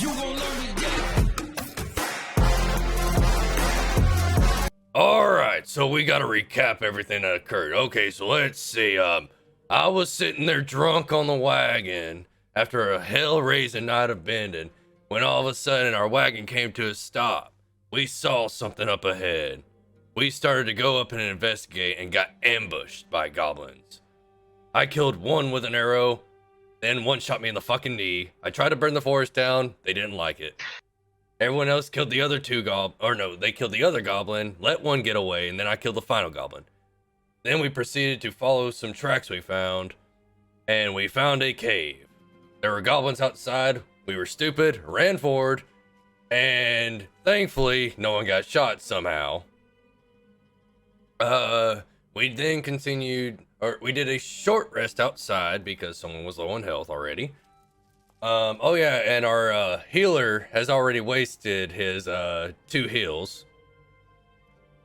You gon' learn today. Alright, so we gotta recap everything that occurred. Okay, so let's see. I was sitting there drunk on the wagon after a hell-raising night of bending when all of a sudden our wagon came to a stop. We saw something up ahead. We started to go up and investigate and got ambushed by goblins. I killed one with an arrow, then one shot me in the fucking knee. I tried to burn the forest down, they didn't like it. Everyone else killed the other two they killed the other goblin, let one get away, and then I killed the final goblin. Then we proceeded to follow some tracks we found, and we found a cave. There were goblins outside, we were stupid, ran forward, and thankfully, no one got shot somehow. We then we did a short rest outside because someone was low on health already. Oh yeah, and our healer has already wasted his 2 heals.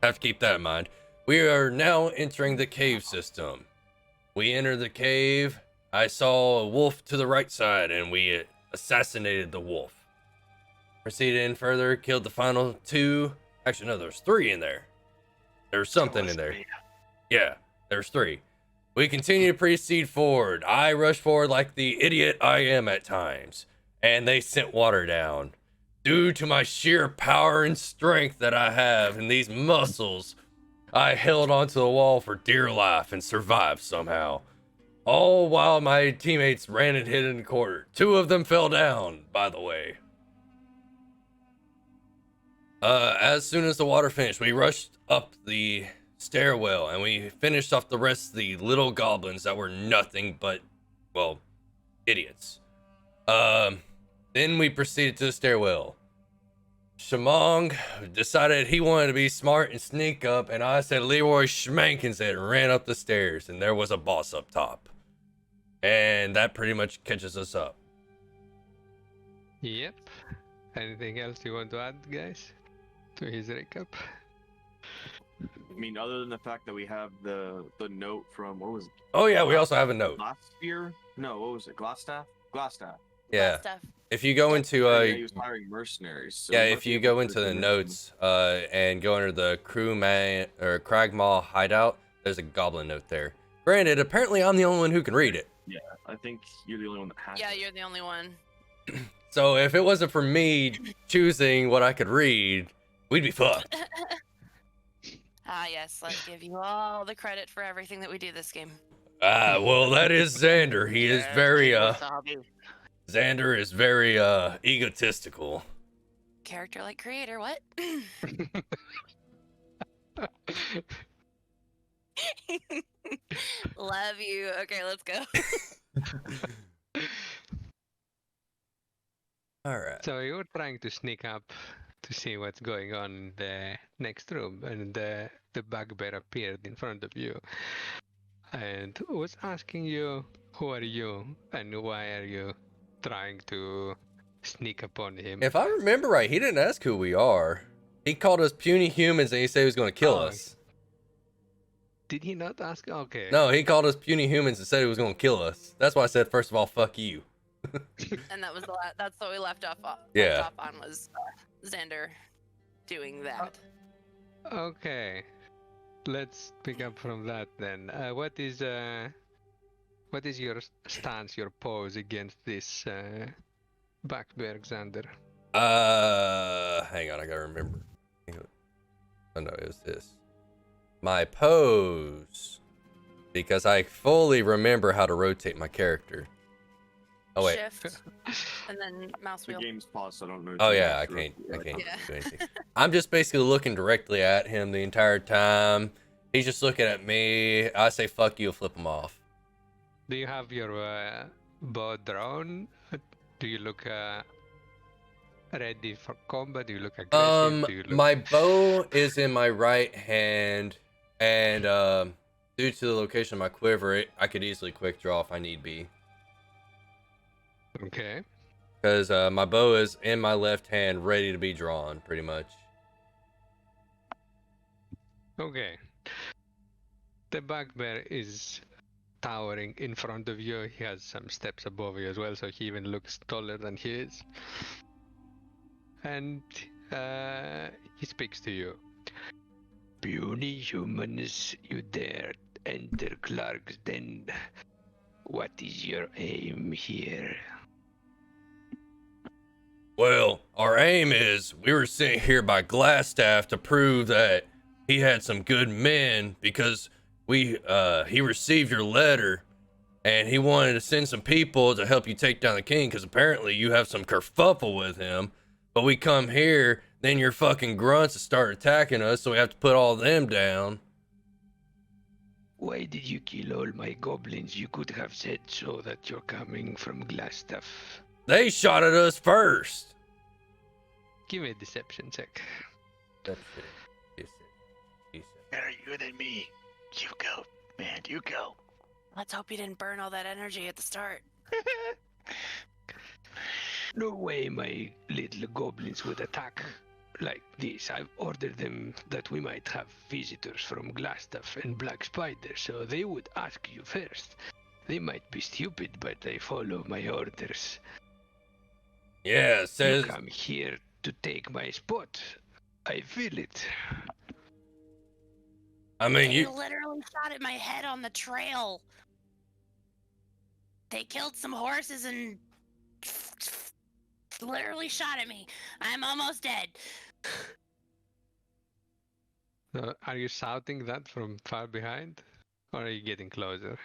Have to keep that in mind. We are now entering the cave system. We entered the cave. I saw a wolf to the right side, and we assassinated the wolf. Proceeded in further, killed the final 2. Actually, no, there's 3 in there. There's something in there. Yeah, there's 3. We continue to proceed forward. I rushed forward like the idiot I am at times, and they sent water down. Due to my sheer power and strength that I have in these muscles, I held onto the wall for dear life and survived somehow. All while my teammates ran and hid in the corner. 2 of them fell down, by the way. As soon as the water finished, we rushed up the stairwell and we finished off the rest of the little goblins that were nothing but, well, idiots. Then we proceeded to the stairwell. Shamong decided he wanted to be smart and sneak up, and I said Leroy Schmankins and ran up the stairs, and there was a boss up top. And that pretty much catches us up. Yep. Anything else you want to add, guys, to his recap? I mean, other than the fact that we have the note from, what was it? Oh yeah, we also have a note. Glass sphere? No, what was it? Glass staff? Glass staff. Yeah. Stuff. If you go into Yeah, he was hiring mercenaries. So yeah, he if must be you able go to into the convince notes and go under the crewman or Cragmaw hideout, there's a goblin note there. Granted, apparently I'm the only one who can read it. them. Yeah, I think you're the only one that has Yeah, it. you're the only one. So if it wasn't for me choosing what I could read, we'd be fucked. Ah, yes, let's give you all the credit for everything that we do this game. Ah, well, that is Xander. He is very Wasabi. Xander is very egotistical. Character like creator, what? Love you. Okay, let's go. All right. So you were trying to sneak up to see what's going on in the next room, and the bugbear appeared in front of you and was asking you, who are you and why are you trying to sneak upon him? If I remember right, he didn't ask who we are. He called us puny humans and he said he was going to kill Oh. us. Did he not ask? Okay. No, he called us puny humans and said he was going to kill us. That's why I said, first of all, fuck you. And that was that's what we left off on. Yeah. Left off on was Xander doing that. Okay. Let's pick up from that then. What is your stance, your pose against this bugbear, Xander? Hang on, I gotta remember. Oh no, it was this. My pose. Because I fully remember how to rotate my character. Oh wait. Shift and then mouse The wheel. game's paused, so I don't know. Oh if you yeah, I actually can't wrote it. Yeah. do anything. I'm just basically looking directly at him the entire time. He's just looking at me. I say fuck you, flip him off. Do you have your bow drawn? Do you look ready for combat? Do you look aggressive? Do you look... My bow is in my right hand, and due to the location of my quiver, I could easily quick draw if I need be. Okay. Because my bow is in my left hand, ready to be drawn, pretty much. Okay. The bugbear is towering in front of you. He has some steps above you as well, so he even looks taller than he is. and he speaks to you. Puny humans, you dare enter Clark's den. What is your aim here? Well, our aim is we were sent here by Glassstaff to prove that he had some good men because he received your letter and he wanted to send some people to help you take down the king because apparently you have some kerfuffle with him. But we come here, then your fucking grunts start attacking us, so we have to put all them down. Why did you kill all my goblins? You could have said so that you're coming from Glassstaff. They shot at us first. Give me a deception check. That's it. Better you than me. You go, man, you go. Let's hope you didn't burn all that energy at the start. No way my little goblins would attack like this. I've ordered them that we might have visitors from Glassstaff and Black Spider, so they would ask you first. They might be stupid, but they follow my orders. Yeah, it says. You come here to take my spot. I feel it. I mean, They literally shot at my head on the trail. They killed some horses and literally shot at me. I'm almost dead. Are you shouting that from far behind? Or are you getting closer?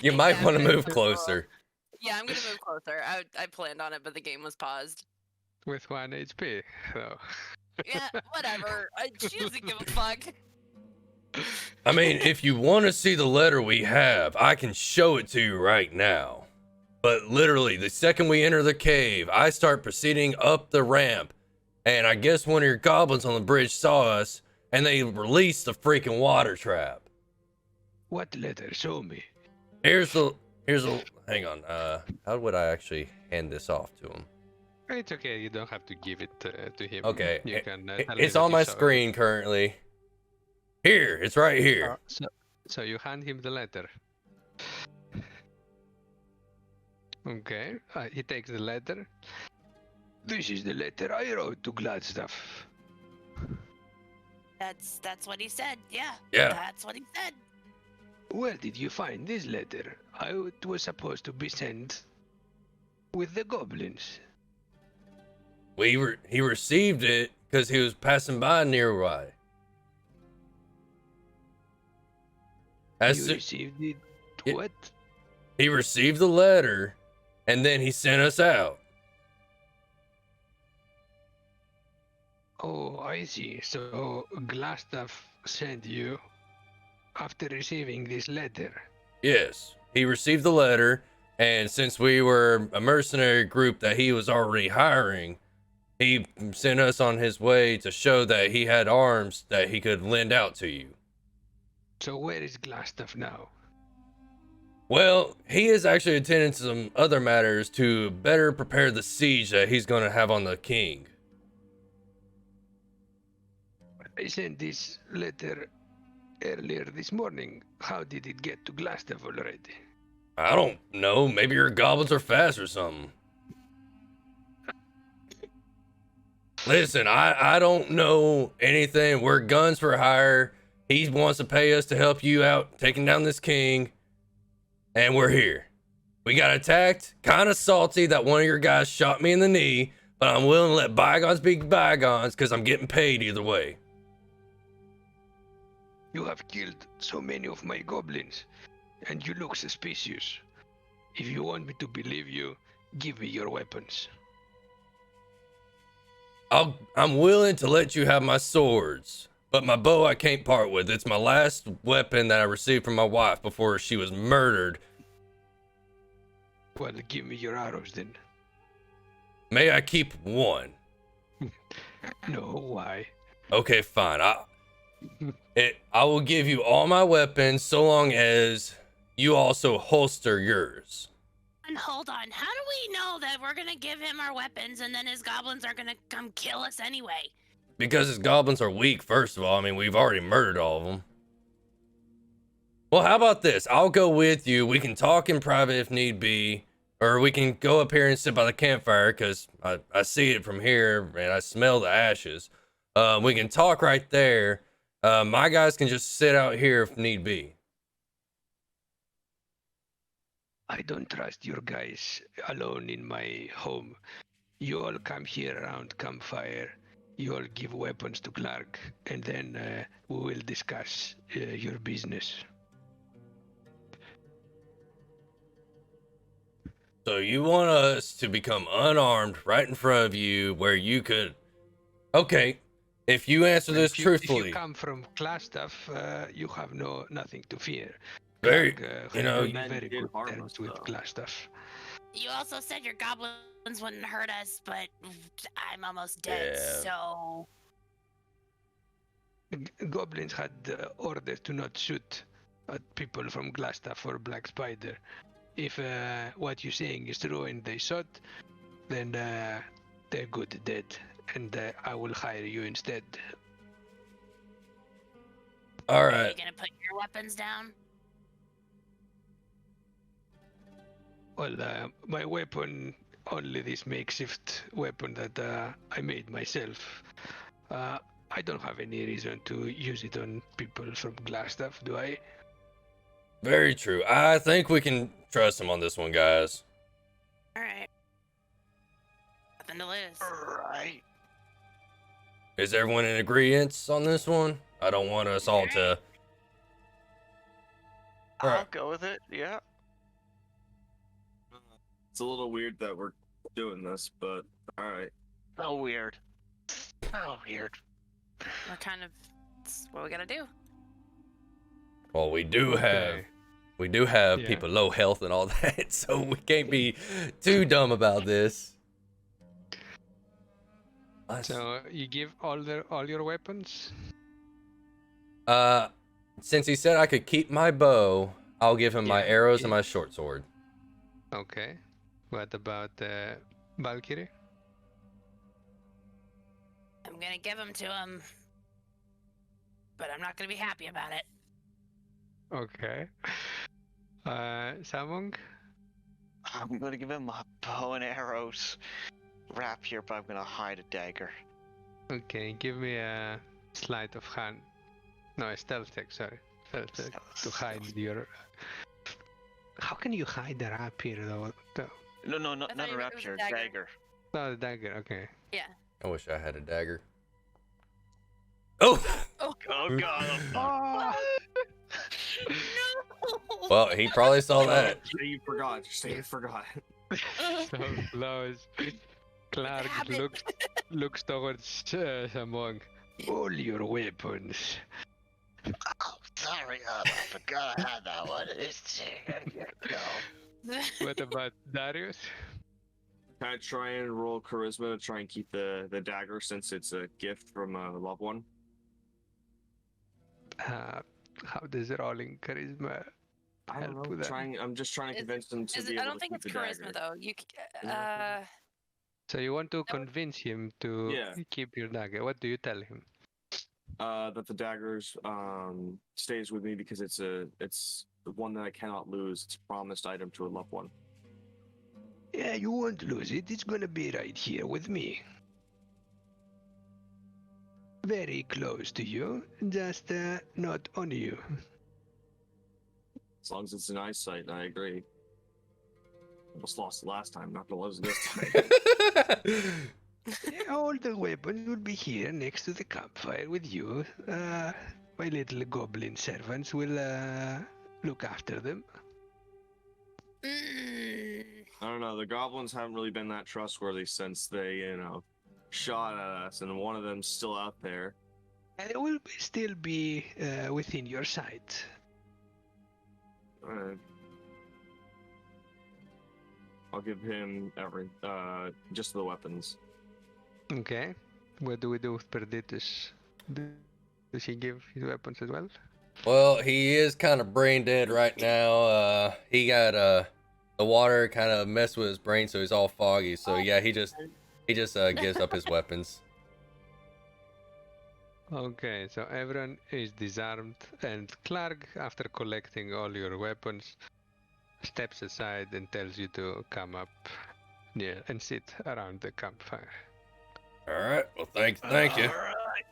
You might Yeah, want to I'm gonna move closer. Yeah, I'm gonna move closer. I planned on it, but the game was paused. With 1 HP, so... Yeah, whatever. She doesn't give a fuck. I mean, if you want to see the letter we have, I can show it to you right now. But literally, the second we enter the cave, I start proceeding up the ramp. And I guess one of your goblins on the bridge saw us, and they released the freaking water trap. What letter? Show me. Here's the, hang on, how would I actually hand this off to him? It's okay, you don't have to give it to him. Okay, You can, tell me it's that on you my saw it. screen currently. Here, it's right here. So you hand him the letter. Okay, he takes the letter. This is the letter I wrote to Gladstaff. That's what he said. Yeah. Yeah. That's what he said. Where did you find this letter? It was supposed to be sent with the goblins. He received it because he was passing by nearby. You received it? Yeah. What? He received the letter, and then he sent us out. Oh, I see. So Gladstaff sent you after receiving this letter. Yes, he received the letter, and since we were a mercenary group that he was already hiring, he sent us on his way to show that he had arms that he could lend out to you. So where is Gladstaff now? Well, he is actually attending to some other matters to better prepare the siege that he's going to have on the king. I sent this letter earlier this morning. How did it get to Gladstaff already? I don't know. Maybe your goblins are fast or something. Listen, I don't know anything. We're guns for hire. He wants to pay us to help you out taking down this king. And we're here. We got attacked. Kind of salty that one of your guys shot me in the knee. But I'm willing to let bygones be bygones because I'm getting paid either way. You have killed so many of my goblins, and you look suspicious. If you want me to believe you, give me your weapons. I'm willing to let you have my swords, but my bow I can't part with. It's my last weapon that I received from my wife before she was murdered. Well, give me your arrows then. May I keep one? No, why? Okay, fine. I will give you all my weapons so long as you also holster yours. And hold on, how do we know that we're gonna give him our weapons and then his goblins are gonna come kill us anyway? Because his goblins are weak, first of all. I mean, we've already murdered all of them. Well, how about this? I'll go with you. We can talk in private if need be. Or we can go up here and sit by the campfire, because I see it from here and I smell the ashes. We can talk right there. My guys can just sit out here if need be. I don't trust your guys alone in my home. You all come here around campfire. You all give weapons to Clark, and then we will discuss your business. So you want us to become unarmed right in front of you where you could... Okay, if you answer this If truthfully... you come from Clastaff, you have nothing to fear. Very, Clark, you know... had Men very did good harm terms us, with though. Clastaff. You also said your goblins wouldn't hurt us, but I'm almost dead, Yeah. so. Goblins had orders to not shoot at people from Glastaff or Black Spider. If what you're saying is true and they shot, then they're good dead, and I will hire you instead. All Are right. you gonna put your weapons down? Well, my weapon, only this makeshift weapon that I made myself. I don't have any reason to use it on people from Glastaff, do I? Very true. I think we can trust him on this one, guys. Alright. Nothing to lose. Right. Is everyone in agreement on this one? I don't want us all to... I'll Alright. go with it. Yeah. It's a little weird that we're doing this, but all right. So weird. So weird. We're kind of. It's what we gotta do. Well, we do have Yeah. people low health and all that, so we can't be too dumb about this. So you give all your weapons? Since he said I could keep my bow, I'll give him my Yeah, arrows yeah. and my short sword. Okay. What about Valkyrie? I'm gonna give them to him. But I'm not gonna be happy about it. Okay. Samung? I'm gonna give him my bow and arrows. Rapier, but I'm gonna hide a dagger. Okay, give me a sleight of hand. No, a stealth check, sorry. Stealth check to hide your... How can you hide the rapier though? No, I not thought a it was a rapier, dagger. dagger. No, the dagger, okay. Yeah. I wish I had a dagger. Oh! Oh god. Oh! No! Well, he probably saw that. Say you forgot. Just say you forgot. So close. Clark Stab it. looks towards Samung. All your weapons. Oh, sorry, I forgot I had that one. It's What about Darius? Can I try and roll charisma to try and keep the dagger since it's a gift from a loved one? How does rolling charisma I don't help know. with that? I'm just trying to convince him to be able I don't to think keep it's the charisma dagger. though. You. Yeah. So you want to That would- convince him to Yeah. keep your dagger. What do you tell him? That the daggers stays with me because it's the one that I cannot lose. It's a promised item to a loved one. Yeah, you won't lose it. It's gonna be right here with me. Very close to you, just not on you. As long as it's in eyesight, I agree. Almost lost last time, not gonna lose this time. Yeah, all the weapons will be here next to the campfire with you. My little goblin servants will look after them. Mm. I don't know. The goblins haven't really been that trustworthy since they, shot at us, and one of them's still out there. And it will still be within your sight. I'll give him just the weapons. Okay. What do we do with Perditus? Does he give his weapons as well? Well, he is kind of brain dead right now. He got the water kind of messed with his brain, so he's all foggy. So yeah, he just gives up his weapons. Okay, so everyone is disarmed, and Clark, after collecting all your weapons, steps aside and tells you to come up near and sit around the campfire. All right. Well, thank you. Alright.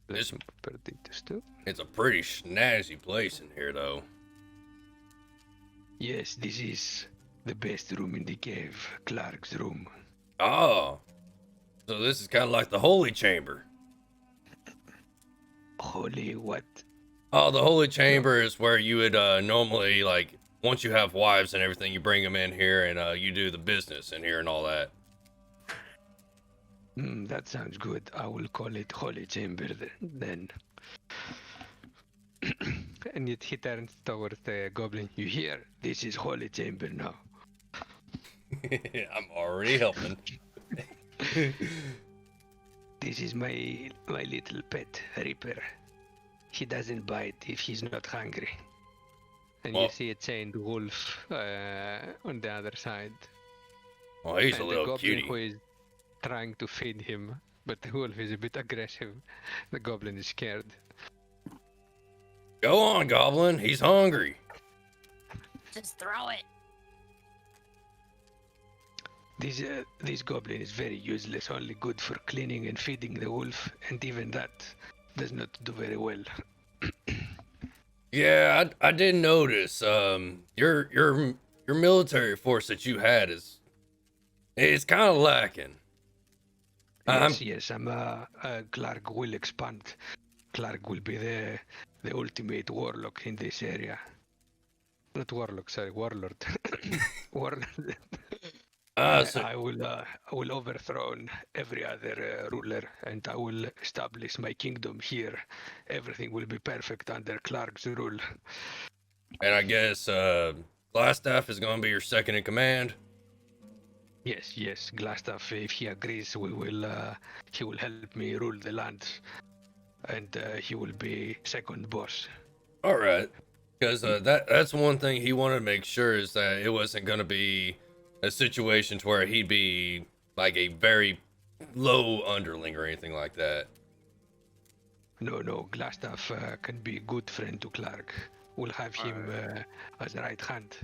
Let's This- put this too. It's a pretty snazzy place in here, though. Yes, this is the best room in the cave, Clark's room. Oh, so this is kind of like the holy chamber. Holy what? Oh, the holy chamber is where you would normally, like, once you have wives and everything, you bring them in here and you do the business in here and all that. That sounds good. I will call it Holy Chamber then. And yet he turns towards the goblin. You hear? This is Holy Chamber now. I'm already helping. This is my little pet, Reaper. He doesn't bite if he's not hungry. And Well- you see a chained wolf on the other side. Well, he's a And the little goblin cutie. who is trying to feed him, but the wolf is a bit aggressive. The goblin is scared. Go on, Goblin. He's hungry. Just throw it. This goblin is very useless, only good for cleaning and feeding the wolf, and even that does not do very well. Yeah, I did notice. Your military force that you had it's kind of lacking. Yes, Clark will expand. Clark will be the ultimate warlock in this area. Not warlock, sorry, warlord. Warlord. So I will overthrow every other ruler, and I will establish my kingdom here. Everything will be perfect under Clark's rule. and I guess Glassstaff is going to be your second in command. Yes, Glassstaff, if he agrees, he will help me rule the land, and he will be second boss. All right, because that's one thing he wanted to make sure is that it wasn't going to be a situation to where he'd be like a very low underling or anything like that. No, Glassstaff can be a good friend to Clark. We'll have him as a right hand.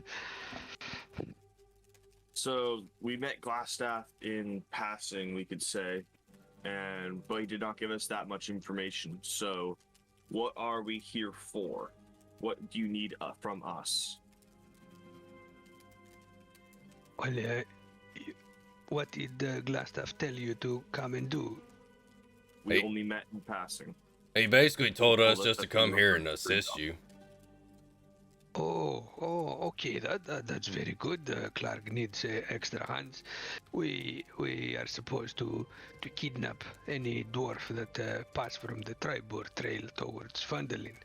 So we met Glassstaff in passing, we could say, but he did not give us that much information. So, what are we here for? What do you need from us? Well, what did Glassstaff tell you to come and do? We Hey. only met in passing. He basically told us Well, just to that's come enough here for and free assist talk. you. Oh, okay. That's very good. Clark needs extra hands. We are supposed to kidnap any dwarf that pass from the Tribor Trail towards Fandolin,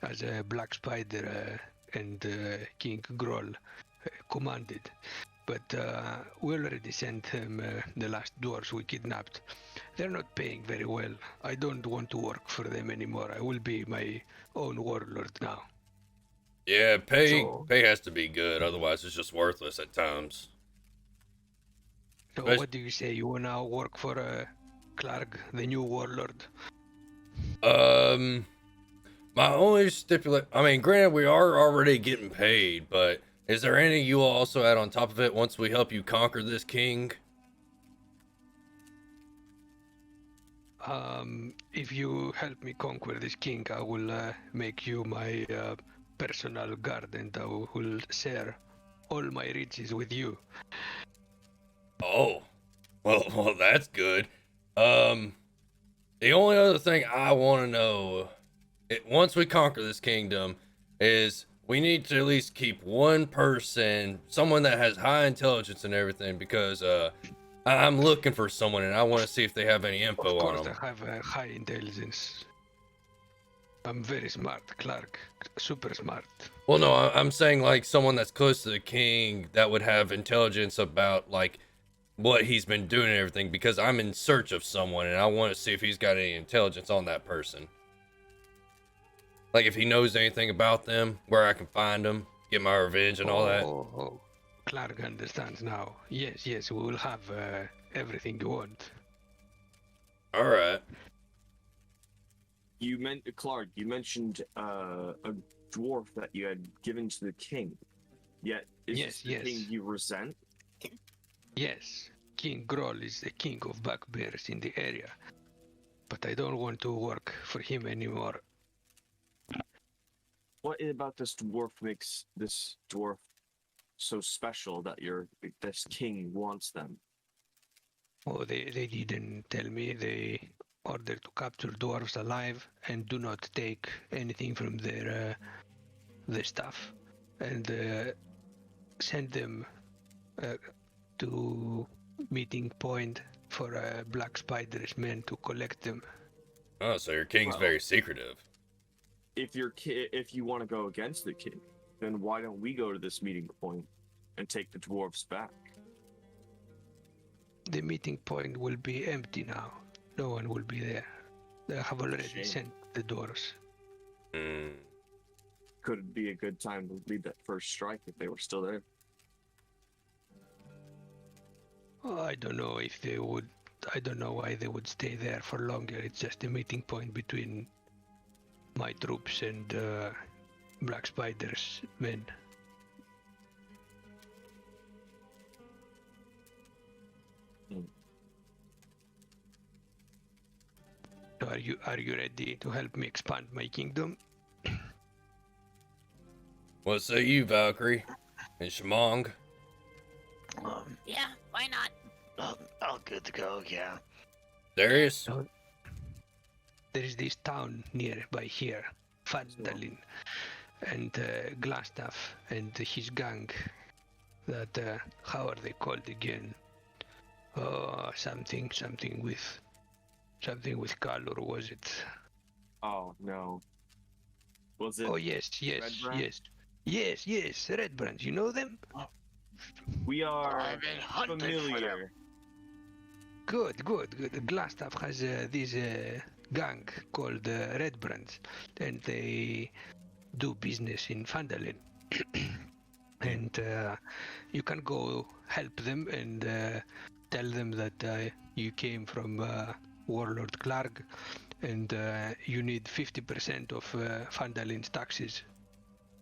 as Black Spider and King Groll commanded. But we already sent him the last dwarves we kidnapped. They're not paying very well. I don't want to work for them anymore. I will be my own warlord now. Yeah, pay So- has to be good, otherwise it's just worthless at times. So Bas- what do you say? You wanna work for Clark, the new warlord? My only I mean, granted, we are already getting paid, but is there any you will also add on top of it once we help you conquer this king? If you help me conquer this king, I will make you my personal guard, and I will share all my riches with you. Oh, well, that's good. The only other thing I want to know, once we conquer this kingdom, is we need to at least keep one person, someone that has high intelligence and everything, because I'm looking for someone and I want to see if they have any info Of on course, them. I have a high intelligence. I'm very smart, Clark. Super smart. Well, no, I'm saying like someone that's close to the king that would have intelligence about like what he's been doing and everything, because I'm in search of someone and I want to see if he's got any intelligence on that person. Like if he knows anything about them, where I can find them, get my revenge and all that. Oh, Clark understands now. Yes, we will have everything you want. All right. Clark, you mentioned a dwarf that you had given to the king. Yet, is this the king you resent? Yes, King Groll is the king of bugbears in the area. But I don't want to work for him anymore. What about this dwarf makes this dwarf so special that this king wants them? Oh, they didn't tell me. They ordered to capture dwarves alive and do not take anything from their stuff, and send them to meeting point for Black Spider's men to collect them. Oh, so your king's very secretive. If you want to go against the king, then why don't we go to this meeting point and take the dwarves back? The meeting point will be empty now. No one will be there. They have already sent the dwarves. Could it be a good time to lead that first strike if they were still there? I don't know if they would. I don't know why they would stay there for longer. It's just a meeting point between my troops and Black Spider's men. So are you ready to help me expand my kingdom? What say you, Valkyrie and Shamong? Yeah, why not? All good to go, yeah. Darius? There is this town nearby here, Fandalin, and Glastaff and his gang. That how are they called again? Oh, something with color, was it? Oh no. Was it? Oh yes, Red Brands. You know them? We are I've been hunting for them. familiar. Good. Glastaff has this gang called Red Brands, and they do business in Fandalin. And you can go help them and tell them that you came from Warlord Clark, and you need 50% of Fandalin's taxes.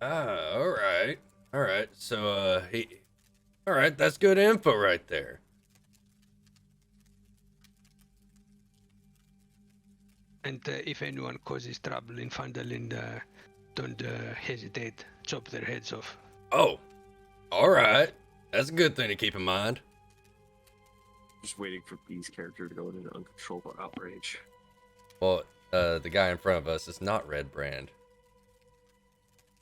Ah, all right. So all right, that's good info right there. And if anyone causes trouble in Fandalin, don't hesitate, chop their heads off. Oh, all right. That's a good thing to keep in mind. Just waiting for B's character to go into uncontrollable outrage. Well, the guy in front of us is not Red Brand,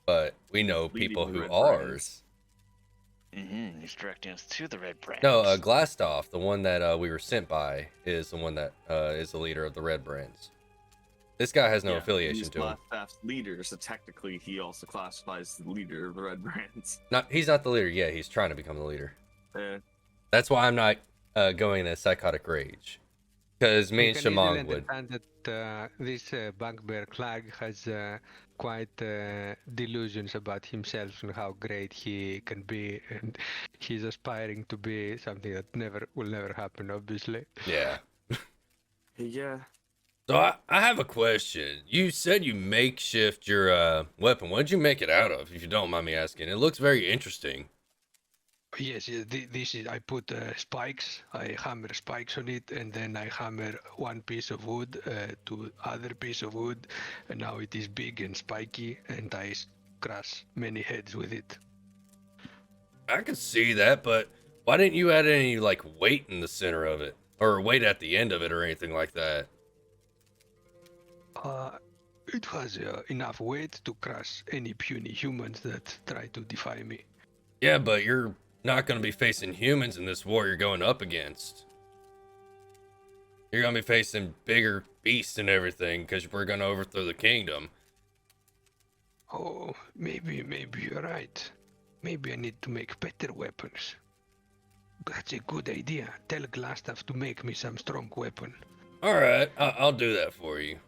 but we know Leading people the who Red are. Brands. He's directing us to the Red Brands. No, Glastaff, the one that we were sent by, is the one that is the leader of the Red Brands. This guy has no affiliation to him. Glastaff's leader, so technically he also classifies the leader of the Red Brands. He's not the leader yet. He's trying to become the leader. Eh. That's why I'm not going in a psychotic rage. Because me and Shamong would. Understand that this bugbear Clag has quite delusions about himself and how great he can be, and he's aspiring to be something that will never happen, obviously. Yeah. Yeah. So I have a question. You said you makeshift your weapon. What did you make it out of, if you don't mind me asking? It looks very interesting. Yes, this is. I put spikes. I hammer spikes on it, and then I hammer one piece of wood to other piece of wood, and now it is big and spiky, and I crush many heads with it. I can see that, but why didn't you add any like weight in the center of it, or weight at the end of it, or anything like that? It has enough weight to crush any puny humans that try to defy me. Yeah, but you're not going to be facing humans in this war you're going up against. You're going to be facing bigger beasts and everything, because we're going to overthrow the kingdom. Oh, maybe you're right. Maybe I need to make better weapons. That's a good idea. Tell Glastaff to make me some strong weapon. Alright, I'll do that for you.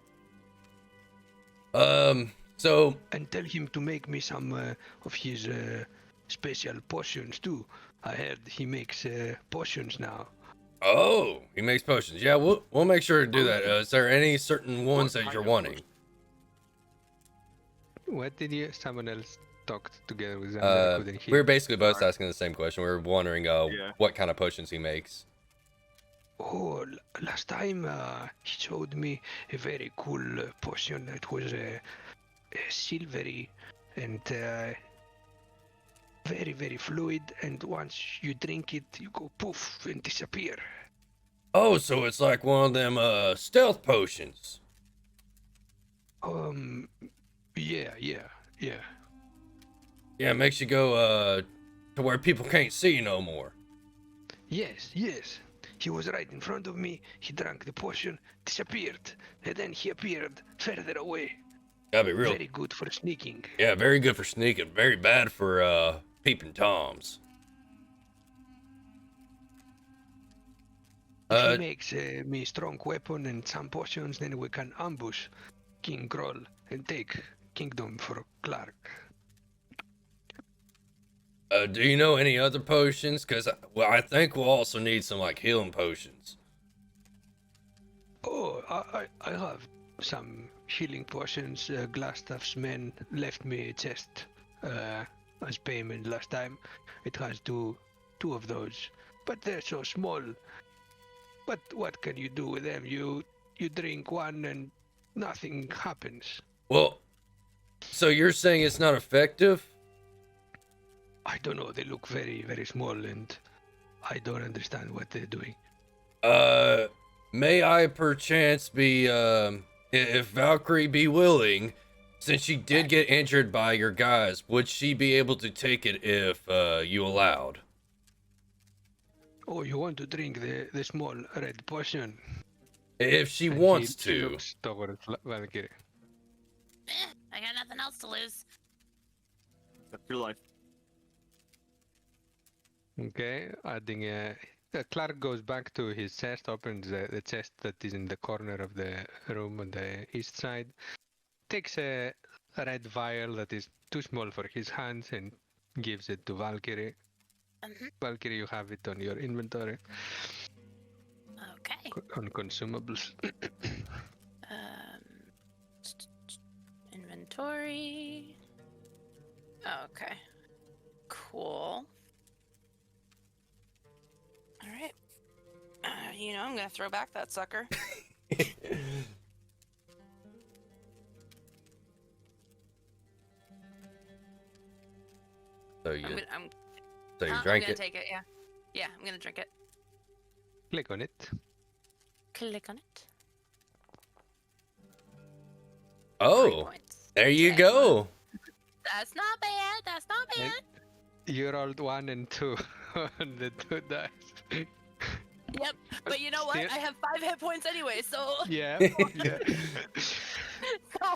So... And tell him to make me some of his special potions too. I heard he makes potions now. Oh, he makes potions. Yeah, we'll make sure to do that. Is there any certain ones that kind you're of wanting? What did you? Someone else talked together with Xander. I couldn't We were hear. basically both Sorry. asking the same question. We were wondering Yeah. what kind of potions he makes. Oh, last time he showed me a very cool potion. It was silvery and very, very fluid. And once you drink it, you go poof and disappear. Oh, so it's like one of them stealth potions. Yeah. Yeah, it makes you go to where people can't see you no more. Yes. He was right in front of me. He drank the potion, disappeared, and then he appeared further away. Gotta be real. Very good for sneaking. Yeah, very good for sneaking. Very bad for peeping toms. If he makes me strong weapon and some potions, then we can ambush King Groll and take kingdom for Clark. Do you know any other potions? Because, well, I think we'll also need some, like, healing potions. Oh, I have some healing potions. Glassstaff's men left me a chest as payment last time. It has two of those, but they're so small. But what can you do with them? You drink one and nothing happens. Well, so you're saying it's not effective? I don't know. They look very, very small, and I don't understand what they're doing. May I perchance be, if Valkyrie be willing, since she did get injured by your guys, would she be able to take it if, you allowed? Oh, you want to drink the small red potion? If she And wants he to. looks towards Valkyrie. I got nothing else to lose. That's your life. Okay, adding Clark goes back to his chest, opens the chest that is in the corner of the room on the east side, takes a red vial that is too small for his hands and gives it to Valkyrie. Valkyrie, you have it on your inventory, Okay. on consumables. Inventory. Okay. Cool. All right. I'm gonna throw back that sucker. So you, I'm so you I'm drank gonna it? take it. Yeah. Yeah, I'm gonna drink it. Click on it. Click on it. 3 Oh, points. there you Okay. go. That's not bad. That's not bad. You rolled 1 and 2 on the 2 dice. Yep. But you know what? Still- I have 5 hit points anyway, so Yeah. so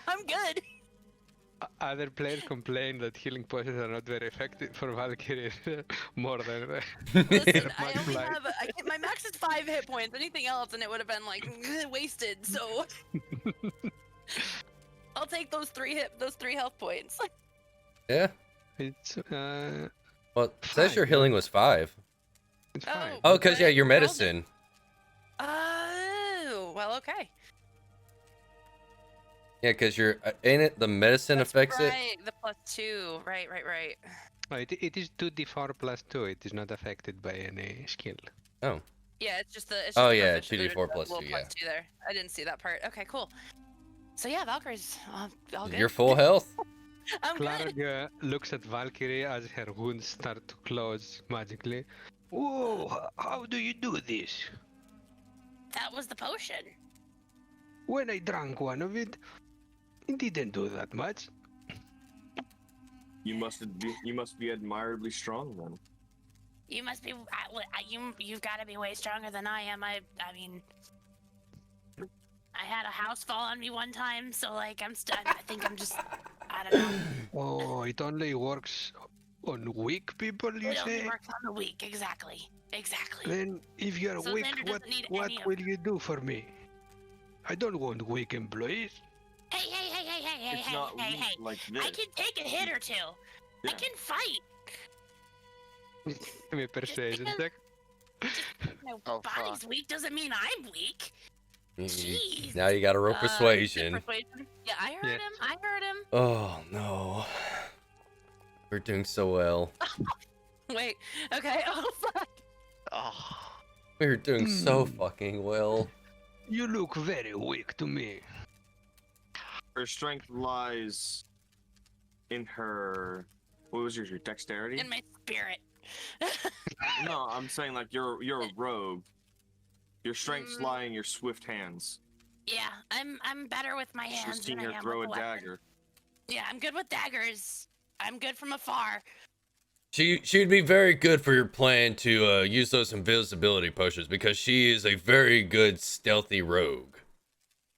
I'm good. Other players complain that healing potions are not very effective for Valkyrie more than Listen, I Max only life. have my max is 5 hit points. Anything else, and it would have been like wasted. So I'll take those 3 health points. Yeah. It's Well, it says your Fine, healing was 5. it's fine. Oh, because, yeah, your Well, medicine. Oh, well, okay. Yeah, because you're, ain't it the medicine That's affects it? right, the +2. Right. Oh, it is 2d4 plus 2. It is not affected by any skill. Oh. Yeah, it's just the. It's Oh, just the yeah, proficient- 2d4 there's a plus little 2, yeah. +2 there. I didn't see that part. Okay, cool. So yeah, Valkyrie's all good. You're full health? I'm good. Clark looks at Valkyrie as her wounds start to close magically. Whoa, how do you do this? That was the potion. When I drank one of it, it didn't do that much. You must be admirably strong then. You must be. You've got to be way stronger than I am. I mean, I had a house fall on me one time, so like I think I'm just. I don't know. Oh, it only works on weak people, you It only say? works on the weak. Exactly. Then, if you're So weak, Xander doesn't need what any of will you do for me? I don't want weak employees. Hey, It's not weak hey. like this. I can take a hit or two. I Yeah. can fight. Give me a persuasion because- check. No, Oh, body's weak doesn't mean I'm weak. Jeez. Now you gotta roll Is it persuasion. persuasion? Yeah, I heard Yeah. him. I heard him. Oh no. We're doing so well. Wait. Okay. Oh fuck. Oh. We're doing so fucking well. You look very weak to me. Her strength lies in her. What was your dexterity? In my spirit. No, I'm saying like you're a rogue. Your strengths lie in your swift hands. Yeah, I'm better with my hands Just seen than I her am throw with a the weapon. dagger. Yeah, I'm good with daggers. I'm good from afar. She'd be very good for your plan to use those invisibility potions because she is a very good stealthy rogue.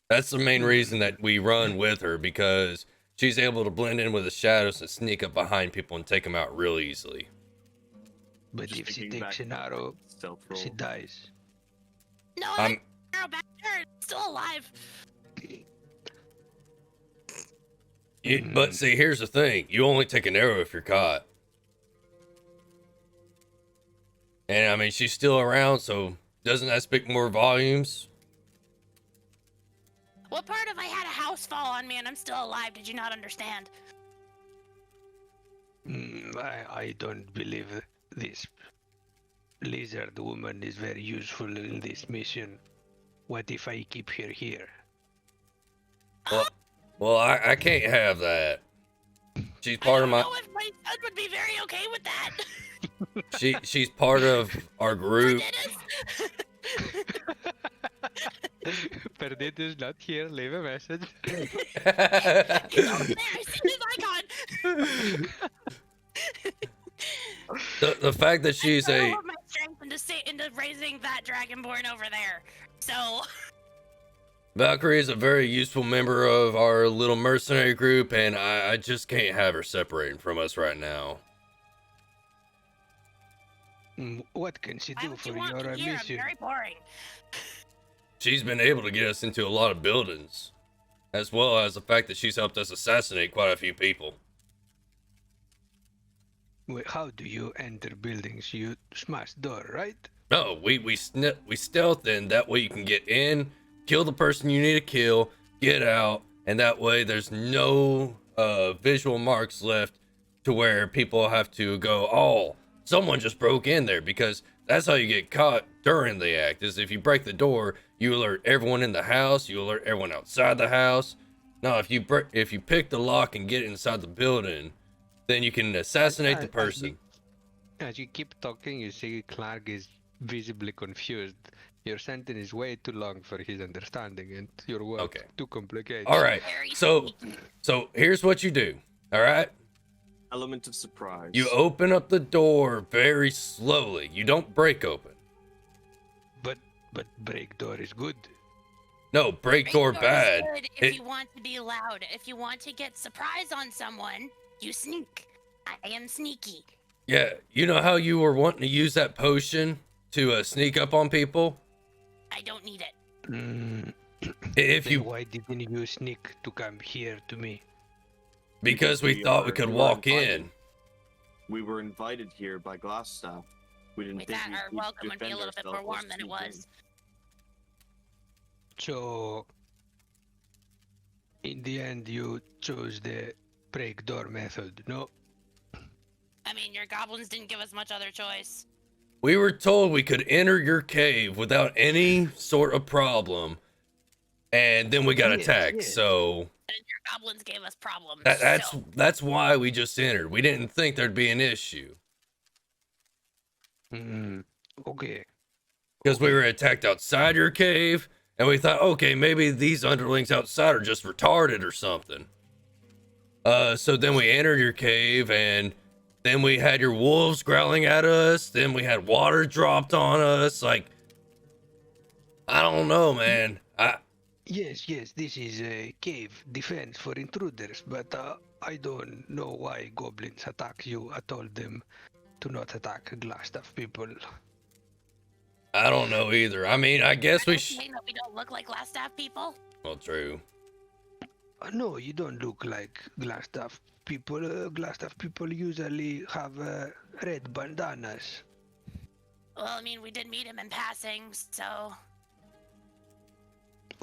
That's the main reason that we run with her, because she's able to blend in with the shadows and sneak up behind people and take them out real easily. But Just if she thinking takes back an arrow, Stealth roll. she dies. No, I'm I'm arrow back there. Still alive. But see, here's the thing. You only take an arrow if you're caught. And I mean, she's still around, so doesn't that speak more volumes? What part of I had a house fall on me and I'm still alive? Did you not understand? I don't believe this lizard woman is very useful in this mission. What if I keep her here? Well, I can't have that. She's part of I my. don't know if my son would be very okay with that. She's part of our group. Perdit is not here. Leave a message. He's over there. I see his icon. The fact that she's I a put all of my strength into raising that dragonborn over there. So Valkyrie is a very useful member of our little mercenary group, and I just can't have her separating from us right now. What can she why do would for you want your me here? I'm mission? very boring. She's been able to get us into a lot of buildings, as well as the fact that she's helped us assassinate quite a few people. Wait, how do you enter buildings? You smash door, right? No, we stealth in. That way you can get in, kill the person you need to kill, get out, and that way there's no visual marks left to where people have to go, oh, someone just broke in there, because that's how you get caught during the act. Is if you break the door, you alert everyone in the house, you alert everyone outside the house. Now, if you pick the lock and get inside the building, then you can assassinate the person. As you keep talking, you see Clark is visibly confused. Your sentence is way too long for his understanding, and your words Okay. too complicated. All right. So here's what you do. All right. Element of surprise. You open up the door very slowly. You don't break open. But break door is good. No, break door Break bad. doors good if you want to be loud. If you want to get surprise on someone, you sneak. I am sneaky. Yeah, you know how you were wanting to use that potion to sneak up on people? I don't need it. If Then you, why didn't you sneak to come here to me? because we thought we could walk in. We were invited here by Glassstaff. We didn't We think thought we our could welcome would be a defend little bit more ourselves warm than it sneaking. was. So, in the end, you chose the break door method, no? I mean, your goblins didn't give us much other choice. We were told we could enter your cave without any sort of problem, and then we got Yes, attacked. yes. So And your goblins gave us problems. that's so. that's why we just entered. We didn't think there'd be an issue Okay. because we were attacked outside your cave, and we thought, okay, maybe these underlings outside are just retarded or something. So then we entered your cave, and then we had your wolves growling at us. Then we had water dropped on us. Like, I don't know, man. Yes, this is a cave defense for intruders, but I don't know why goblins attack you. I told them to not attack Glassstaff people. I don't know either. I mean, I guess Are we you should. saying that we don't look like Glassstaff people? Well, true. No, you don't look like Glassstaff people. Glassstaff people usually have red bandanas. Well, I mean, we did meet him in passing, so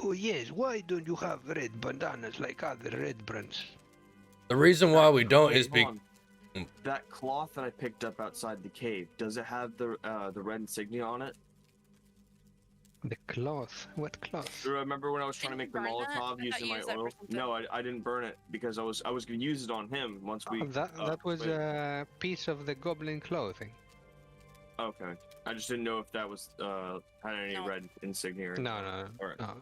Oh yes, why don't you have red bandanas like other red brands? The reason why we don't Wait, is hold be on. That cloth that I picked up outside the cave, does it have the red insignia on it? The cloth. What cloth? Remember when I was trying to Didn't make the you burn that? I Molotov thought using you my used that for oil? something. No, I didn't burn it because I was gonna use it on him once we. That was wait. a piece of the goblin clothing. Okay. I just didn't know if that was had any No. red insignia. Or No, Alright. no.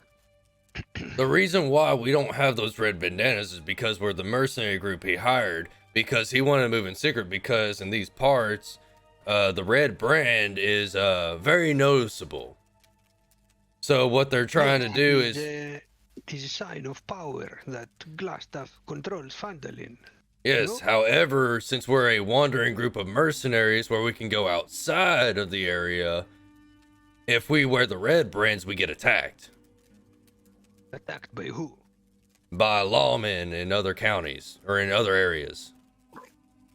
the reason why we don't have those red bandanas is because we're the mercenary group he hired because he wanted to move in secret because in these parts, the red brand is very noticeable. So what they're trying to do is It is a sign of power that Glastaff controls Fandalin. yes. No? However, since we're a wandering group of mercenaries where we can go outside of the area, if we wear the red brands, we get attacked Attacked by who? by lawmen in other counties or in other areas.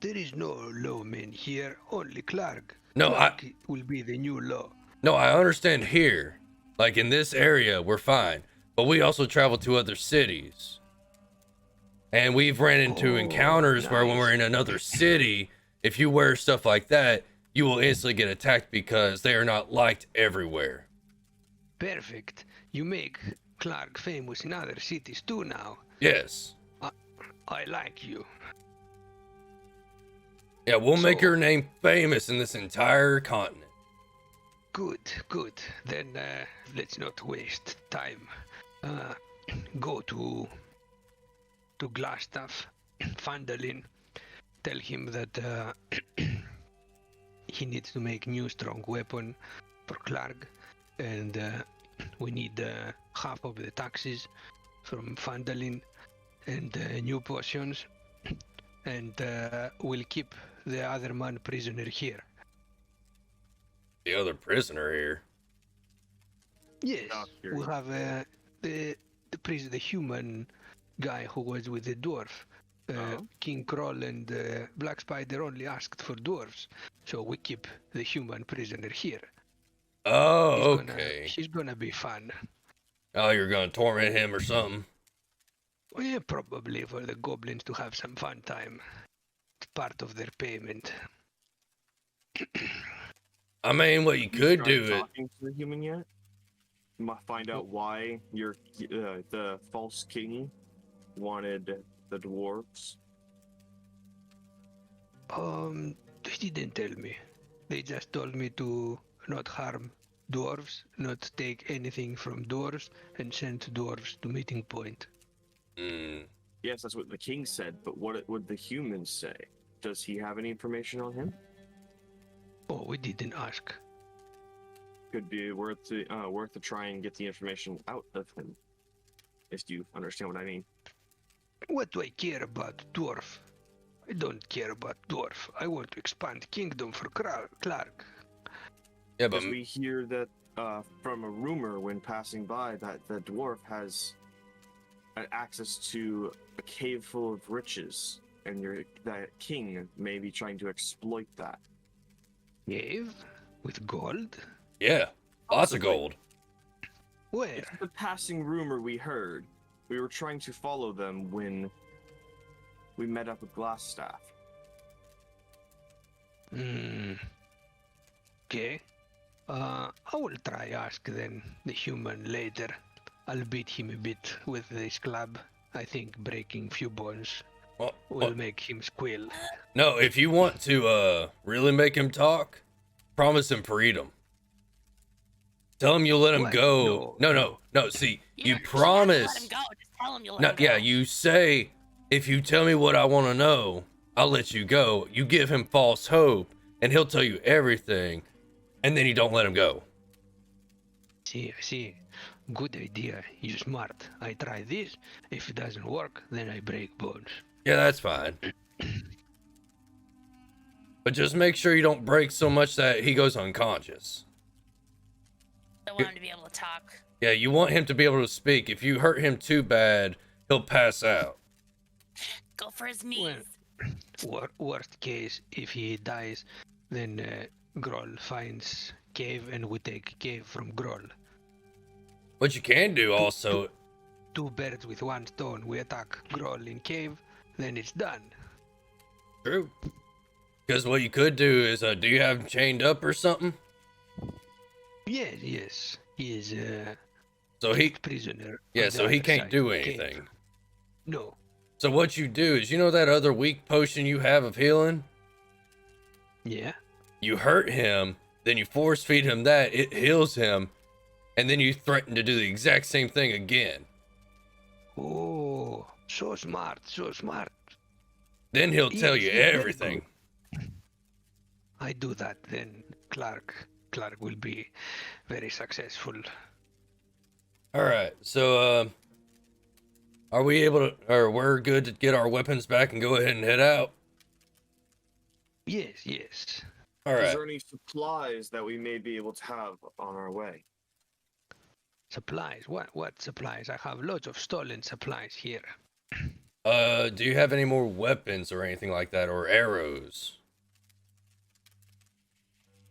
There is no lawman here, only Clark. No, Clark will be the new law. No, I understand here. Like in this area, we're fine. But we also travel to other cities. And we've ran into encounters where when we're in another city, if you wear stuff like that, you will instantly get attacked because they are not liked everywhere. Perfect. You make Clark famous in other cities too now. Yes. I like you. Yeah, we'll make So- your name famous in this entire continent. Good, good. Then let's not waste time. Go to Glastaff, Fandalin. Tell him that he needs to make new strong weapon for Clark, and we need half of the taxes from Fandalin and new potions, and we'll keep the other man prisoner here. The other prisoner here. Yes, Doctor. we have the human guy who was with the dwarf. Oh. King Kroll and Black Spider only asked for dwarves, so we keep the human prisoner here. Oh, He's okay. She's gonna be fun. Oh, you're gonna torment him or something. Well, yeah, probably for the goblins to have some fun time. It's part of their payment. I mean, what you could tried do it. talking to the human yet? Find out why your the false king wanted the dwarves. They didn't tell me. They just told me to not harm dwarves, not take anything from dwarves, and send dwarves to meeting point. Mm, Yes, that's what the king said, but what would the humans say? Does he have any information on him? Oh, we didn't ask. Could be worth to try and get the information out of him. If you understand what I mean. What do I care about dwarf? I don't care about dwarf. I want to expand kingdom for Clark. yeah, but Because we hear that from a rumor when passing by that the dwarf has access to a cave full of riches, and that king may be trying to exploit that. Cave? With gold? yeah, lots of Possibly. gold. Where? It's the passing rumor we heard. We were trying to follow them when we met up with Glassstaff. Okay. I will try ask then the human later. I'll beat him a bit with this club. I think breaking few bones Well, will make him squeal. no, if you want to really make him talk, promise him freedom. Tell him you'll let him What? go. No. No. See, you don't have to promise. Let him go. Just tell him you'll let No, him go. yeah, you say, if you tell me what I want to know, I'll let you go. You give him false hope, and he'll tell you everything, and then you don't let him go. I see. Good idea. You smart. I try this. If it doesn't work, then I break bones. Yeah, that's fine. But just make sure you don't break so much that he goes unconscious. I want him to be able to talk. Yeah, you want him to be able to speak. If you hurt him too bad, he'll pass out. Go for his knees. Worst case, if he dies, then Groll finds cave and we take cave from Groll. What you can do also, 2 birds with 1 stone. We attack Groll in cave, then it's done. true. Because what you could do is, do you have him chained up or something? Yes. He is So he, prisoner. yeah, on the so he other can't side do of the cave. anything. No. So what you do is, you know that other weak potion you have of healing? Yeah. You hurt him, then you force feed him that, it heals him, and then you threaten to do the exact same thing again. Oh, so smart, so smart. Then he'll tell Yes, you yes, very everything. I do that, then Clark will be very successful. All right, so are we able to, or we're good to get our weapons back and go ahead and head out? Yes. All Is right. there any supplies that we may be able to have on our way? Supplies. What supplies? I have lots of stolen supplies here. Do you have any more weapons or anything like that, or arrows?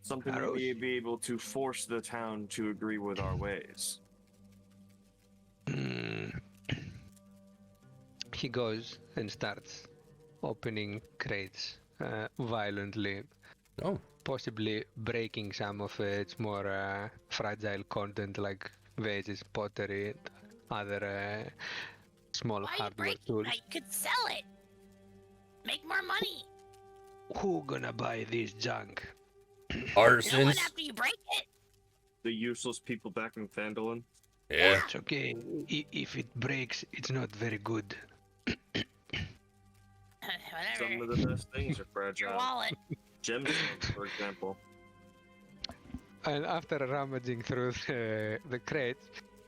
Something Arrows? we may be able to force the town to agree with our ways. He goes and starts opening crates violently, Oh, possibly breaking some of its more fragile content like vases, pottery, and other small Why are you hardware breaking tools. that? You could sell it. Make more money. Who gonna buy this junk? No one artisans? after you break it. The useless people back in Phandalin. Yeah. It's okay. If it breaks, it's not very good. Some Whatever. of the best things are Your fragile. wallet. Gemstones, for example. And after rummaging through the crates,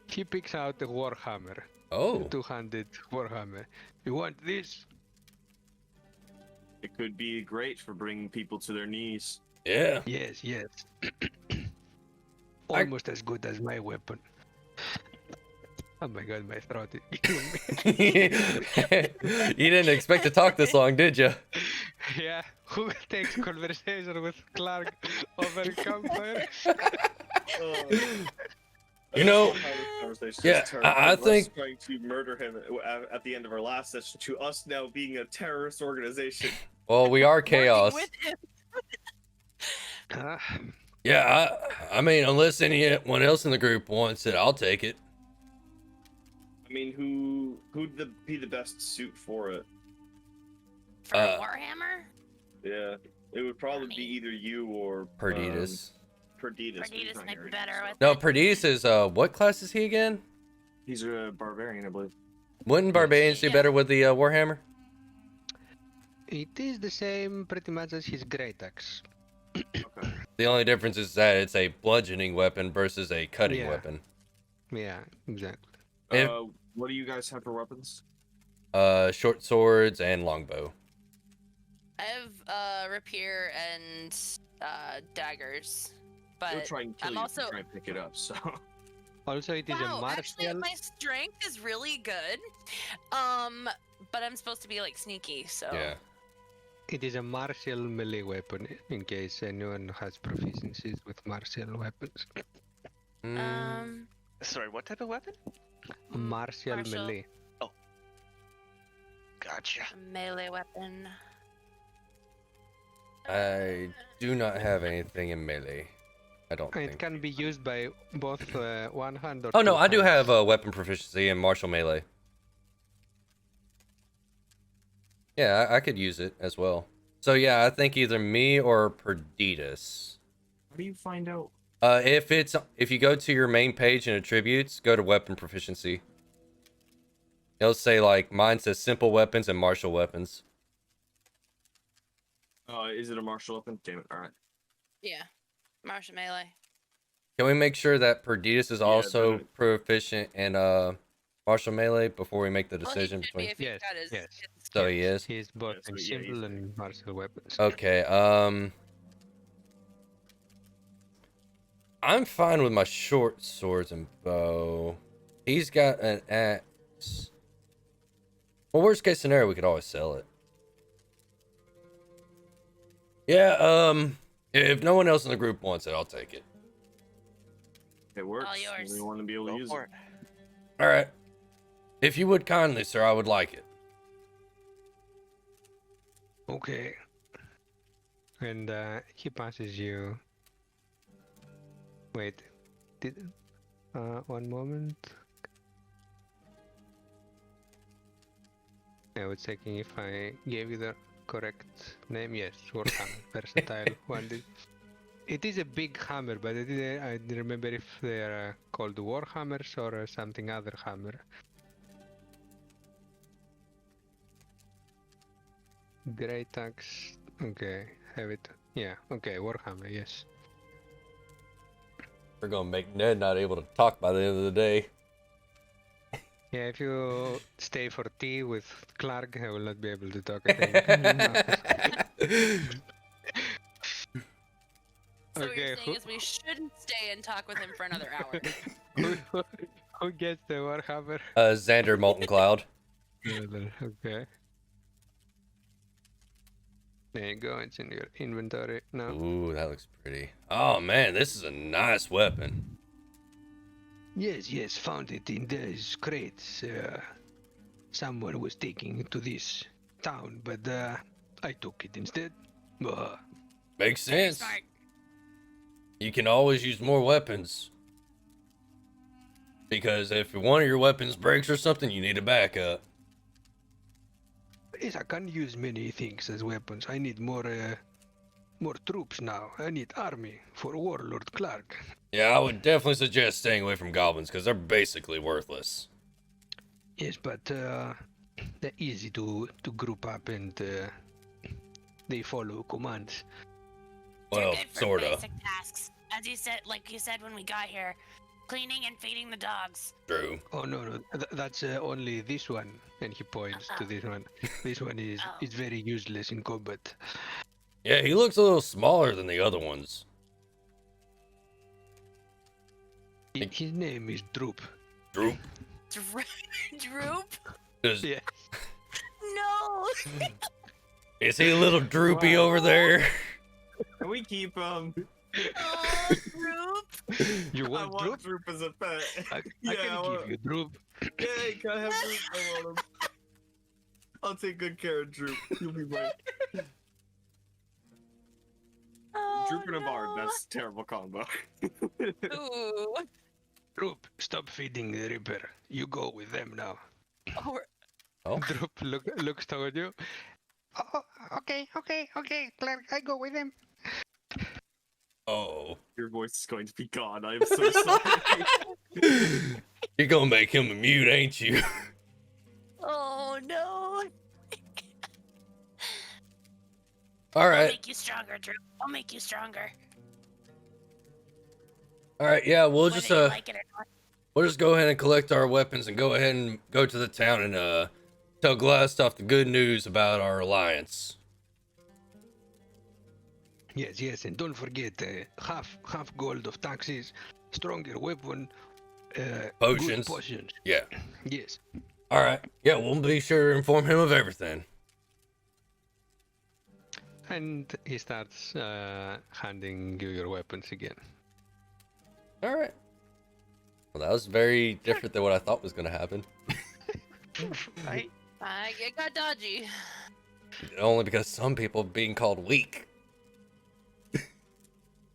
he picks out the warhammer, Oh, two-handed warhammer. You want this? It could be great for bringing people to their knees. yeah. Yes. Almost as good as my weapon. Oh my god, my throat is killing me. You didn't expect to talk this long, did you? Yeah, who takes conversation with Clark over a campfire? You know, yeah, I think- trying to murder him at the end of our last session to us now being a terrorist organization. Well, we are chaos. Working with him. Ah, Yeah, I mean, unless anyone else in the group wants it, I'll take it. I mean, who'd be the best suit for it? For a Warhammer? Yeah, it would probably be either you or Perditus. Perditus. but he's Perditus not might here be anymore, better so- with No, it. Perditus is, what class is he again? He's a barbarian, I believe. Wouldn't barbarians do Yeah. better with the Warhammer? It is the same pretty much as his great axe. Okay. The only difference is that it's a bludgeoning weapon versus a cutting Yeah. weapon. Yeah, exactly. If- What do you guys have for weapons? Short swords and longbow. I have rapier and daggers, He'll but try and kill I'm you also if you try and pick it up. So Also, it is a wow. Actually, martial. my strength is really good. But I'm supposed to be like sneaky, so Yeah. It is a martial melee weapon. In case anyone has proficiencies with martial weapons, Mm, Sorry, what type of weapon? a martial Martial. melee. Gotcha. a melee weapon. I do not have anything in melee. I don't And it think. can be used by both one hand or. Oh no, two I do hands. have weapon proficiency in martial melee. Yeah, I could use it as well. So yeah, I think either me or Perditus. how do you find out? If you go to your main page in attributes, go to weapon proficiency. It'll say like mine says simple weapons and martial weapons. Is it a martial weapon? Damn it! All right. Yeah, martial melee. Can we make sure that Perditus is also but- proficient in martial melee before we make the Well, he decision should be between? if he's Yes, got his. yes. his So he is. He is both Yeah, so in yeah, he's simple there. and martial weapons. Okay. I'm fine with my short swords and bow. He's got an axe. Well, worst case scenario, we could always sell it. Yeah. If no one else in the group wants it, I'll take it. It works. All yours. We want to be able to Go use for it. it. All right. If you would kindly, sir, I would like it. Okay. And he passes you. Wait. Did 1 moment. I was checking if I gave you the correct name. Yes, Warhammer Versatile one. It is a big hammer, but I didn't remember if they are called Warhammers or something other hammer. Great axe. Okay, have it. Yeah, okay, Warhammer, yes. We're gonna make Ned not able to talk by the end of the day. Yeah, if you stay for tea with Clark, I will not be able to talk again. So what Okay, you're saying is we shouldn't stay and talk with him for another hour. who gets the Warhammer? Xander Molten Cloud. Okay. There you go, it's in your inventory now. Ooh, that looks pretty. Oh man, this is a nice weapon. Yes, found it in those crates. Someone was taking it to this town, but I took it instead. Makes Very sense. smart. You can always use more weapons. Because if one of your weapons breaks or something, you need a backup. Yes, I can use many things as weapons. I need more troops now. I need army for Warlord Clark. Yeah, I would definitely suggest staying away from goblins because they're basically worthless. Yes, but they're easy to group up and they follow commands. They're Well, good for sorta. basic tasks. As you said, like you said when we got here, cleaning and feeding the dogs. True. Oh no, that's only this one. And he points to this one. This one is very useless in combat. Yeah, he looks a little smaller than the other ones. His name is Droop. Droop. Droop? Is, Yeah. No! is he a little droopy over there? Can we keep Oh, Droop! You I want want Droop? Droop as a pet. I Yeah, can I give want- you Droop. Yay, can I have Droop? I want him. I'll take good care of Droop. You'll be mine. Oh, Droop and a bard, no. that's a terrible combo. Ooh. Droop, stop feeding the Reaper. You go with them now. Oh, we're- Oh, Drop looks toward you. Oh, okay, Clark, I go with them. oh. Your voice is going to be gone. I am so sorry. You're gonna make him a mute, ain't you? Oh, no. All I'll right. make you stronger, Droop. I'll make you stronger. All right. Yeah, we'll Whether just you like it or not. we'll just go ahead and collect our weapons and go ahead and go to the town and tell Glassstaff the good news about our alliance. Yes, and don't forget half gold of taxes, stronger weapon, Potions. good potions. Yeah. Yes. All right. Yeah, we'll be sure to inform him of everything. And he starts handing you your weapons again. All right. Well, that was very different than what I thought was gonna happen. It got dodgy. Only because some people being called weak.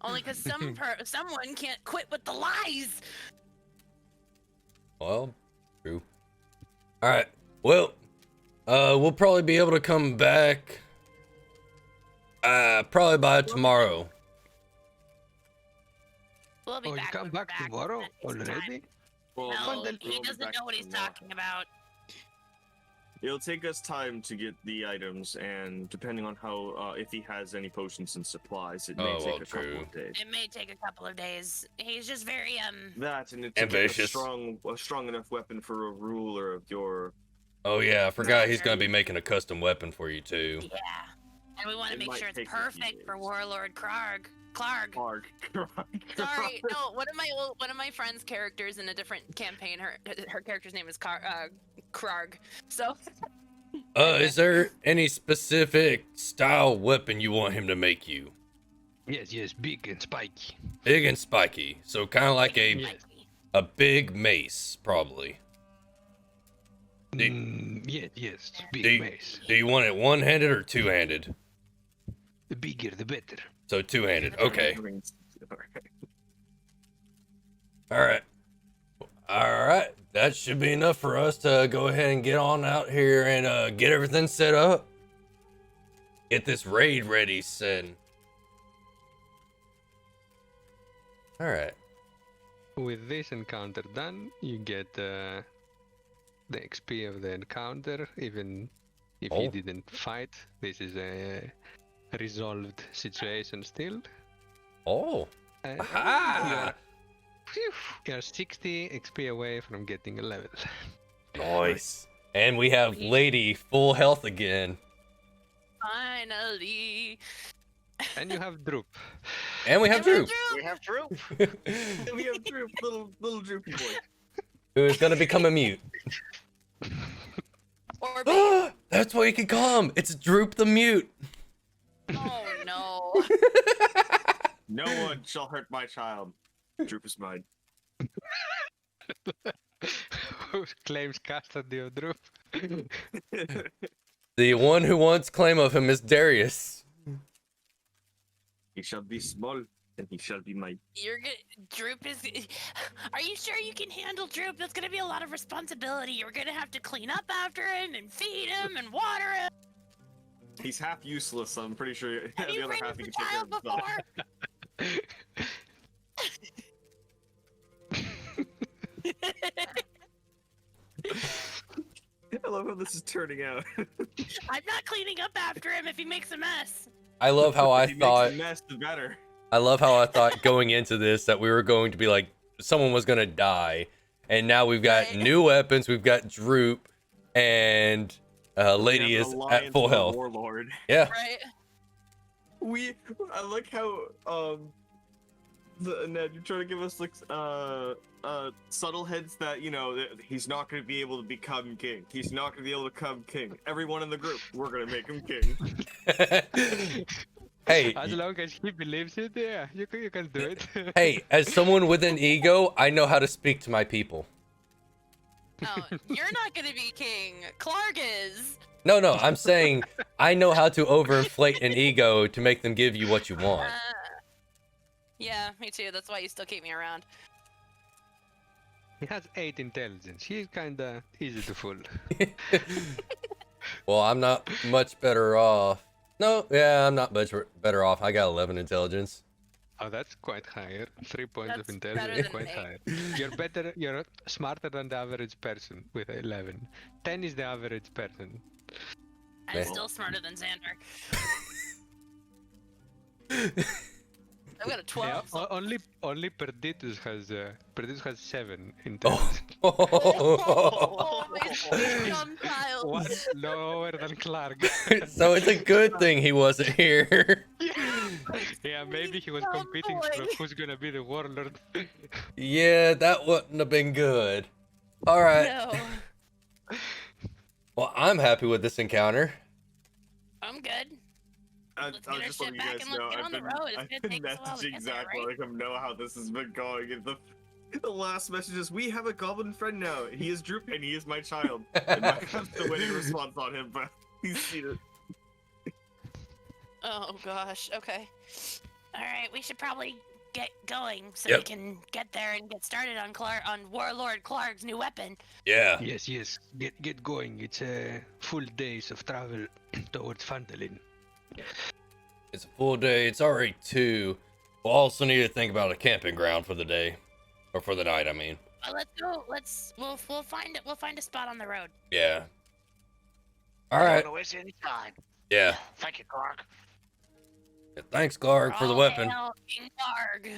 Only because someone can't quit with the lies. Well, true. All right. Well, we'll probably be able to come back. Probably by tomorrow. We'll be Oh, you back come when we're back tomorrow That takes time. already? Well, No, Bundle. he doesn't know what he's talking about. It'll take us time to get the items, and depending on how, if he has any potions and supplies, it may Oh, take well, a couple true. of days. It may take a couple of days. He's just very That and it's a Ambitious. strong enough weapon for a ruler of your. Oh yeah, I forgot he's gonna be making a custom weapon for you too. yeah. And we want to It make might sure it's take a few perfect for days. Warlord Clark. Clark. Sorry, no. One of my friend's characters in a different campaign. Her character's name is Krarg. So Is there any specific style weapon you want him to make you? Yes, big and spiky. Big and spiky. So kind of like Yes. a big mace, probably. Yes, big Do, mace. do you want it one-handed or two-handed? The bigger, the better. So two-handed. Okay. All right. All right. That should be enough for us to go ahead and get on out here and get everything set up. Get this raid ready, Sin. All right. With this encounter done, you get the XP of the encounter, even if Oh. you didn't fight. This is a resolved situation still. Oh. And Aha! you're 60 XP away from getting a level. Nice. And we have Lady full health again. Finally. And you have Droop. And we have Drew. We have Droop. We have Droop, little droopy boy. Who is gonna become a mute. Or baby. That's what you can call him. It's Droop the Mute. Oh no. No one shall hurt my child. Droop is mine. Who claims custody of Droop? The one who wants claim of him is Darius. He shall be small, and he shall be mine. You're good. Droop is. Are you sure you can handle Droop? That's gonna be a lot of responsibility. You're gonna have to clean up after him and feed him and water him. He's half useless, so I'm pretty sure Have the you other half raised he a can take care of child himself. I love how this is turning out. I'm not cleaning up after him if he makes a mess. I love how I If he thought makes a mess, the better. I love how I thought going into this that we were going to be like someone was gonna die. And now we've got Right. new weapons, we've got Droop, and Lady We have is an at alliance full with a health. Warlord. Yeah. Right. I like how Ned, you're trying to give us like subtle hints that that he's not going to be able to become king. He's not going to be able to become king. Everyone in the group, we're going to make him king. Hey, As long as he believes it, yeah, you can do it. hey, as someone with an ego, I know how to speak to my people. No, you're not gonna be king. Clark is. No, I'm saying I know how to overinflate an ego to make them give you what you want. Yeah, me too. That's why you still keep me around. He has 8 intelligence. He's kinda easy to fool. Well, I'm not much better off. No, yeah, I'm not much better off. I got 11 intelligence. Oh, that's quite higher. 3 points of That's better intelligence, than quite me. higher. You're better. You're smarter than the average person with 11. 10 is the average person. I'm Man. still smarter than Xander. I've got a 12. Yeah, so- only Perditus has 7 Oh. intelligence. Oh, my dumb child. One lower than Clark. So it's a good thing he wasn't here. Yeah, maybe he was Dumb competing boy. for who's gonna be the warlord. Yeah, that wouldn't have been good. All right. No. Well, I'm happy with this encounter. I'm good. I Let's was get our just shit letting you back guys and let's know get on the road. It's I've gonna been take us a while to messaging get there, Zach right? letting him know how this has been going. And the last message is, we have a goblin friend now. He is Droop and he is my child. And might have the winning response on him, but he's seen it. Oh gosh. Okay. All right, we should probably get going so we Yep. can get there and get started on Warlord Clark's new weapon. Yeah. Yes. Get going. It's full days of travel towards Fandolin. It's a full day. It's already 2. We'll also need to think about a camping ground for the day. Or for the night, I mean. Well, let's go. We'll find it. We'll find a spot on the road. Yeah. All I right. don't want to waste any time. Yeah. Thank you, Clark. Thanks, Clark, for the All weapon. hail King Clark.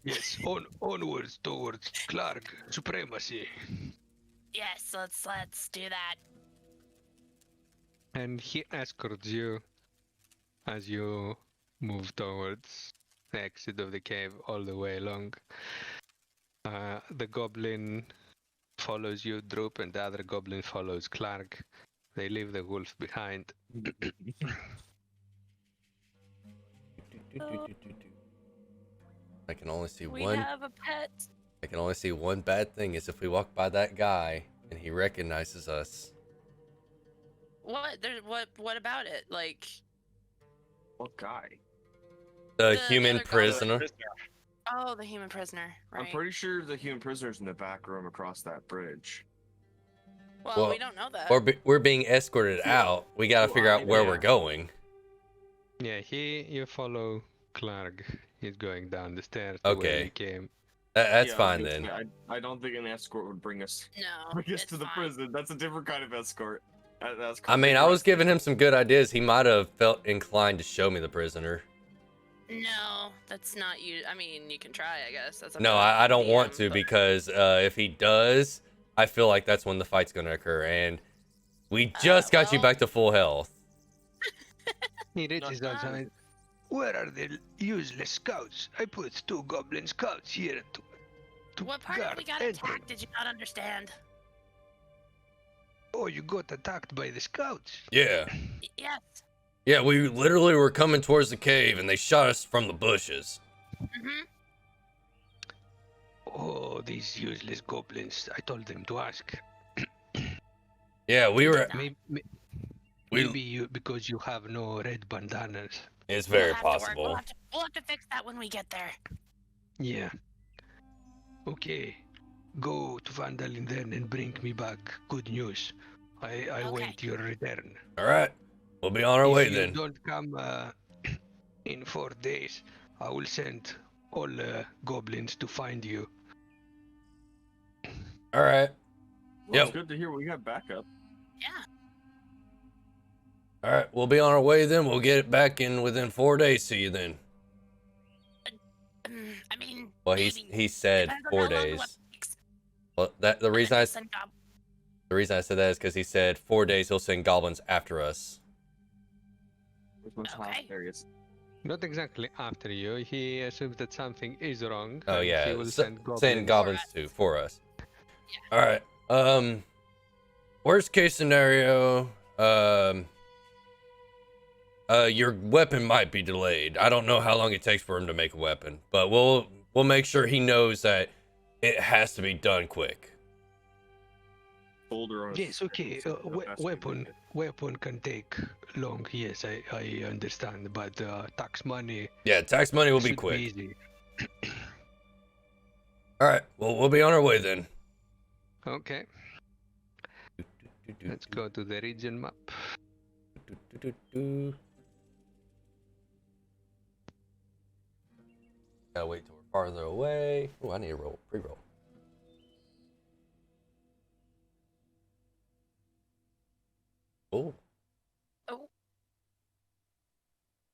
Yes. Onwards towards Clark supremacy. Yes, let's do that. And he escorts you as you move towards the exit of the cave all the way along. The goblin follows you, Droop, and the other goblin follows Clark. They leave the wolf behind. I can only see We one. have a pet. I can only see one bad thing is if we walk by that guy and he recognizes us. What? What about it? Like What guy? The The human other guy. prisoner. oh, the human prisoner. Right. I'm pretty sure the human prisoner's in the back room across that bridge. Well, we Well, don't know that. We're being escorted out. We gotta figure out where we're going. Yeah, you follow Clark. He's going down the stairs the way Okay. you came. That's Yeah, I was fine gonna then. say, I don't think an escort would bring us No. to it's the fine. prison. That's a different kind of escort. That's I mean, I was arrested. giving him some good ideas. He might have felt inclined to show me the prisoner. No, that's not you. I mean, you can try, I guess. That's up No, to I don't the want DM, to but- because if he does, I feel like that's when the fight's gonna occur. And we just got you well- back to full health. He reaches outside. Where are the useless scouts? I put 2 goblin scouts here to What part of guard we got entrance. attacked did you not understand? Oh, you got attacked by the scouts? Yeah. Yes. Yeah, we literally were coming towards the cave and they shot us from the bushes. Mm-hmm. Oh, these useless goblins. I told them to ask. Yeah, we were. Maybe, maybe you, because you have no red bandanas. It's very We'll have to work. possible. We'll have to fix that when we get there. Yeah. Okay. Go to Vandalin then and bring me back good news. I Okay. wait your return. All right, we'll be on our If way you then. don't come in 4 days, I will send all goblins to find you. All right. Well, it's Yep. good to hear we got backup. Yeah. All right, we'll be on our way then. We'll get it back in within 4 days. See you then. I mean. Well, maybe. he said Depends on 4 how long the days. weapon takes. Well, the reason Send gob- I said that is because he said 4 days he'll send goblins after us. With much Okay. hilarious. Not exactly after you. He assumes that something is wrong. Oh and yeah, He will send send goblins. goblins too for us. All right. Worst case scenario, your weapon might be delayed. I don't know how long it takes for him to make a weapon, but we'll make sure he knows that it has to be done quick. Folder on Yes, okay. that's the best way to do it. Weapon can take long. Yes, I understand. But tax money Yeah, tax money will be should quick. easy. All right. Well, we'll be on our way then. Okay, let's go to the region map. Gotta wait till we're farther away. Oh, I need to roll pre-roll. Oh. Oh.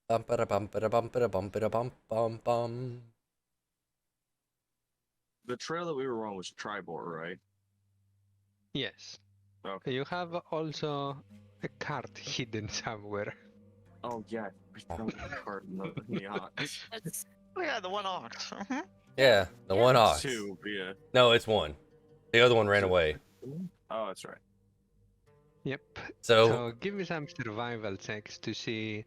Bum ba bum ba bum ba bum ba bum bum bum. The trail that we were on was Tribor, right? Yes. Okay. You have also a card hidden somewhere. Oh yeah, we found the card in the ox. That's Oh yeah, the one ox. Mhm. Yeah, the one ox. 2, yeah. No, it's one. The other one ran away. Oh, that's right. Yep. So So give me some survival checks to see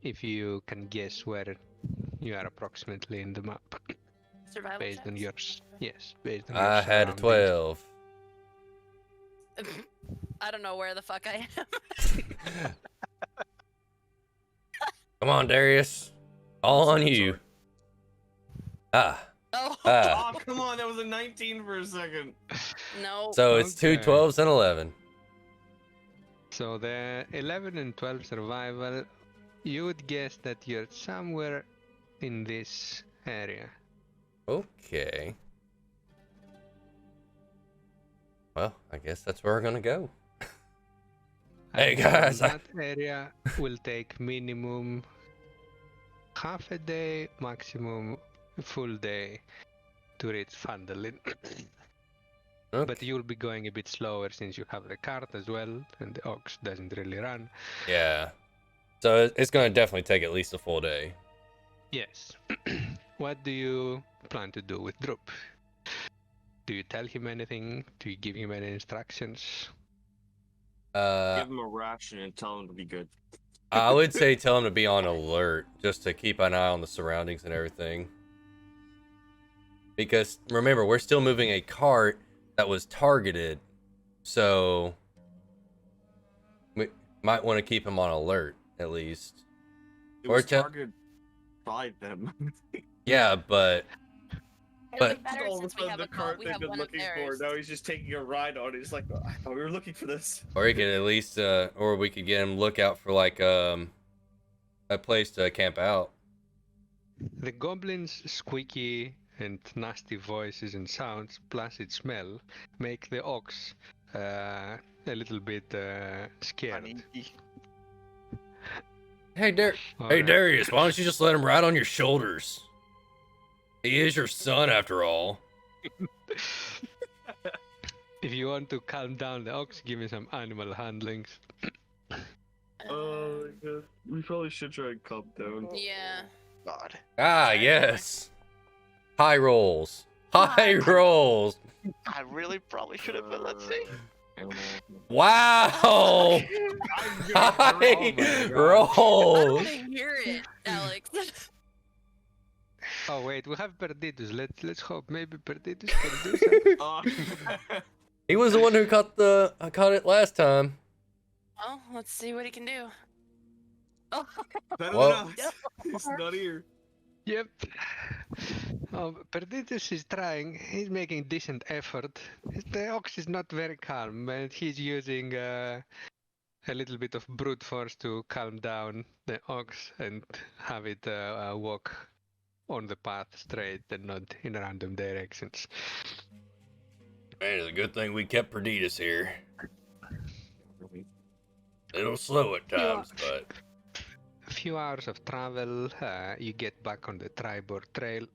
if you can guess where you are approximately in the map survival based on checks. yours. Yes, based on your I had a surroundings. 12. I don't know where the fuck I am. Come on, Darius. All on you. Ah. Oh, Ah. Oh, come on, that was a 19 for a second. no. So it's two Okay. 12s and 11. So the 11 and 12 survival, you would guess that you're somewhere in this area. Okay. Well, I guess that's where we're gonna go. Hey, And guys, I- that area will take minimum half a day, maximum a full day to reach Fandalin. Okay. But you'll be going a bit slower since you have the cart as well, and the ox doesn't really run. Yeah. So it's gonna definitely take at least a full day. Yes. What do you plan to do with Drup? Do you tell him anything? Do you give him any instructions? Give him a ration and tell him to be good. I would say tell him to be on alert, just to keep an eye on the surroundings and everything. Because remember, we're still moving a cart that was targeted, so we might want to keep him on alert at least. It Or was tell- targeted by them. Yeah, but It'll But- be better all of a since we sudden, have the a call. cart We they've have been one of looking for. theirs. Now he's just taking a ride on it. He's like, I thought we were looking for this. or he could at least, or we could get him look out for like a place to camp out. The goblin's squeaky and nasty voices and sounds, plus its smell, make the ox a little bit scared. Uneasy. Hey, hey Alright. Darius, why don't you just let him ride on your shoulders? He is your son, after all. If you want to calm down the ox, give me some animal handlings. Oh my god. We probably should try and calm down. Yeah. God. Ah, yes. High rolls. High rolls. I really probably should have been. Let's see. Wow. High I rolls. want to hear it, Alex. Oh wait, we have Perditus. Let's hope maybe Perditus can do something. Oh. He was the one who caught it last time. Well, let's see what he can do. Oh, Better Well- than Alex. He's not here. Yep. Perditus is trying. He's making decent effort. The ox is not very calm, and he's using a little bit of brute force to calm down the ox and have it walk on the path straight and not in random directions. Man, it's a good thing we kept Perditus here. It'll slow at times, but A few hours of travel, you get back on the Tribor Trail,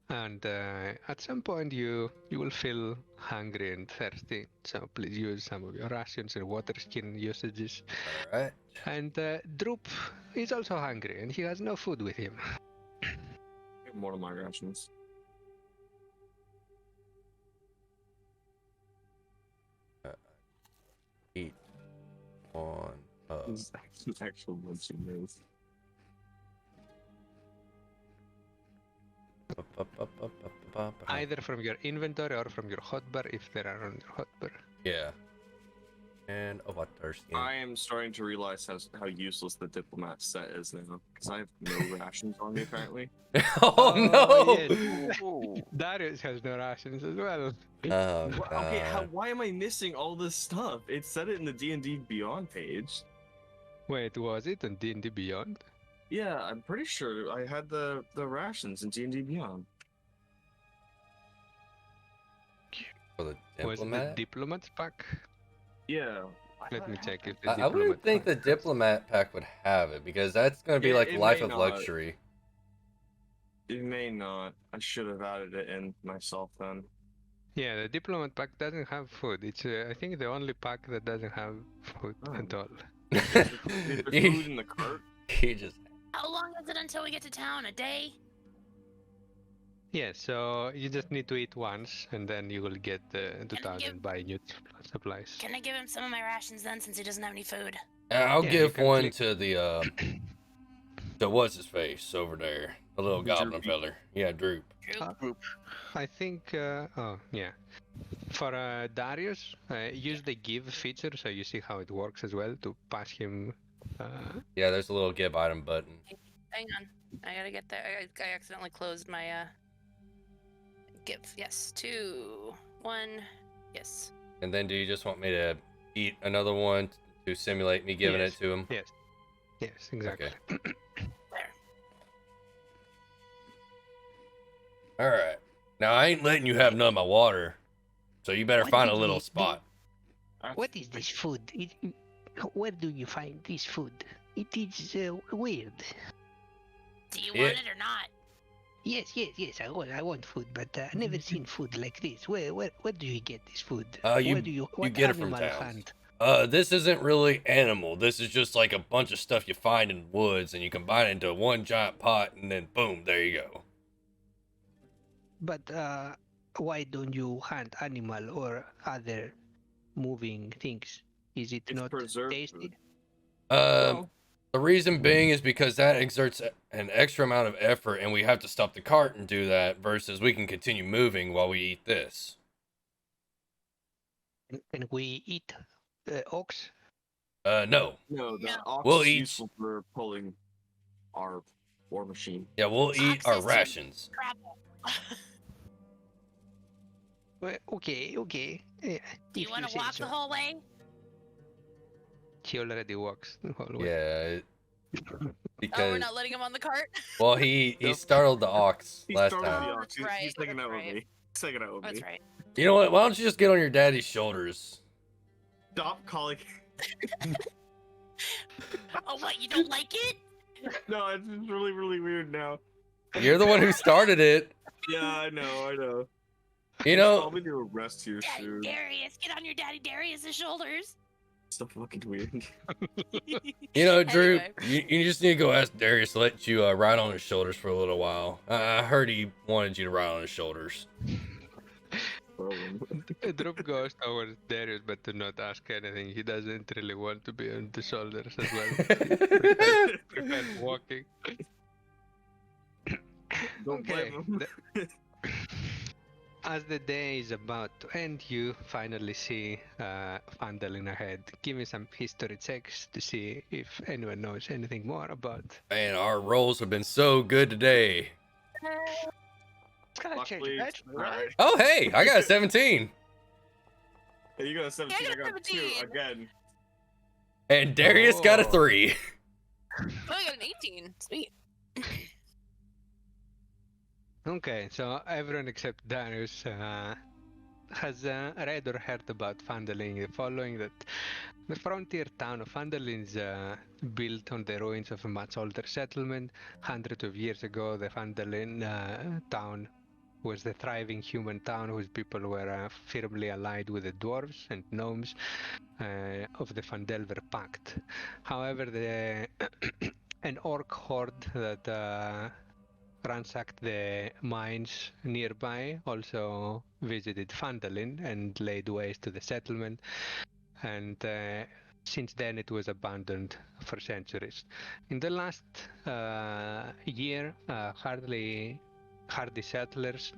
and at some point you will feel hungry and thirsty. So please use some of your rations and water skin usages. all right. And Droop is also hungry, and he has no food with him. More of my rations. Eat on. This is actual munching meals. Either from your inventory or from your hotbar if there are on your hotbar. Yeah. And a water skin. I am starting to realize how useless the diplomat set is now, because I have no rations on me apparently. Oh no! yes. Ooh. Darius has no rations as well. Oh, Okay, God. why am I missing all this stuff? It said it in the D&D Beyond page. Wait, was it on D&D Beyond? Yeah, I'm pretty sure I had the rations in D&D Beyond. For the Was it the diplomat? Diplomat's pack? Yeah. Let me check if the I wouldn't Diplomat think the pack- diplomat pack would have it because that's gonna be Yeah, like it life may of not. luxury. It may not. I should have added it in myself then. Yeah, the Diplomat pack doesn't have food. It's I think the only pack that doesn't have food Oh. at all. Is there food in the cart? He just How long is it until we get to town? A day? Yeah, so you just need to eat once, and then you will get the give- 2000 buy new supplies. Can I give him some of my rations then, since he doesn't have any food? I'll Yeah, you give can one click- to the what's his face over there, the little goblin Droopy. feller. Yeah, Droop. Droop? I think, oh yeah. For Darius, use the give feature so you see how it works as well to pass him. Yeah, there's a little give item button. hang on. I gotta get there. I accidentally closed my give. Yes. 2, 1. Yes. And then do you just want me to eat another one to simulate me giving Yes. it to him? Yes, exactly. There. Alright. Now I ain't letting you have none of my water. So you better What find a did little we- spot. What is this food? Where do you find this food? It is weird. Do you Yeah. want it or not? Yes, I want food, but I never seen food like this. Where do you get this food? You- Where do you, what get it from animal towns. hunt? This isn't really animal. This is just like a bunch of stuff you find in woods and you combine it into one giant pot and then boom, there you go. But why don't you hunt animal or other moving things? Is it It's not preserved tasty? food. The reason being is because that exerts an extra amount of effort, and we have to stop the cart and do that. Versus we can continue moving while we eat this. Can we eat ox? No. No, the No. ox We'll is eat- useful for pulling our war machine. Yeah, we'll eat our Oxygen. rations. Travel. Well, okay. Do you want to walk the whole way? He already walks the whole way. Yeah. Oh, we're Because not letting him on the cart. well, he Nope. startled the ox He last started time. the Oh, ox. that's He's right, hanging that's out with right. me. He's hanging out with That's me. right. You know what? Why don't you just get on your daddy's shoulders? Stop calling. Oh, what? You don't like it? No, it's just really, really weird now. You're the one who started it. Yeah, I know. You know, Probably do a rest here Daddy soon. Darius, get on your Daddy Darius' shoulders. So fucking weird. you know, Drew. Anyway. You just need to go ask Darius to let you ride on his shoulders for a little while. I heard he wanted you to ride on his shoulders. Drup goes towards Darius, but to not ask anything. He doesn't really want to be on the shoulders as well. Prepare walking. Don't blame him. As the day is about to end, you finally see Fandalin ahead. Give me some history checks to see if anyone knows anything more about. Man, our rolls have been so good today. It's gotta change Luckily, eventually, alright. right? Oh, hey, I got a 17. Hey, you got a 17, Yeah, I I got got 2 17. again. And Darius got a Oh. 3. Oh, I got an 18. Sweet. Okay, so everyone except Darius has read or heard about Fandalin, following that the frontier town of Fandalin is built on the ruins of a much older settlement. Hundreds of years ago, the Fandalin town was the thriving human town whose people were firmly allied with the dwarves and gnomes of the Fandelver Pact. However, an orc horde that ransacked the mines nearby also visited Fandalin and laid waste to the settlement, and since then it was abandoned for centuries. In the last year, hardy settlers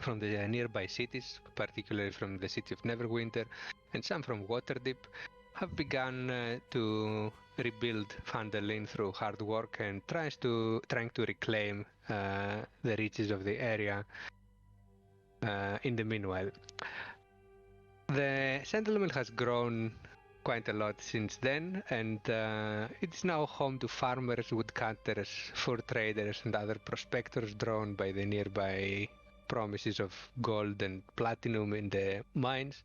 from the nearby cities, particularly from the city of Neverwinter and some from Waterdeep, have begun to rebuild Fandalin through hard work and trying to reclaim the riches of the area in the meanwhile. The settlement has grown quite a lot since then, and it's now home to farmers, woodcutters, fur traders, and other prospectors drawn by the nearby promises of gold and platinum in the mines.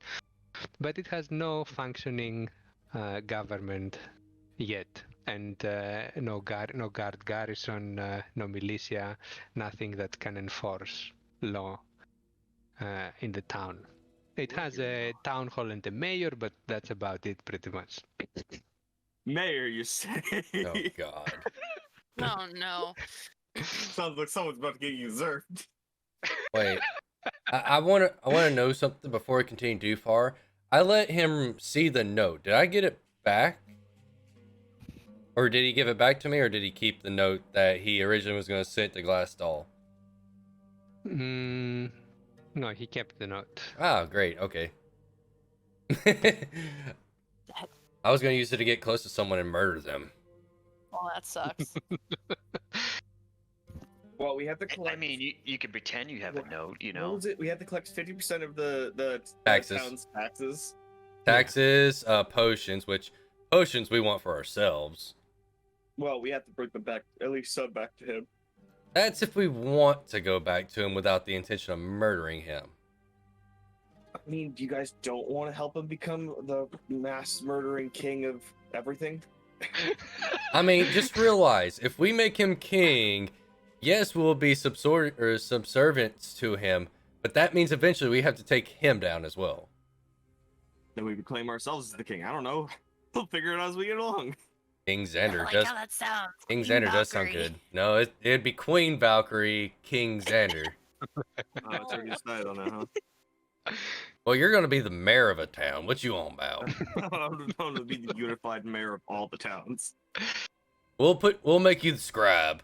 But it has no functioning government yet, and no guard garrison, no militia, nothing that can enforce law in the town. It has a town hall and a mayor, but that's about it, pretty much. Mayor, you say? Oh, God. Oh no. Sounds like someone's about to get usurped. Wait. I want to know something before I continue too far. I let him see the note. Did I get it back? Or did he give it back to me, or did he keep the note that he originally was going to send to Glassstall? No, he kept the note. Ah, great. Okay. I was going to use it to get close to someone and murder them. Well, that sucks. Well, we have to collect. I mean, you can pretend you have a note, you What know. was it? We have to collect 50% of the Taxes. town's taxes. Taxes, potions, which potions we want for ourselves. Well, we have to bring them back, at least some back to him. That's if we want to go back to him without the intention of murdering him. I mean, you guys don't want to help him become the mass murdering king of everything? I mean, just realize, if we make him king, yes, we'll be subservient to him, but that means eventually we have to take him down as well. Then we would claim ourselves as the king. I don't know. We'll figure it out as we get along. King I Xander like does. how that sounds. King Queen Xander does sound Valkyrie. good. No, it'd be Queen Valkyrie, King Xander. It's already decided on that, huh? Well, you're gonna be the mayor of a town. What you on about? I'm going to be the unified mayor of all the towns. We'll make you the scribe.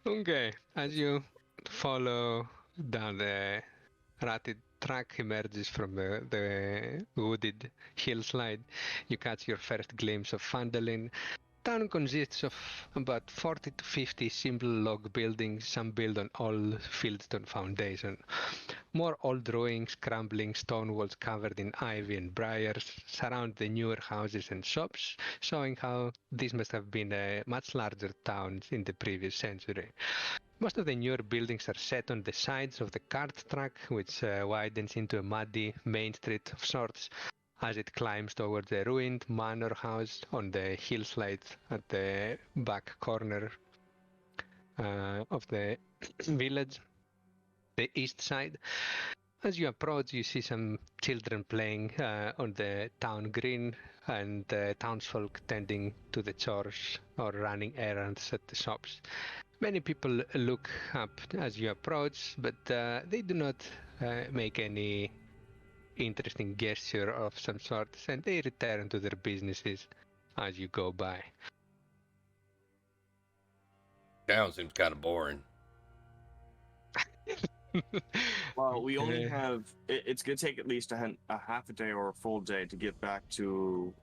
Okay, as you follow down the rutted track emerges from the wooded hillside, you catch your first glimpse of Fandolin. Town consists of about 40 to 50 simple log buildings, some built on old fieldstone foundation. More old ruins, crumbling stone walls covered in ivy and briars surround the newer houses and shops, showing how this must have been a much larger town in the previous century. Most of the newer buildings are set on the sides of the cart track, which widens into a muddy main street of sorts as it climbs towards a ruined manor house on the hillside at the back corner of the village, the east side. As you approach, you see some children playing on the town green and townsfolk tending to the chores or running errands at the shops. Many people look up as you approach, but they do not make any interesting gesture of some sort, and they return to their businesses as you go by. Town seems kind of boring. Well, we only have. It's going to take at least a half a day or a full day to get back to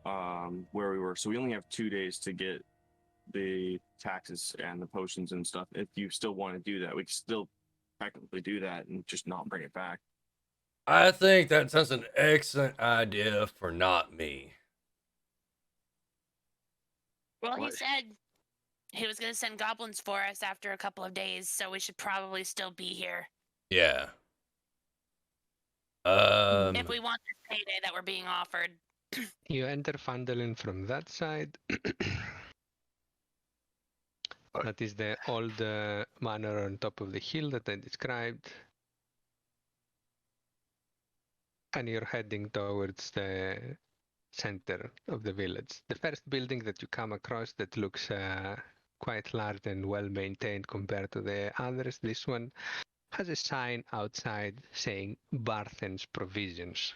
where we were. So we only have 2 days to get the taxes and the potions and stuff. If you still want to do that, we can still technically do that and just not bring it back. I think that sounds an excellent idea for not me. Well, he What? said he was going to send goblins for us after a couple of days, so we should probably still be here. Yeah. If we want this payday that we're being offered. You enter Fandolin from that side. That is the old manor on top of the hill that I described. And you're heading towards the center of the village. The first building that you come across that looks quite large and well maintained compared to the others, this one has a sign outside saying Barthen's Provisions,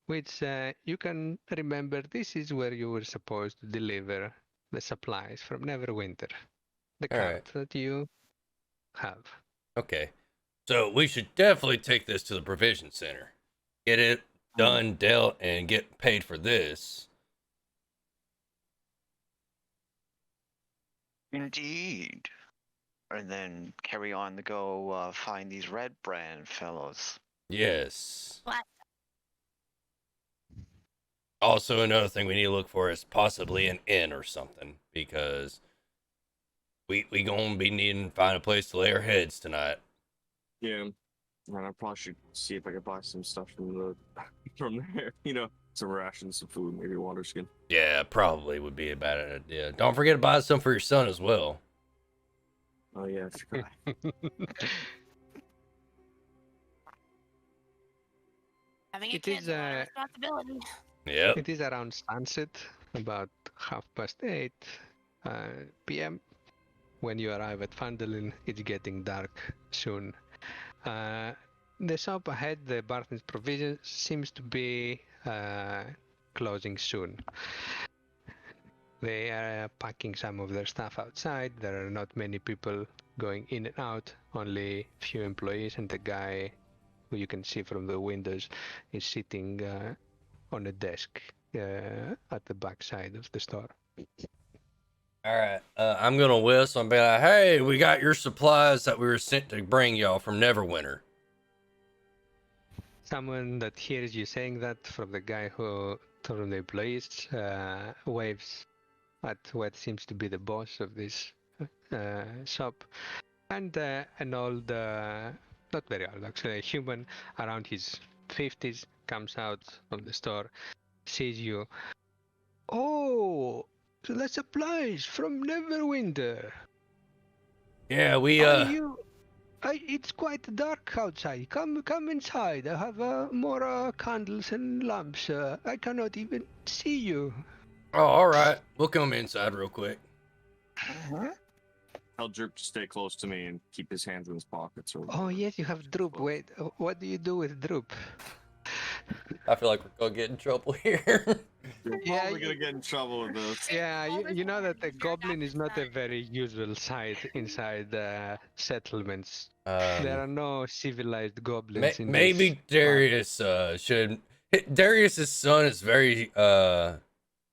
which you can remember this is where you were supposed to deliver the supplies from Neverwinter, the All cart right. that you have. Okay. So we should definitely take this to the provision center. Get it done, dealt, and get paid for this. Indeed. And then carry on to go find these red brand fellows. Yes. What? Also, another thing we need to look for is possibly an inn or something, because we gonna be needing to find a place to lay our heads tonight. Yeah, and I probably should see if I can buy some stuff from there. Some rations, some food, maybe water skin. Yeah, probably would be a bad idea. Don't forget to buy some for your son as well. Oh yeah, I forgot. Having a It kid's is, a lot of responsibility. Yep. It is around sunset, about 8:30 p.m. When you arrive at Fandolin, it's getting dark soon. The shop ahead, the Barthen's Provisions, seems to be closing soon. They are packing some of their stuff outside. There are not many people going in and out, only few employees, and the guy who you can see from the windows is sitting on a desk at the back side of the store. All right. I'm gonna whistle and be like, "Hey, we got your supplies that we were sent to bring y'all from Neverwinter." Someone that hears you saying that from the guy from the employees waves at what seems to be the boss of this shop, and an old, not very old actually, a human around his 50s comes out of the store, sees you. Oh, the supplies from Neverwinter. Yeah, we It's quite dark outside. Come inside. I have more candles and lamps. I cannot even see you. Oh, all right. We'll come inside real quick. tell Droop to stay close to me and keep his hands in his pockets. Or Oh yes, you have Droop. Wait, what do you do with Droop? I feel like we're gonna get in trouble here. You're Yeah, probably gonna get in trouble with this. Yeah, All this you know that the time, you're goblin not is not a deciding. very usual sight inside settlements. There are no civilized goblins in Maybe this. Darius should. Darius's son is very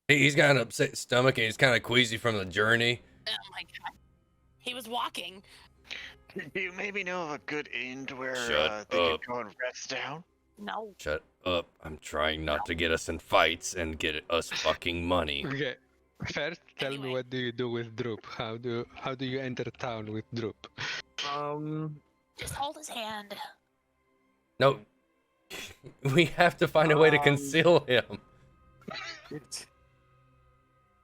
he's got an upset stomach and he's kind of queasy from the journey. Oh my god. He was walking. Do you maybe know of a good inn where Shut they up. can go and rest down? No. Shut up! I'm trying not to get us in fights and get us fucking money. Okay. First, tell me Anyway. what do you do with Droop? How do you enter town with Droop? Just hold his hand. No, we have to find a way to conceal him.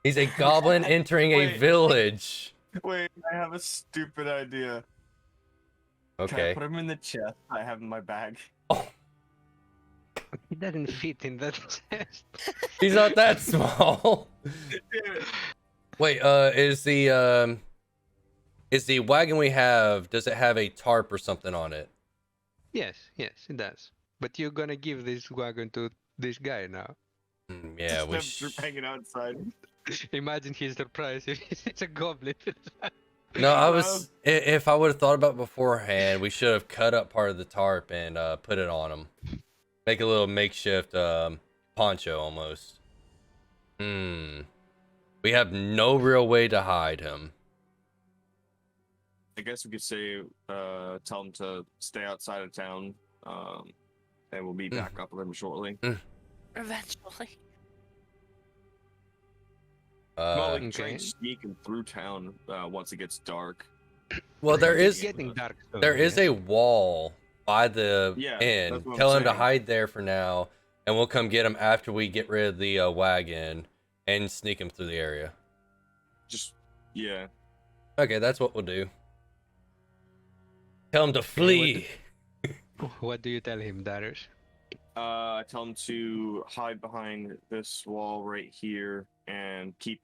He's a goblin entering a Wait. village. Wait, I have a stupid idea. Can I Okay. put him in the chest I have in my bag? He doesn't fit in that chest. He's not that small. Wait, is the wagon we have, does it have a tarp or something on it? Yes, it does. But you're gonna give this wagon to this guy now. Yeah, Just we have Droop hanging outside. Imagine his surprise if it's a goblin. No, I was. If I would have thought about it beforehand, we should have cut up part of the tarp and put it on him. Make a little makeshift poncho almost. We have no real way to hide him. I guess we could say, tell him to stay outside of town, and we'll be back up with him shortly. Eventually. Well, we can try okay. and sneak him through town once it gets dark. Well, there It's is getting dark. Soon, there is a wall by the Yeah, inn. that's what I'm Tell him to saying. hide there for now, and we'll come get him after we get rid of the wagon and sneak him through the area. Just, yeah. Okay, that's what we'll do. Tell him to flee. What do you tell him, Darius? I tell him to hide behind this wall right here and keep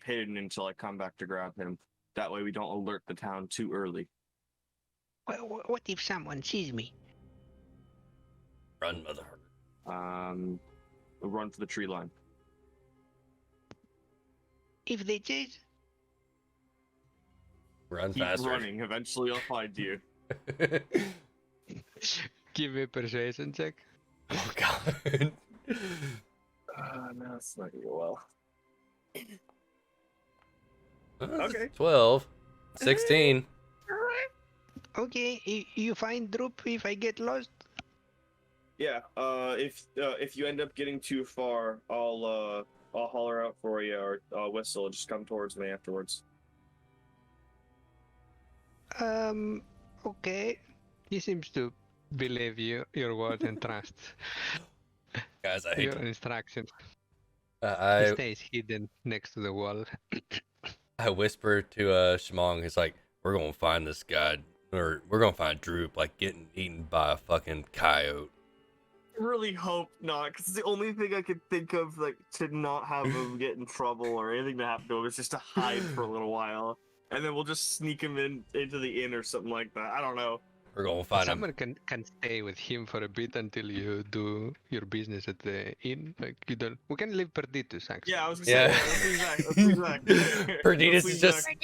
hidden until I come back to grab him. That way we don't alert the town too early. What if someone sees me? Run, motherfucker. We'll run for the tree line. If they chase, Run Keep faster. running. Eventually, I'll find you. Give me a persuasion check. Oh god. No, it's not gonna go well. Okay. 12. 16. okay, you find Droop if I get lost. Yeah. If you end up getting too far, I'll holler out for you or I'll whistle. Just come towards me afterwards. Okay. He seems to believe your word and trust Guys, I hate your to, instructions. He I stays hidden next to the wall. I whispered to Shimong, it's like, we're gonna find this guy, or we're gonna find Droop like getting eaten by a fucking coyote. Really hope not, because the only thing I could think of, like, to not have him get in trouble or anything to happen to him is just to hide for a little while, and then we'll just sneak him into the inn or something like that. I don't know. We're gonna find him. Someone can stay with him for a bit until you do your business at the inn. Like you don't. We can leave Perditus actually. Yeah, I was gonna Yeah. say, let's leave Zach. Perditus Let's is leave just- Zach.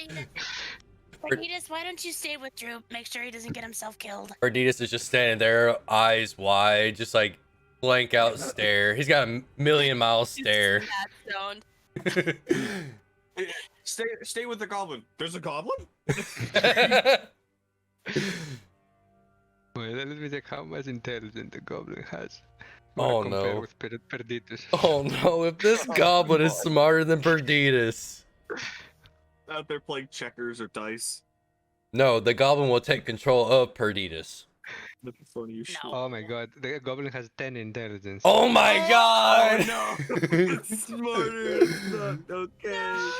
Perditus, why don't you stay with Droop? Make sure he doesn't get himself killed. Perditus is just standing there, eyes wide, just like blank out stare. He's got a million-mile stare. That stoned. Stay with the goblin. There's a goblin? Wait, let me check how much intelligence the goblin has. Oh, Compare no. with Perditus. Oh no, if this goblin is smarter than Perditus. Out there playing checkers or dice. No, the goblin will take control of Perditus. That's funny you shit. No. Oh my god, the goblin has 10 intelligence. Oh my god! Oh no! Smarter. It's not okay.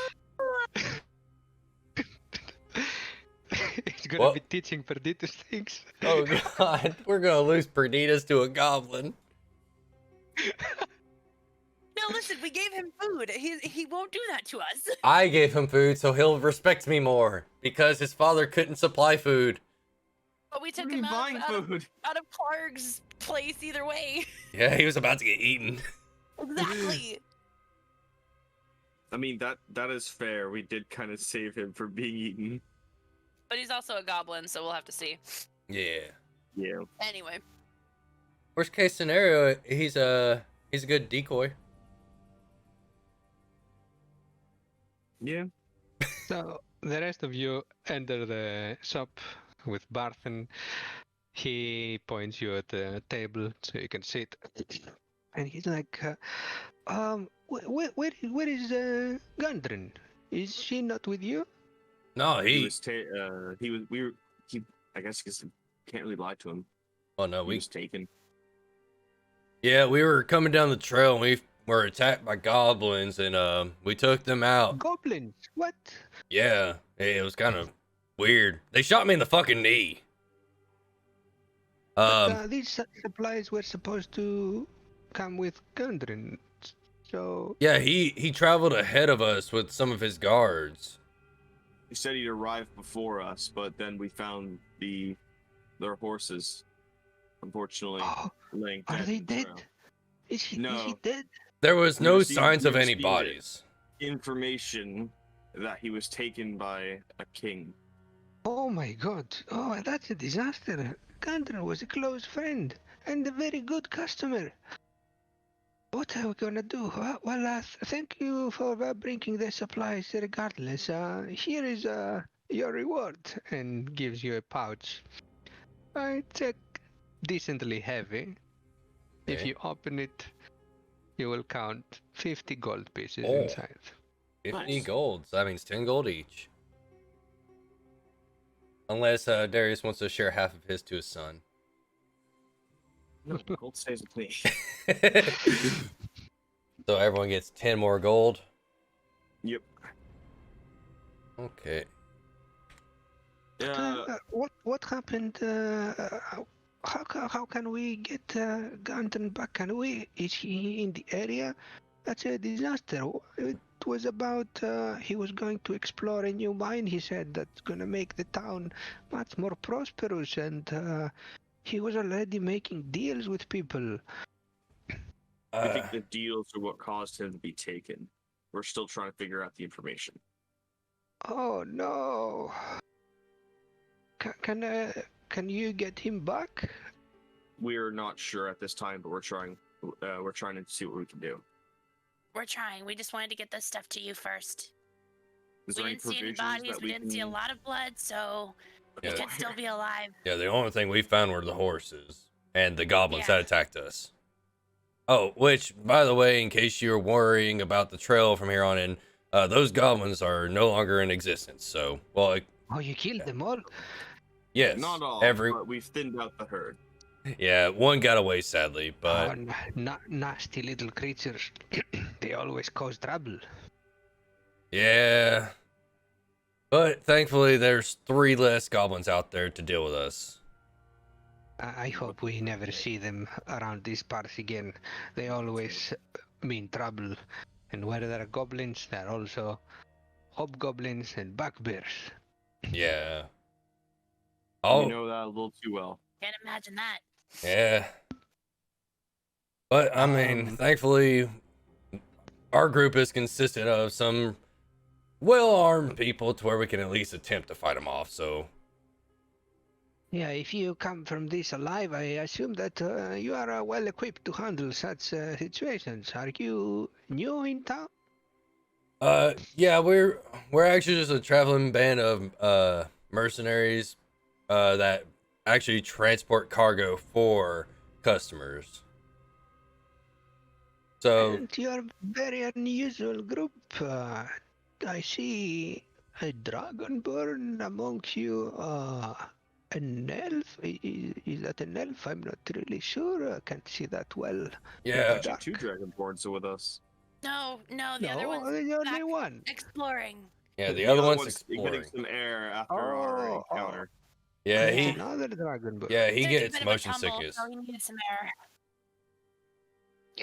He's gonna What? be teaching Perditus things. Oh god, we're gonna lose Perditus to a goblin. No, listen, we gave him food. He won't do that to us. I gave him food, so he'll respect me more because his father couldn't supply food. But we took What are him you buying food? out of Clark's place either way. Yeah, he was about to get eaten. Exactly. I mean, that is fair. We did kind of save him from being eaten. But he's also a goblin, so we'll have to see. Yeah. Yeah. Anyway. Worst case scenario, he's a good decoy. Yeah. So the rest of you enter the shop with Barthen. He points you at the table so you can sit. And he's like, where is Gundren? Is she not with you? No, He was I guess because can't really lie to him. Oh no, He was taken. Yeah, we were coming down the trail and we were attacked by goblins and we took them out. Goblins? What? Yeah, it was kind of weird. They shot me in the fucking knee. These supplies were supposed to come with Gundren. So Yeah, he traveled ahead of us with some of his guards. He said he'd arrived before us, but then we found their horses. Unfortunately, laying are they in the dead? trail. Is he No. dead? There was We no received- signs we of any received bodies. Information that he was taken by a king. Oh my god. Oh, that's a disaster. Gundren was a close friend and a very good customer. What are we gonna do? Well, thank you for bringing the supplies regardless. Here is your reward, and gives you a pouch. It's decently heavy. If Okay. you open it, you will count 50 gold pieces Oh. inside. 50 Nice. gold, so that means 10 gold each. Unless Darius wants to share half of his to his son. No, gold stays with me. So everyone gets 10 more gold. Yep. Okay. What happened? How can we get Gundren back? Is he in the area? That's a disaster. It was about he was going to explore a new mine. He said that's gonna make the town much more prosperous, and he was already making deals with people. I think the deals are what caused him to be taken. We're still trying to figure out the information. Oh no! Can you get him back? We're not sure at this time, but we're trying. We're trying to see what we can do. We're trying. We just wanted to get this stuff to you first. Is We there any didn't see any provisions bodies. that We didn't see a can- lot of blood, so Yeah. we could still be alive. Yeah, the only thing we found were the horses and the goblins Yeah. that attacked us. Oh, which, by the way, in case you're worrying about the trail from here on in, those goblins are no longer in existence. So, well, Oh, you killed them all? yes, Not all, every but we've thinned out the herd. yeah, one got away sadly, but Nasty little creatures. They always cause trouble. yeah. But thankfully, there's 3 less goblins out there to deal with us. I hope we never see them around these parts again. They always mean trouble. And where there are goblins, there are also hobgoblins and bugbears. Yeah. You Oh, know that a little too well. Can't imagine that. yeah. But I mean, Um, thankfully, our group is consistent of some well-armed people to where we can at least attempt to fight them off. So, Yeah, if you come from this alive, I assume that you are well equipped to handle such situations. Are you new in town? yeah, we're actually just a traveling band of mercenaries that actually transport cargo for customers. So, And you're a very unusual group. I see a dragonborn amongst you. An elf? Is that an elf? I'm not really sure. I can't see that well. yeah, Actually, 2 dragonborns are with us. No, the other No, one's there's only back one. exploring. yeah, the other one's getting exploring. some air after our Oh, encounter. Yeah, Yeah. Another dragonborn. he Took a gets bit of a motion tumble, sickness. so he needed some air.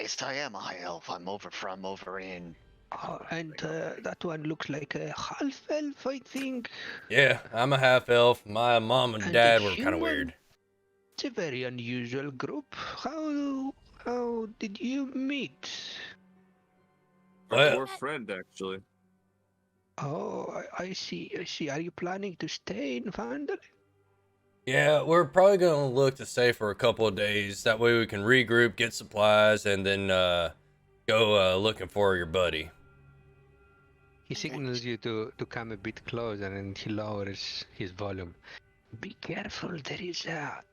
Yes, I am a high elf. I'm over in. And that one looks like a half elf, I think. Yeah, I'm a half elf. My mom and And a dad were kind of human. weird. It's a very unusual group. How did you meet? Our Well, dwarf friend, actually. Oh, I see. I see. Are you planning to stay in Vandal? yeah, we're probably gonna look to stay for a couple of days. That way we can regroup, get supplies, and then go looking for your buddy. He signals you to come a bit closer, and he lowers his volume. Be careful. There is a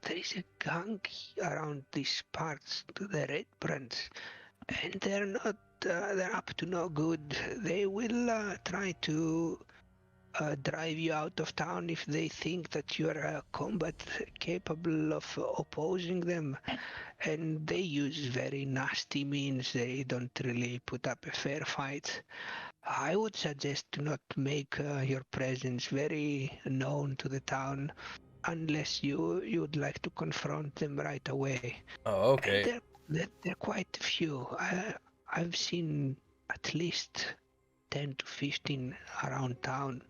gang around these parts to the Red Brands, and they're up to no good. They will try to drive you out of town if they think that you're combat capable of opposing them. And they use very nasty means. They don't really put up a fair fight. I would suggest to not make your presence very known to the town unless you would like to confront them right away. Oh, And okay. they're quite a few. I've seen at least 10 to 15 around town,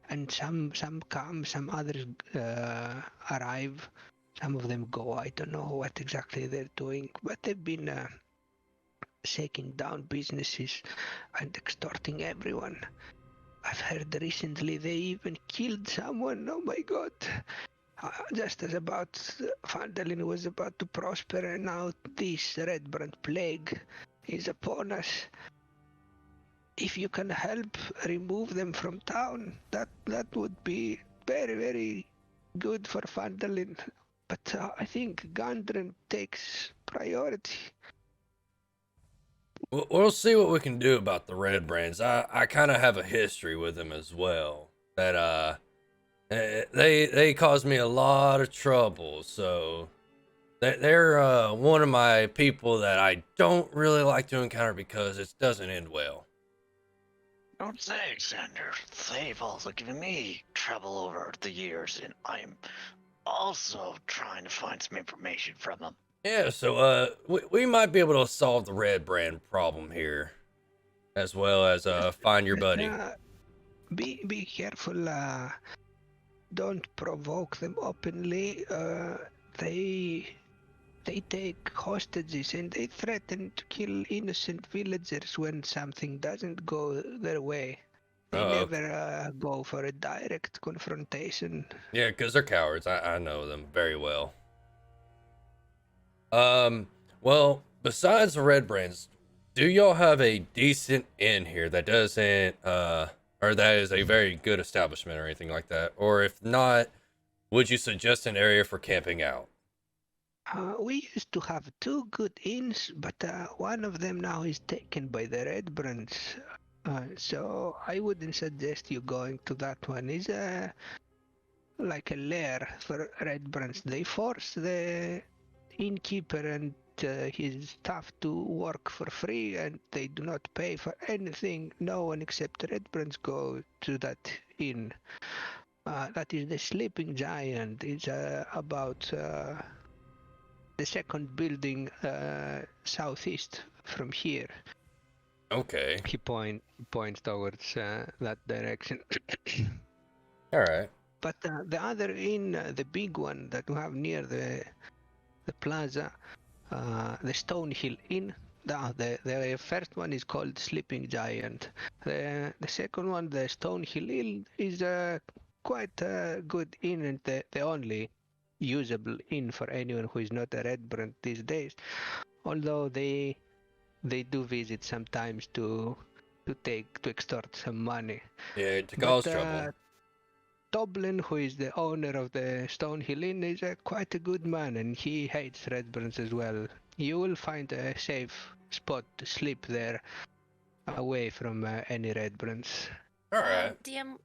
and some come, some others arrive, some of them go. I don't know what exactly they're doing, but they've been shaking down businesses and extorting everyone. I've heard recently they even killed someone. Oh my god. Just as about Fandalin was about to prosper, and now this red brand plague is upon us. If you can help remove them from town, that would be very, very good for Fandalin. But I think Gandren takes priority. We'll see what we can do about the red brands. I kind of have a history with them as well. That they caused me a lot of trouble. So they're one of my people that I don't really like to encounter because it doesn't end well. Don't say, Xander. They've also given me trouble over the years, and I'm also trying to find some information from them. Yeah, so we might be able to solve the red brand problem here, as well as find your buddy. Be careful. Don't provoke them openly. They take hostages and they threaten to kill innocent villagers when something doesn't go their way. They Oh, okay. never go for a direct confrontation. Yeah, because they're cowards. I know them very well. Well, besides the red brands, do y'all have a decent inn here that doesn't or that is a very good establishment or anything like that? Or if not, would you suggest an area for camping out? We used to have two good inns, but one of them now is taken by the Red Brands. So I wouldn't suggest you going to that one. It's like a lair for Red Brands. They force the innkeeper and his staff to work for free, and they do not pay for anything. No one except Red Brands go to that inn. That is the Sleeping Giant. It's about the second building southeast from here. Okay. He points towards that direction. All right. But the other inn, the big one that we have near the plaza, the Stonehill Inn. The first one is called Sleeping Giant. The second one, the Stonehill Inn, is quite a good inn and the only usable inn for anyone who is not a red brand these days. Although they do visit sometimes to extort some money. Yeah, to cause But trouble. Toblin, who is the owner of the Stonehill Inn, is quite a good man, and he hates Redburns as well. You will find a safe spot to sleep there, away from any Redburns. All right. DM,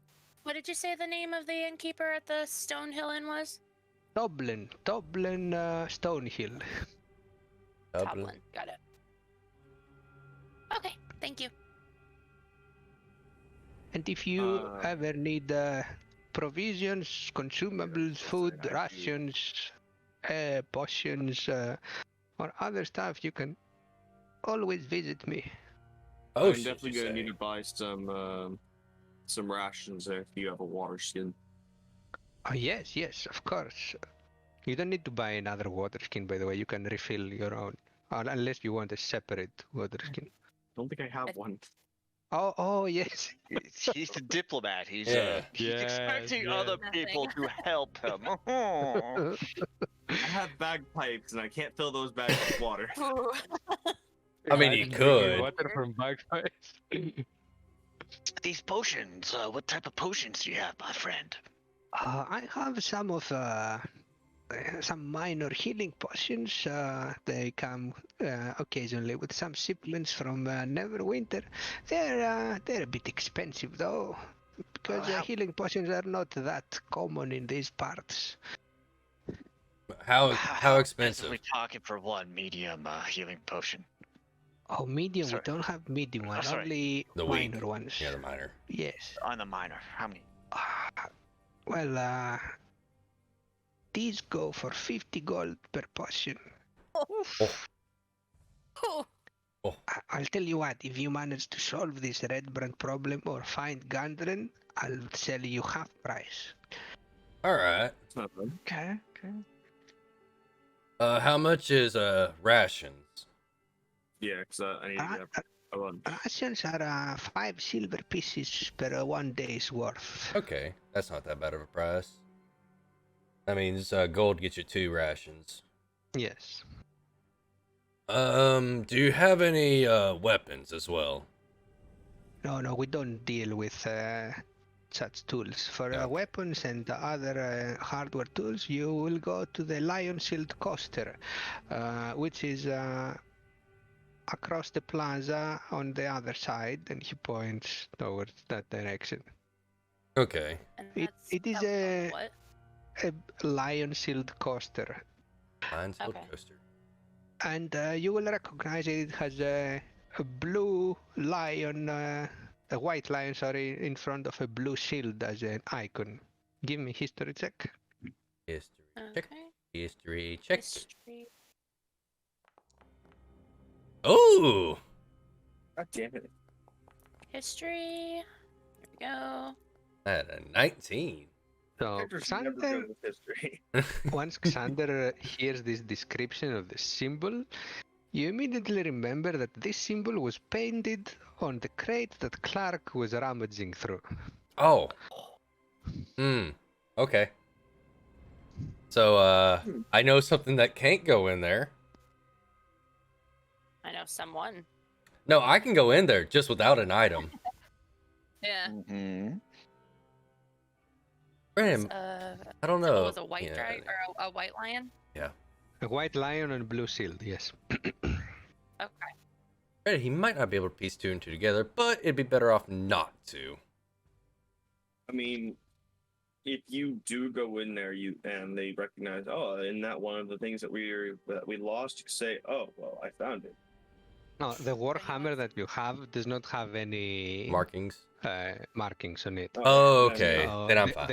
what did you say the name of the innkeeper at the Stonehill Inn was? Toblin Stonehill. Toblin. Got it. Okay, thank you. And if you ever need provisions, consumables, food, rations, potions, or other stuff, you can always visit me. Oh, I'm shit, definitely you gonna need say. to buy some rations if you have a water skin. Oh, yes, yes, of course. You don't need to buy another water skin, by the way. You can refill your own. Unless you want a separate water skin. Don't think I have one. Oh, yes. He's the diplomat. He's Yeah. he's Yes, expecting other yes. people to help him. I have bagpipes and I can't fill those bags with water. Ooh. I mean, you Imagine drinking could. water from bagpipes. These potions. What type of potions do you have, my friend? I have some minor healing potions. They come occasionally with some supplements from Neverwinter. They're a bit expensive though, because how- healing potions are not that common in these parts. How How expensive? are we talking for one medium healing potion? Oh, medium. Sorry. We don't have medium ones, sorry. only The minor weak. ones. Yeah, the minor. Yes. On the minor, how many? Well, these go for 50 gold per potion. Ooh. I'll tell you what, if you manage to solve this red brand problem or find Gundren, I'll sell you half price. All right. It's not bad. Okay, okay. How much is rations? Yeah, because I need to Ra- get a lunch. Rations are 5 silver pieces per 1 day's worth. Okay, that's not that bad of a price. That means gold gets you 2 rations. Yes. Do you have any weapons as well? No, we don't deal with such tools. For Okay. weapons and other hardware tools, you will go to the Lion Shield Coaster, which is across the plaza on the other side, and he points towards that direction. Okay. And It is that was what? a Lion Shield Coaster, Lion Shield Okay. Coaster. and you will recognize it has a blue lion, a white lion, sorry, in front of a blue shield as an icon. Give me history check. History check. Okay. History check. History. Oh! God damn it. History. Here we go. I had a 19. So Characters never Xander, good with history. once Xander hears this description of the symbol, you immediately remember that this symbol was painted on the crate that Clark was rummaging through. Oh. Okay. So, I know something that can't go in there. I know someone. No, I can go in there just without an item. Yeah. Mm-hmm. Graham, I don't know. It was a white Yeah. dragon or a white lion. A white lion and a blue shield, yes. Okay. Granted, he might not be able to piece 2 and 2 together, but it'd be better off not to. I mean, if you do go in there, and they recognize, oh, isn't that one of the things that we lost? You can say, oh, well, I found it. No, the Warhammer that you have does not have any Markings. markings on it. Oh, then, okay. Uh, Then I'm the fine.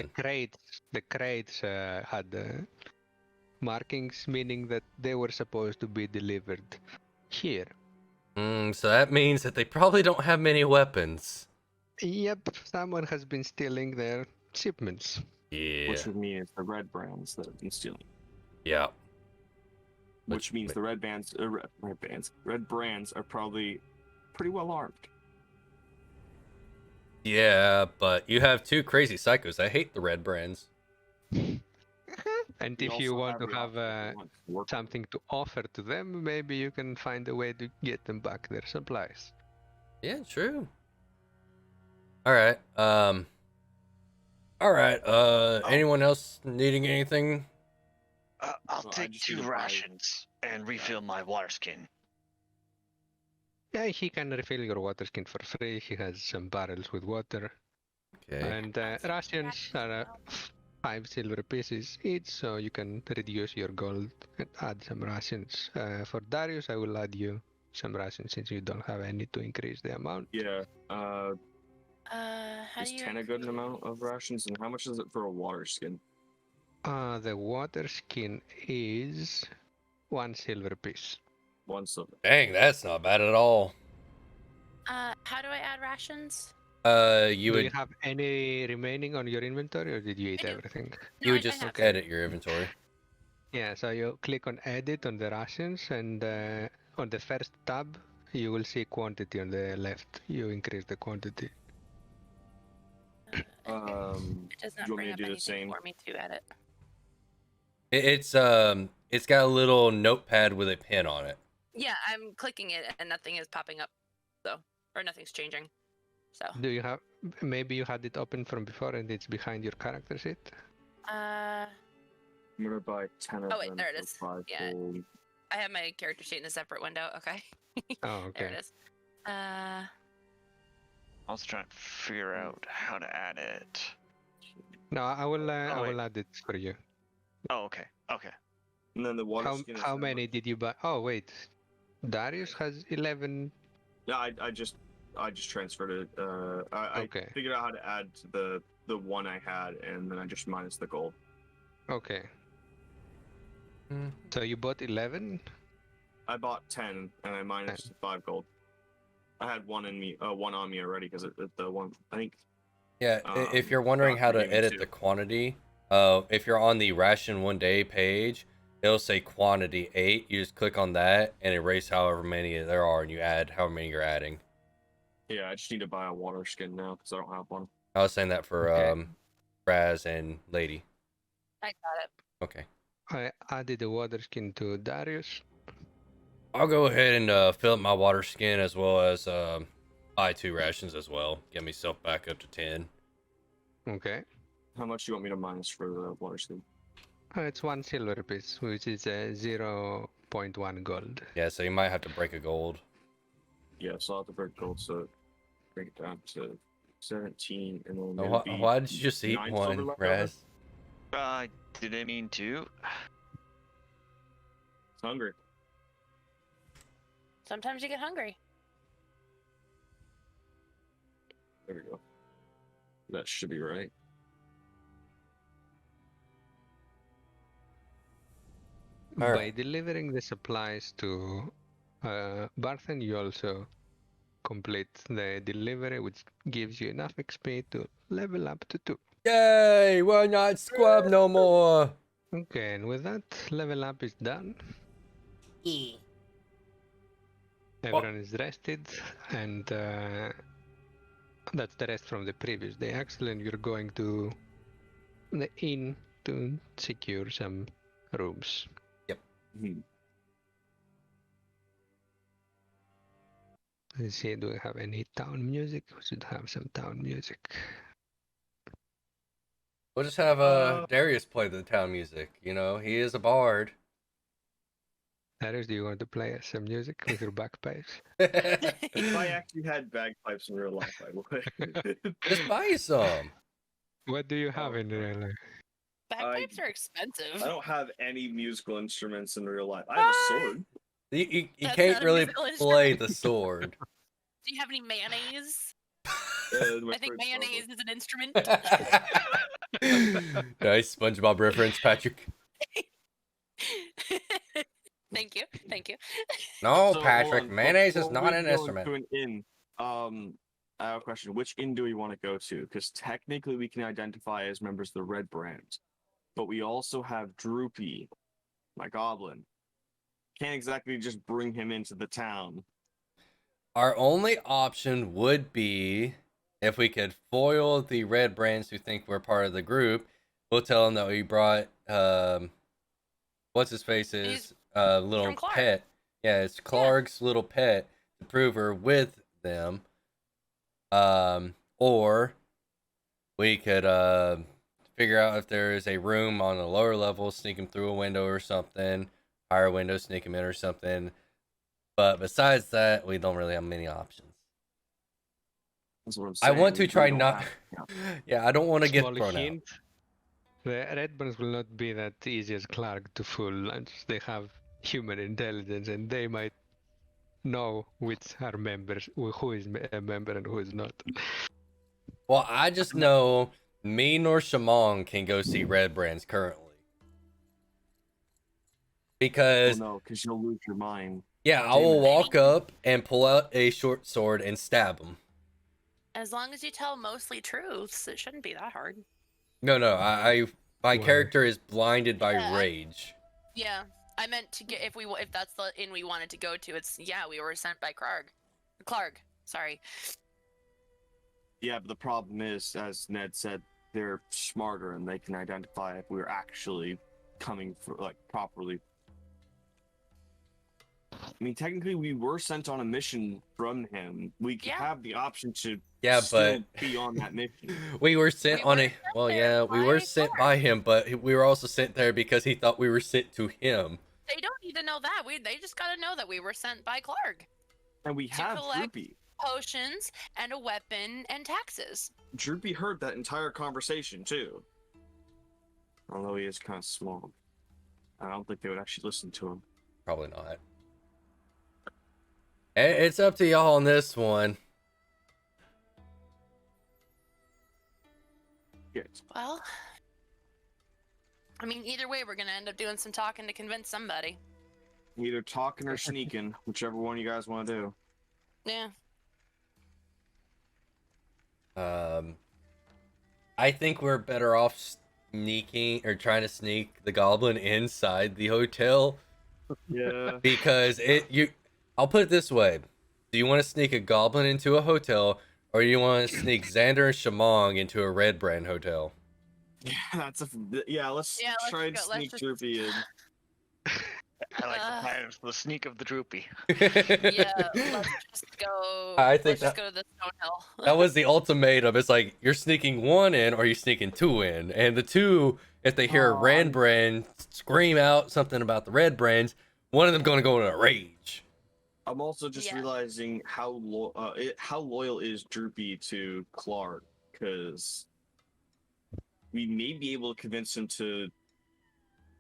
The crates had markings, meaning that they were supposed to be delivered here. So that means that they probably don't have many weapons. Yep, someone has been stealing their shipments. Yeah. Which would mean it's the red brands that have been stealing. Yeah. Which means the red brands are probably pretty well armed. Yeah, but you have 2 crazy psychos. I hate the red brands. And We if you also want to the have option if you want to work something to offer to them, maybe you can find a way to get them back their supplies. Yeah, true. All right. All right. Anyone else needing anything? I'll So I take just 2 need to buy- rations and refill my water skin. Yeah, he can refill your water skin for free. He has some barrels with water. Okay. And rations are 5 silver pieces each, so you can reduce your gold and add some rations. For Darius, I will add you some rations since you don't have any to increase the amount. Yeah. How Is do you 10 a good increase- amount of rations? And how much is it for a water skin? The water skin is 1 silver piece. 1 silver. Dang, that's not bad at all. How do I add rations? You Do you would have any remaining on your inventory, or did you eat I do. everything? you would I just have. edit your inventory. Yeah, so you click on edit on the rations, and on the first tab, you will see quantity on the left. You increase the quantity. It does you not want me bring to up do the anything same? for me to edit. It's got a little notepad with a pen on it. Yeah, I'm clicking it and nothing is popping up, so or nothing's changing. So Do you have? Maybe you had it open from before, and it's behind your character sheet. Uh, I'm gonna buy 10 of Oh, wait, them there it for is. 5 Yeah. gold. I have my character sheet in a separate window. Okay. Oh, There okay. it is. I was trying to figure out how to add it. No, I will. I wait. will add it for you. Oh, okay. Okay. And then the water skin is How how many much? did you buy? Oh, wait. Darius has 11. No, I just transferred it. I Okay. figured out how to add to the one I had, and then I just minus the gold. Okay. So you bought 11? I bought 10, and I minus 5 gold. I had one on me already because the one I think. Yeah, if you're wondering how to gave me edit 2. the quantity, if you're on the ration 1 day page, it'll say quantity 8. You just click on that and erase however many there are, and you add however many you're adding. Yeah, I just need to buy a water skin now because I don't have one. I was saying that for Okay. Raz and Lady. I got it. Okay. I added a water skin to Darius. I'll go ahead and fill up my water skin as well as buy 2 rations as well. Get myself back up to 10. Okay. How much do you want me to minus for the water skin? It's 1 silver piece, which is 0.1 gold. Yeah, so you might have to break a gold. Yeah, so I'll have to break gold, so break it down to 17, and then Oh, why did you just eat 9 silver one, left Raz? I didn't mean to. It's hungry. sometimes you get hungry. There we go. That should be right. All By right. delivering the supplies to Barthen, you also complete the delivery, which gives you enough XP to level up to 2. Yay! We're not squab no more. Okay, and with that, level up is done. Everyone is rested, and that's the rest from the previous day. Excellent. You're going to the inn to secure some rooms. Hmm. Let's see, do we have any town music? We should have some town music. We'll just have Darius play the town music. You know, he is a bard. Darius, do you want to play us some music with your bagpipes? If I actually had bagpipes in real life, I would. Just buy you some. What do you have Oh, in real life? Bagpipes are expensive. I don't have any musical instruments in real life. I have a sword. You That's can't not a really musical play instrument. the sword. Do you have any mayonnaise? My I think friend's mayonnaise is an instrument. Nice SpongeBob reference, Patrick. Thank you. Thank you. No, So, Patrick, hold on, mayonnaise is before not we an go instrument. into an inn, I have a question. Which inn do we want to go to? Because technically we can identify as members of the Red Brand, but we also have Droopy, my goblin. Can't exactly just bring him into the town. Our only option would be if we could foil the red brands who think we're part of the group. We'll tell them that we brought what's his face's little from Clark. pet. Yeah, it's Clark's little pet to prove her with them. Or we could figure out if there is a room on a lower level, sneak him through a window or something, higher window, sneak him in or something. But besides that, we don't really have many options. That's what I'm I saying. want to We try don't not. have- Yeah, I don't want to get Small thrown out. hint. The Red Burns will not be that easy as Clark to fool lunch. They have human intelligence, and they might know which are members, who is a member and who is not. Well, I just know me nor Shamong can go see Red Brands currently. Oh Because no, because you'll lose your mind. Yeah, I will walk up and pull out a short sword and stab him. As long as you tell mostly truths, it shouldn't be that hard. No, my Wow. character is blinded by Yeah, rage. Yeah, I meant to get if that's the inn we wanted to go to. We were sent by Clark. Sorry. Yeah, but the problem is, as Ned said, they're smarter and they can identify if we're actually coming for like properly. I mean, technically, we were sent on a mission from him. We could have the option to still be on that mission. We were sent on a we were sent by him, but we were also sent there because he thought we were sent to him. They don't need to know that. They just gotta know that we were sent by Clark. And we have collect Droopy. Potions and a weapon and taxes. Droopy heard that entire conversation too. Although he is kind of small. I don't think they would actually listen to him. Probably not. It's up to y'all on this one. Yes. Well, I mean, either way, we're gonna end up doing some talking to convince somebody. Either talking or sneaking, whichever one you guys want to do. Yeah. I think we're better off sneaking or trying to sneak the goblin inside the hotel. Yeah. Because I'll put it this way. Do you want to sneak a goblin into a hotel, or do you want to sneak Xander and Shamong into a Red Brand hotel? Yeah, let's try and sneak Droopy in. I like the plan of the sneak of the Droopy. Yeah, let's just go. I think let's just go to the Stone Hill. That was the ultimatum. It's like, you're sneaking one in or you're sneaking two in. And the two, if they hear a Red Brand scream out something about the Red Brands, one of them going to go in a rage. I'm also just realizing how loyal is Droopy to Clark, because we may be able to convince him to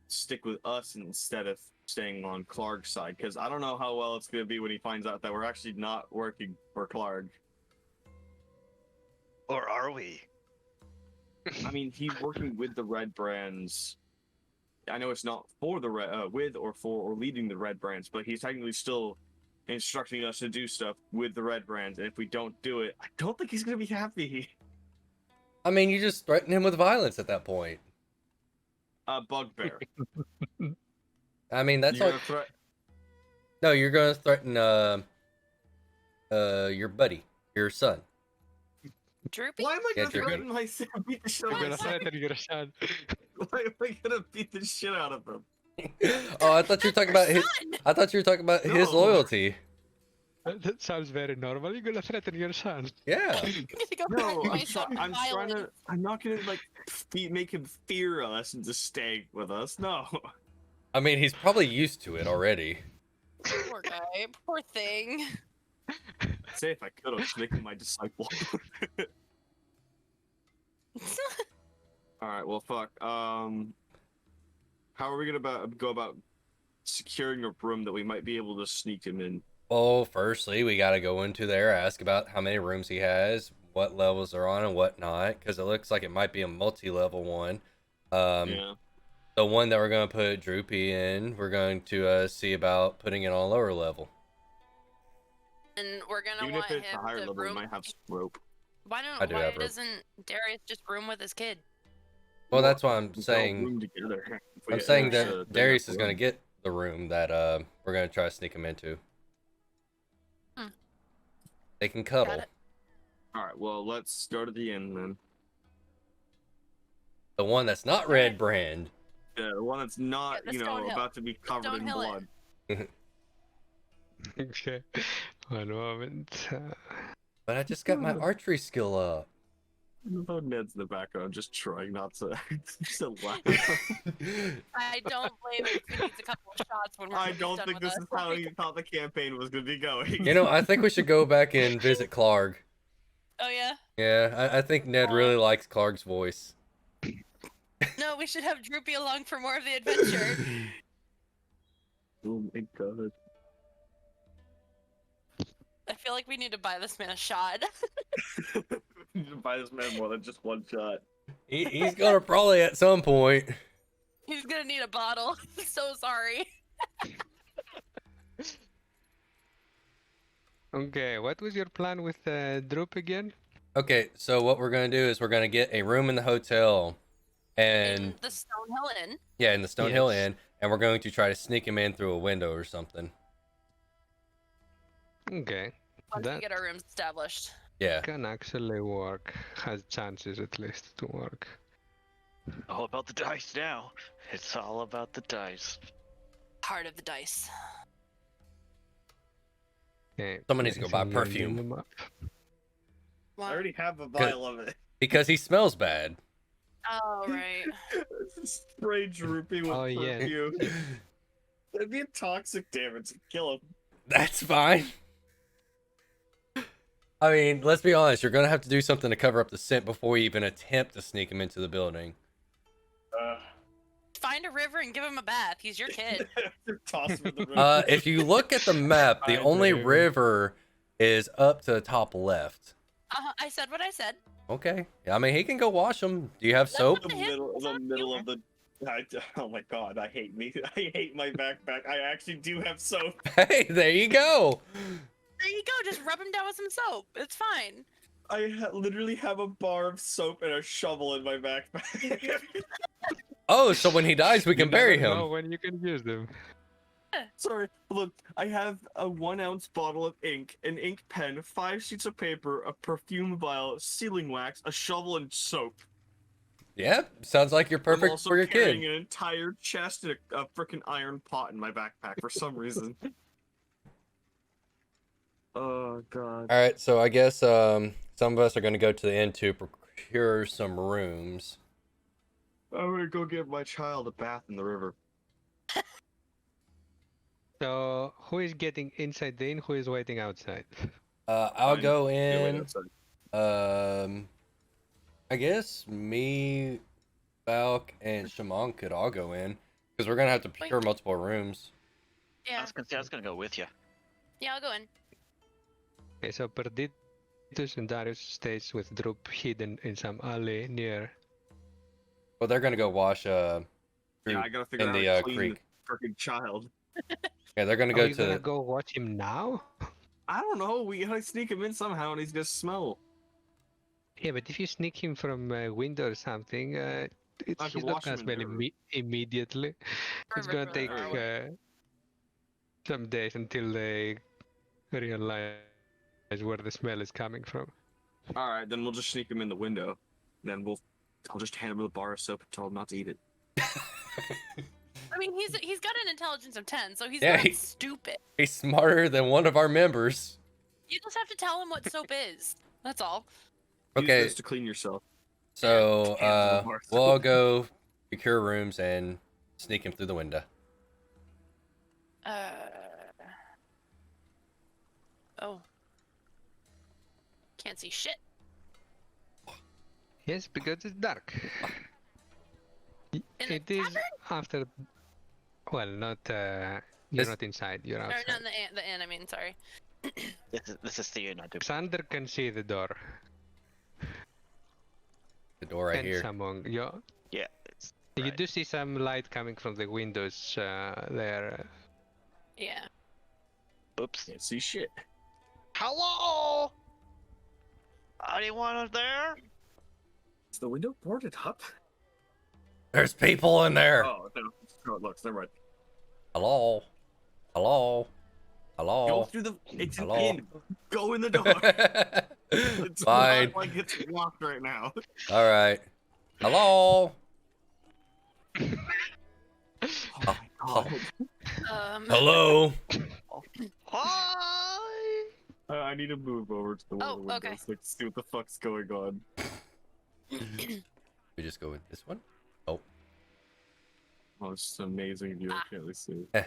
stick with us instead of staying on Clark's side, because I don't know how well it's going to be when he finds out that we're actually not working for Clark. Or are we? I mean, he's working with the Red Brands. I know it's not for the with or for or leading the Red Brands, but he's technically still instructing us to do stuff with the Red Brands, and if we don't do it, I don't think he's going to be happy. I mean, you just threaten him with violence at that point. Bugbear. I mean, that's all. No, you're going to threaten your buddy, your son. Droopy? Why am I going to threaten my son? Beat the shit out of your son. Why am I going to beat the shit out of him? Oh, I thought you were talking about his. I thought you were talking about his loyalty. That sounds very normal. You're gonna threaten your son. Yeah. No, I'm not gonna like make him fear us and just stay with us. No. I mean, he's probably used to it already. Poor guy. Poor thing. Say if I could, I'll just make him my disciple. All right. Well, fuck. How are we gonna go about securing a room that we might be able to sneak him in? Well, firstly, we got to go into there, ask about how many rooms he has, what levels they're on, and whatnot, because it looks like it might be a multi-level one. Yeah. The one that we're going to put Droopy in, we're going to see about putting it on a lower level. And we're gonna Even want if it's him a higher to level, room. we might have rope. Why doesn't Darius just room with his kid? Well, that's why I'm We can all saying. room together. I'm saying that Darius is going to get the room that we're going to try to sneak him into. They can cuddle. All right. Well, let's go to the inn then. The one that's not Red Brand. Yeah, the one that's not, about to be covered in blood. Okay. One moment. But I just got my archery skill up. Oh, Ned's in the background, just trying not to, just to laugh. I don't blame him if he needs a couple of shots when we're I don't done think with this us. is how he thought the campaign was going to be going. You know, I think we should go back and visit Clark. Oh yeah? Yeah, I think Ned really likes Clark's voice. No, we should have Droopy along for more of the adventure. Oh my god. I feel like we need to buy this man a shot. You need to buy this man more than just one shot. He's gonna probably at some point. He's gonna need a bottle. So sorry. Okay, what was your plan with Droop again? Okay, so what we're gonna do is we're gonna get a room in the hotel, and In the Stonehill Inn. yeah, in the Stonehill Yes. Inn, and we're going to try to sneak him in through a window or something. Okay, Once we that get our rooms established. Yeah. can actually work. Has chances at least to work. All about the dice now. It's all about the dice. Heart of the dice. Okay, Someone needs to go buy placing your perfume. minimum. I What? already have a vial of it. Because he smells bad. Oh, right. Spray Droopy with Oh, yeah. perfume. That'd be a toxic damage to kill him. That's fine. I mean, let's be honest. You're gonna have to do something to cover up the scent before you even attempt to sneak him into the building. Find a river and give him a bath. He's your kid. Toss him in the river. If you look at the map, the I only do. river is up to the top left. I said what I said. Okay. I mean, he can go wash them. Do you have That's soap? what the middle of the. Oh my god, I hate me. I hate my backpack. I actually do have soap. Hey, there you go. There you go. Just rub him down with some soap. It's fine. I literally have a bar of soap and a shovel in my backpack. Oh, so when he dies, we can You bury never know him. when you can use them. Sorry, look, I have a 1 ounce bottle of ink, an ink pen, 5 sheets of paper, a perfume vial, sealing wax, a shovel, and soap. Yeah, sounds like you're I'm perfect also for your carrying kid. an entire chest and a freaking iron pot in my backpack for some reason. Oh god. All right, so I guess some of us are going to go to the inn to procure some rooms. I'm gonna go give my child a bath in the river. So, who is getting inside the inn? Who is waiting outside? I'll Fine. go Yeah, wait in. outside. I guess me, Falk, and Shaman could all go in because we're gonna have to procure multiple rooms. I Yeah. was gonna say I was gonna go with you. Yeah, I'll go in. Okay, so Perditus and Darius stays with Droop hidden in some alley near. Well, they're gonna go wash Yeah, I gotta figure in out the how to clean creek. the freaking child. Yeah, they're gonna Are go you gonna to. go watch him now? I don't know. We gotta sneak him in somehow, and he's gonna smell. Yeah, but if you sneak him from a window or something, I he's can not wash him gonna in the smell river. immediately. It's River's gonna really take far away. some days until they realize where the smell is coming from. All right, then we'll just sneak him in the window. Then I'll just hand him a bar of soap and tell him not to eat it. I mean, he's got an intelligence of 10, so he's Yeah, not he- stupid. He's smarter than one of our members. You just have to tell him what soap is. That's all. Use Okay, this to clean yourself. so Handful of bars. we'll all go procure rooms and sneak him through the window. Oh. Can't see shit. Yes, because it's dark. In the It is tavern? after. Well, not. You're This- not inside. You're Or outside. not the inn. I mean, sorry. This is the not Xander can see the door. The door right and here. among you. Yeah. It's, You right. do see some light coming from the windows there. Yeah. Oops. Can't see shit. Hello. Anyone there? Is the window boarded up? There's people in there. Oh, no. Oh, it looks. Never mind. Hello. Hello. Go Hello. through the. It's Hello. an inn. Go in the door. It's Fine. not like it's locked right now. All right. Hello. Oh my god. Hello. Hi. I need to move over to the one of the Oh, windows, okay. like, see what the fuck's going on. We just go with this one. Oh, it's amazing view. I can't really see. Eh.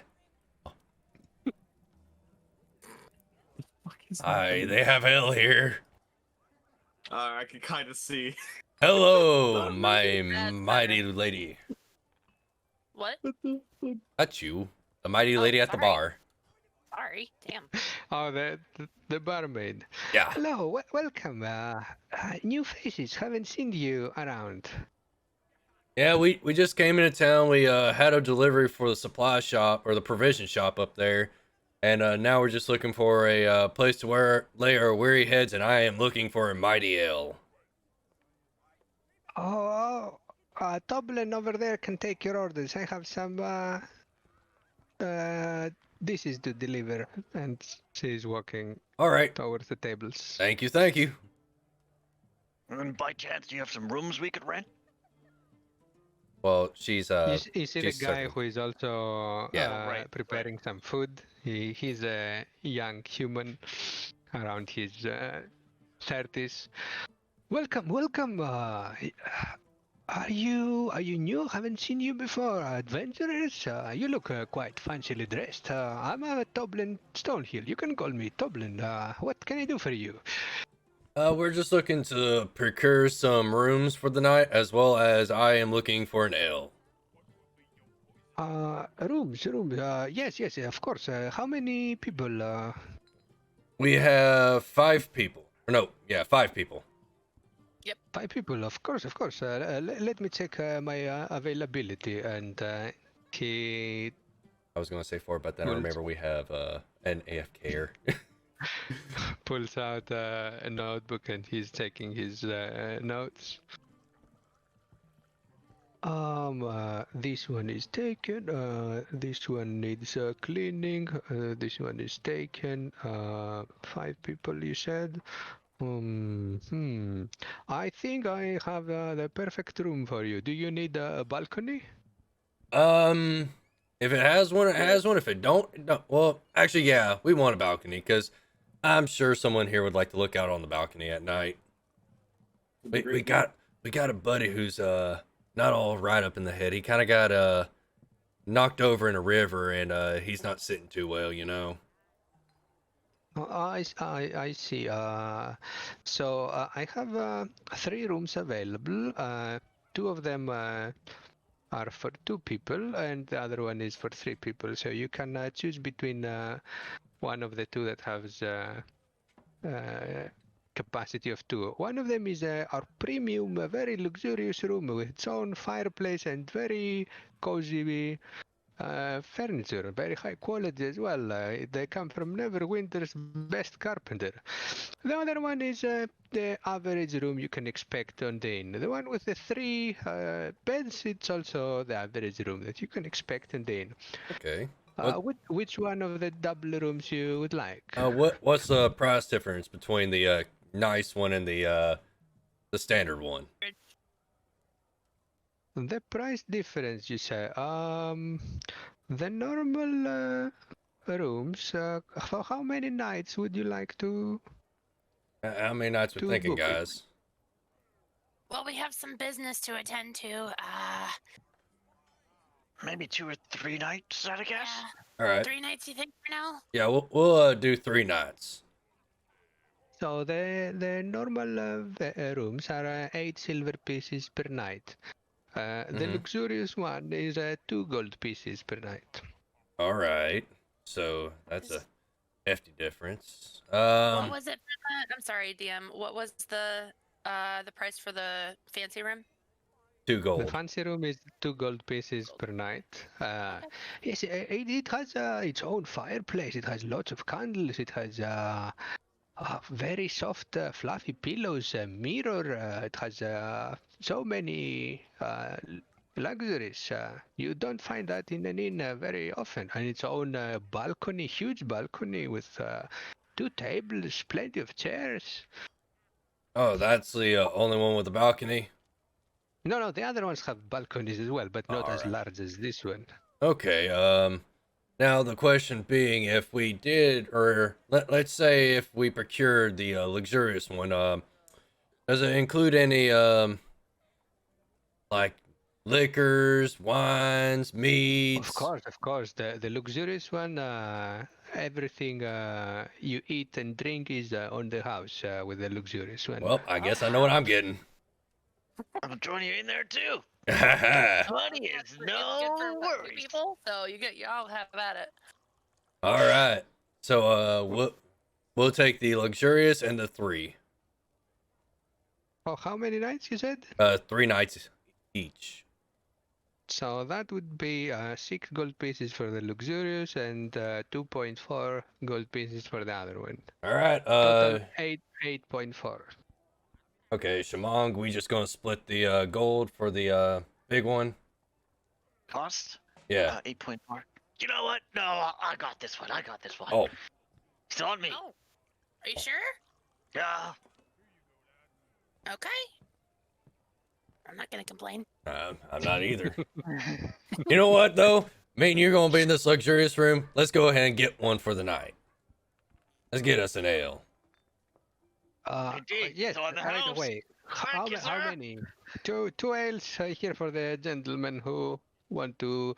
Fuck is Hi, happening? they have hell here. I can kind of see. Hello, my That's mighty lady. What? That's you, the mighty Oh, lady at the sorry. bar. Sorry. Damn. Oh, the barmaid. Yeah. Hello, welcome. New faces. Haven't seen you around. Yeah, we just came into town. We had a delivery for the supply shop or the provision shop up there. And now we're just looking for a place to lay our weary heads, and I am looking for a mighty ale. Oh, Dublin over there can take your orders. I have some dishes to deliver. And she's walking All right. towards the tables. Thank you. Thank you. And by chance, do you have some rooms we could rent? Well, she's You see the she's guy circling. who is also Yeah. Right, preparing some food. He's a young human around his 30s. Welcome, welcome. Are you new? Haven't seen you before. Adventurers. You look quite fancily dressed. I'm Dublin Stonehill. You can call me Dublin. What can I do for you? We're just looking to procure some rooms for the night, as well as I am looking for an ale. Rooms. Yes, of course. How many people? We have 5 people. Or no, yeah, 5 people. 5 people, of course. Let me check my availability. And He I was gonna say 4, but then I Well, remember we have an AFKer. pulls out a notebook and he's taking his notes. This one is taken. This one needs cleaning. This one is taken. 5 people, you said. I think I have the perfect room for you. Do you need a balcony? If it has one, it has one. If it don't, it don't. Well, actually, yeah, we want a balcony because I'm sure someone here would like to look out on the balcony at night. We got a buddy who's not all right up in the head. He kind of got knocked over in a river, and he's not sitting too well, you know. I see. So I have 3 rooms available. 2 of them are for 2 people, and the other one is for 3 people. So you can choose between one of the 2 that has capacity of 2. One of them is our premium, very luxurious room with its own fireplace and very cozy furniture, very high quality as well. They come from Neverwinter's best carpenter. The other one is the average room you can expect on the inn. The one with the 3 beds, it's also the average room that you can expect on the inn. Okay. Which one of the double rooms you would like? What's the price difference between the nice one and the standard one? The price difference, you say? The normal rooms. For how many nights would you like to? How many nights we're To thinking, book it. guys? Well, we have some business to attend to. Maybe 2 or 3 nights, I'd guess. Yeah, All right. 3 nights, you think, for now? Yeah, we'll do 3 nights. So the normal rooms are 8 silver pieces per night. The luxurious one is 2 gold pieces per night. All right. So that's a hefty difference. What was it for the? I'm sorry, DM. What was the price for the fancy room? 2 The gold. fancy room is 2 gold pieces per night. Yes, it has its own fireplace. It has lots of candles. It has very soft, fluffy pillows, a mirror. It has so many luxuries. You don't find that in an inn very often. And its own balcony, huge balcony with 2 tables, plenty of chairs. Oh, that's the only one with a balcony. No, the other ones have balconies as well, but not as Alright. large as this one. Okay. Now the question being, if we did, or let's say if we procured the luxurious one, does it include any like liquors, wines, meats? Of course. The luxurious one, everything you eat and drink is on the house with the luxurious one. Well, I guess I know what I'm getting. I'll join you in there too. All Money is It's good no for what, 2 worries. people, so y'all have at it. right. So we'll take the luxurious and the 3. Oh, how many nights you said? 3 nights each. So that would be 6 gold pieces for the luxurious and 2.4 gold pieces for the other one. All right. Total 8.4. Okay, Shamong, we just gonna split the gold for the big one. Cost? Yeah. 8.4. You know what? No, I got this one. I got this one. Oh, It's on me. Oh, are you sure? Yeah. Okay. I'm not gonna complain. I'm not either. You know what though? Me and you're gonna be in this luxurious room. Let's go ahead and get one for the night. Let's get us an ale. Indeed, Yes, so in the right house. away. Thank you, How sir. many? Two ales here for the gentlemen who want to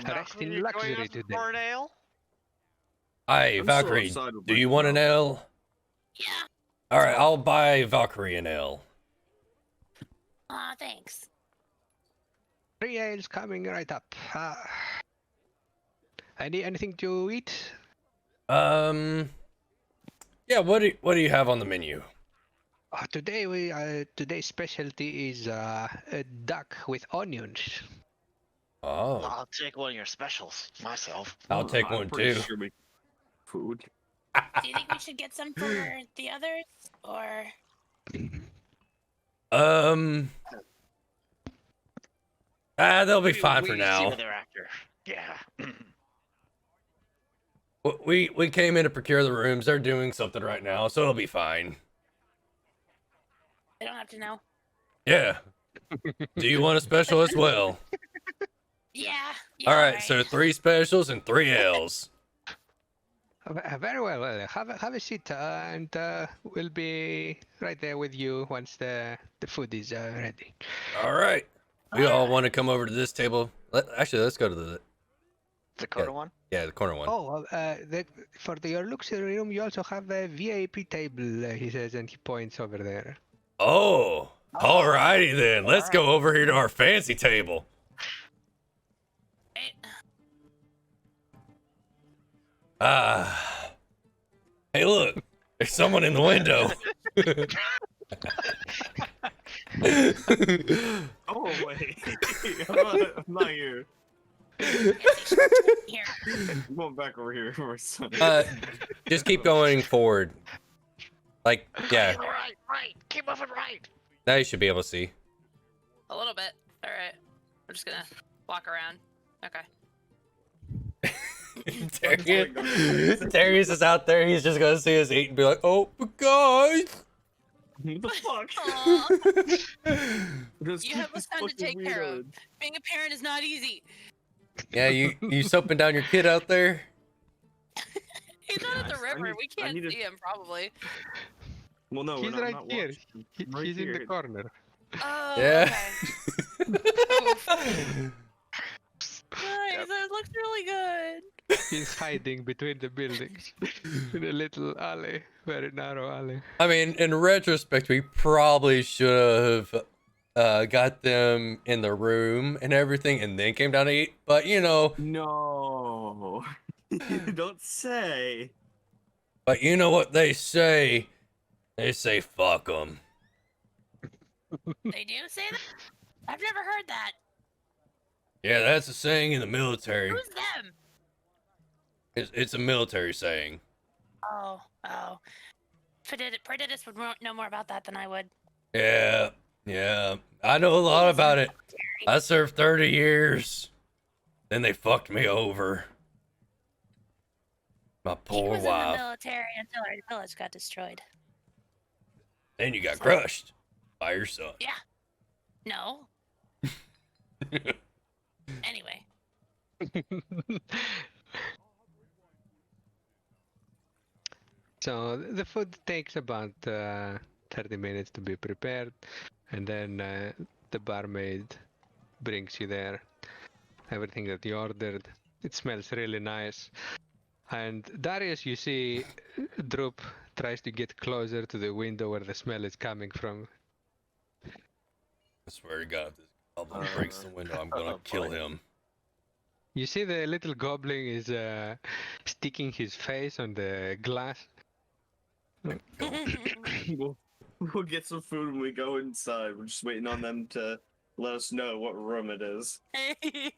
rest in luxury today. For an ale? Hey, I'm still Valkyrie, outside with do my you want an phone. ale? Yeah. All right, I'll buy Valkyrie an ale. Aw, thanks. 3 ales coming right up. Anything to eat? Yeah. What do you have on the menu? Today's specialty is a duck with onions. Oh, I'll take one of your specials myself. I'll take I'm one pretty too. Sure we food. Do you think we should get some for the others, or They'll be fine for See now. what they're after. Yeah. We came in to procure the rooms. They're doing something right now, so it'll be fine. they don't have to know? Yeah. Do you want a special as well? Yeah. All right, so 3 specials and 3 ales. Very well. Have a seat, and we'll be right there with you once the food is ready. All right. We all want to come over to this table. Actually, let's go to the Dakota one? the corner one. Oh, for your luxury room, you also have a VIP table. He says, and he points over there. Oh, alrighty then. Let's go over here to our fancy table. Hey, look, there's someone in the window. Oh wait, I'm not here. Here. I'm going back over here for my son. Just keep going forward. Like, yeah, Right. Keep moving right. now you should be able to see. A little bit. All right. We're just gonna walk around. Okay. Darius is out there. He's just gonna see us eat and be like, "Oh, guys." What the fuck? Aw, Just you keep have a this son to fucking take care of. weirdo. Being a parent is not easy. Yeah, you soaping down your kid out there. He's not at the Gosh, I river. need- We I can't need to- see him probably. Well, no, He's we're not, right not here. watching. Right He's in the here. corner. Oh, Yeah. okay. Nice. That looks really good. He's hiding between the buildings in a little alley, very narrow alley. I mean, in retrospect, we probably should have got them in the room and everything, and then came down to eat. But you know, No. Don't say. but you know what they say? They say fuck them. They do say that? I've never heard that. Yeah, that's a saying in the military. Who's them? It's a military saying. Oh. Predatus would know more about that than I would. Yeah, I know a lot about it. I served 30 years. Then they fucked me over. My He poor was in the wife. military until our village got destroyed. Then you got crushed by your son. No. Anyway. So the food takes about 30 minutes to be prepared, and then the barmaid brings you there everything that you ordered. It smells really nice. And Darius, you see, Droop tries to get closer to the window where the smell is coming from. I swear to God, if this goblin breaks the window, I'm gonna kill him. You see the little goblin is sticking his face on the glass. We'll get some food when we go inside. We're just waiting on them to let us know what room it is. And they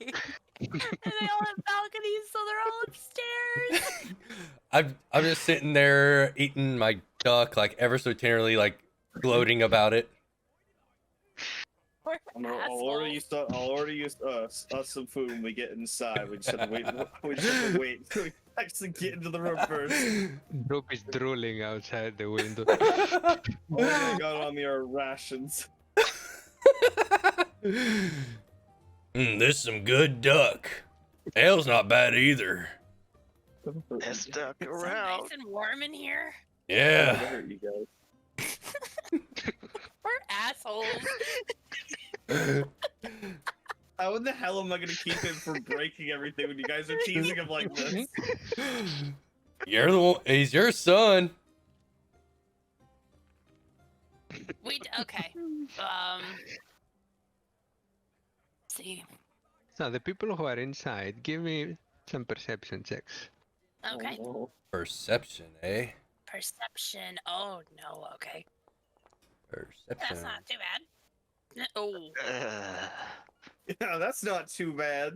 all have balconies, so they're all upstairs. I'm just sitting there eating my duck, like ever so tenderly, like gloating about it. We're I'll order you assholes. I'll order you us some food when we get inside. We just have to wait. We just have to wait until we actually get into the room first. Droop is drooling outside the window. All I got on me are rations. This is some good duck. Ale's not bad either. It's stuck Is it around. nice and warm in here? Yeah. Hurt you guys. We're assholes. How in the hell am I gonna keep him from breaking everything when you guys are teasing him like this? You're the one. He's your son. Okay. See. So the people who are inside, give me some perception checks. Okay. Oh, Perception, eh? Perception. Oh no. Okay. Perception. That's not too bad. Oh. yeah, that's not too bad.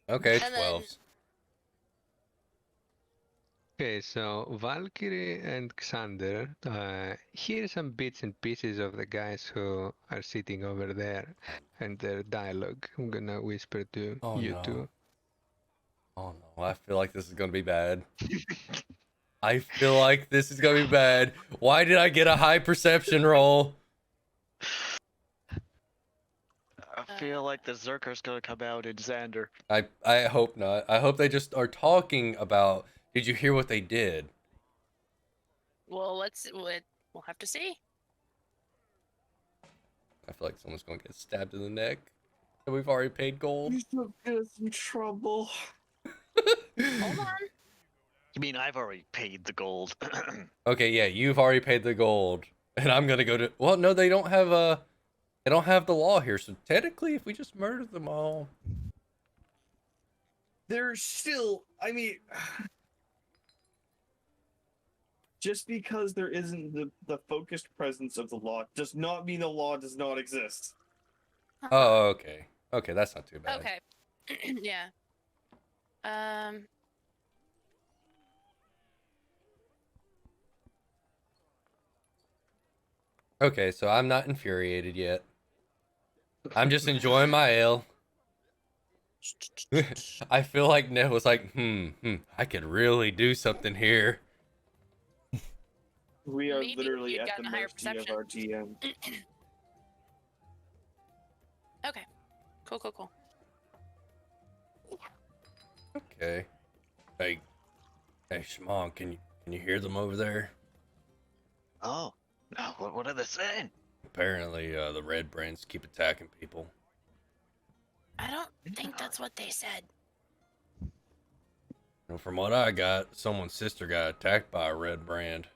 Okay, And then- 12. Okay, so Valkyrie and Xander, hear some bits and pieces of the guys who are sitting over there and their dialogue. I'm gonna whisper to Oh, you no. two. Oh no, I feel like this is gonna be bad. I feel like this is gonna be bad. Why did I get a high perception roll? I feel like the Zerker's gonna come out in Xander. I hope not. I hope they just are talking about. Did you hear what they did? Well, we'll have to see. I feel like someone's gonna get stabbed in the neck. And we've already paid gold. He's gonna get us in trouble. Hold on. You mean I've already paid the gold? Okay, yeah, you've already paid the gold, and I'm gonna go to. Well, no, they don't have they don't have the law here. So technically, if we just murder them all, There's still, I mean, just because there isn't the focused presence of the law does not mean the law does not exist. oh, okay, okay, that's not too bad. Okay. Yeah. Okay, so I'm not infuriated yet. I'm just enjoying my ale. I feel like Ned was like, I could really do something here. We are Maybe if literally you'd at the gotten a higher mercy of perception. our GM. Okay. Cool. Okay. Hey, Shimon, can you hear them over there? Oh, no, what are they saying? Apparently, the red brands keep attacking people. I don't think that's what they said. And from what I got, someone's sister got attacked by a red brand.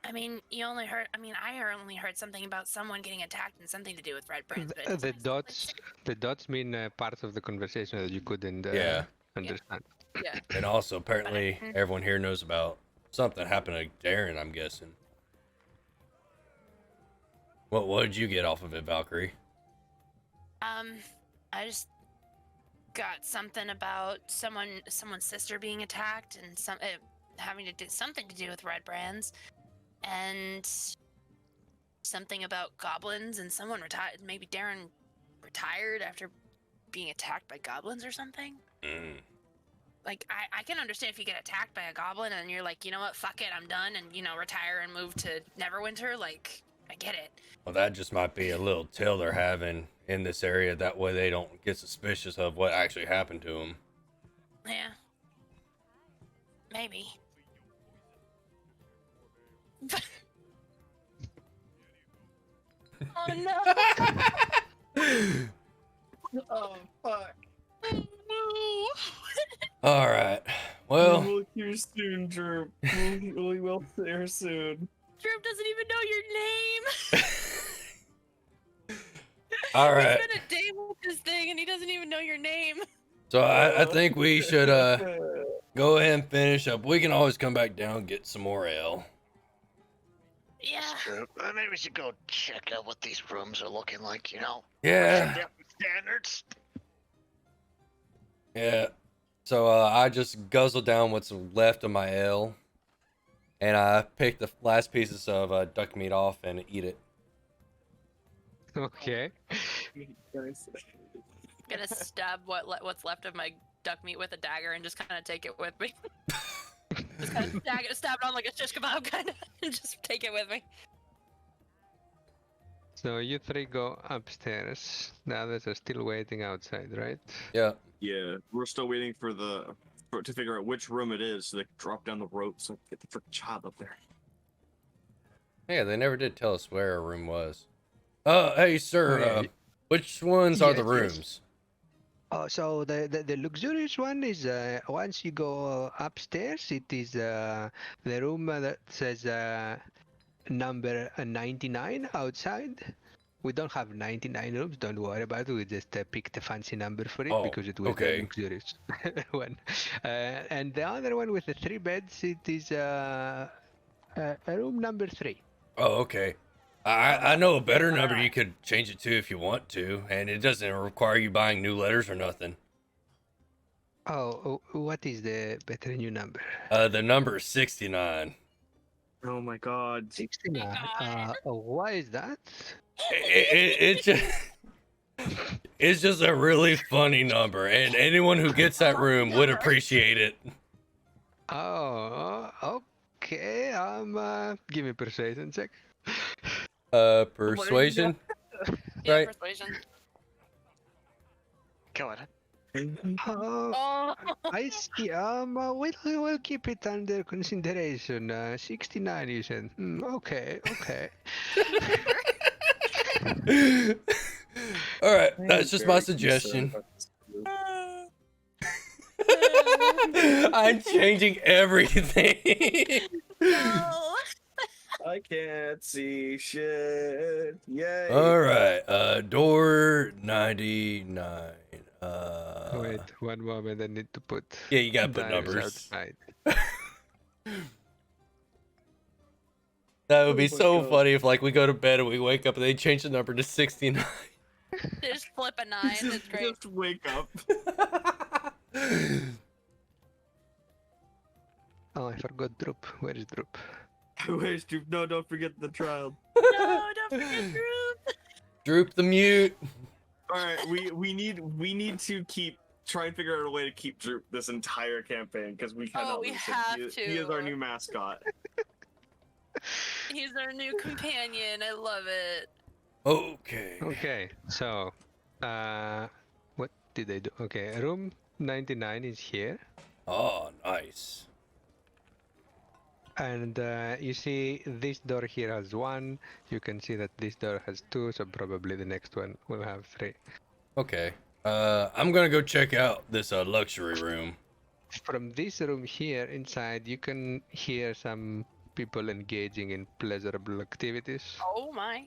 I mean, you only heard. I mean, I only heard something about someone getting attacked and something to do with red brands. But it The doesn't sound like the dots mean part of the conversation that you couldn't Yeah. understand. Yeah. And also, apparently, Mhm. everyone here knows about something happened to Darren, I'm guessing. What did you get off of it, Valkyrie? I just got something about someone's sister being attacked and having to do something to do with red brands, and something about goblins and someone retired. Maybe Darren retired after being attacked by goblins or something. Like, I can understand if you get attacked by a goblin and you're like, you know what, fuck it, I'm done, and retire and move to Neverwinter. Like, I get it. Well, that just might be a little till they're having in this area. That way they don't get suspicious of what actually happened to them. Yeah. Maybe. Oh no! Oh, fuck. No! All right. Well, We'll hear soon, Drew. We will hear soon. Droop doesn't even know your name. all right. He's been a day with this thing and he doesn't even know your name. So I think we should go ahead and finish up. We can always come back down and get some more ale. Yeah. It's true. Maybe we should go check out what these rooms are looking like. Yeah. Different standards. Yeah. So I just guzzle down what's left of my ale, and I pick the last pieces of duck meat off and eat it. Okay. Gonna stab what's left of my duck meat with a dagger and just kind of take it with me. Just kind of stab it on like a shish kebab kind of, and just take it with me. So you three go upstairs. The others are still waiting outside, right? Yeah. Yeah, we're still waiting for to figure out which room it is so they can drop down the ropes and get the freaking child up there. Yeah, they never did tell us where our room was. Hey, sir. Oh, yeah. Which ones are the Yes, yes. rooms? Oh, so the luxurious one is once you go upstairs, it is the room that says number 99 outside. We don't have 99 rooms, don't worry about it. We just picked a fancy number for it Oh, because it was okay. the luxurious one. And the other one with the 3 beds, it is room number 3. Oh, okay. I know a better number you could change it to if you want to, and it doesn't require you buying new letters or nothing. Oh, what is the better new number? The number is 69. Oh my god. 69. God. Why is that? It just, it's just a really funny number, and anyone who gets that room would appreciate it. Oh, okay. Give me a persuasion check. Persuasion? Yeah, Right. persuasion. Go ahead. Oh. I see. We'll keep it under consideration. 69, you said. Okay. All right, that's just my suggestion. I'm changing everything. No. I can't see shit. Yay. All right, door 99. Wait, one moment. I need to put. Yeah, you gotta put dials numbers. outside. That would be Oh my so God. funny if, like, we go to bed and we wake up and they change the number to 69. Just flip a 9. That's great. Just wake up. Oh, I forgot Droop. Where is Droop? Where's Droop? No, don't forget the child. No, don't forget group. Droop the mute. All right, we need to try and figure out a way to keep Droop this entire campaign because we cannot we lose him. have He is our to. new mascot. He's our new companion. I love it. Okay. Okay, so, what did I do? Okay, room 99 is here, Oh, nice. and you see this door here has 1. You can see that this door has 2, so probably the next one will have 3. Okay. I'm gonna go check out this luxury room. From this room here inside, you can hear some people engaging in pleasurable activities. Oh my.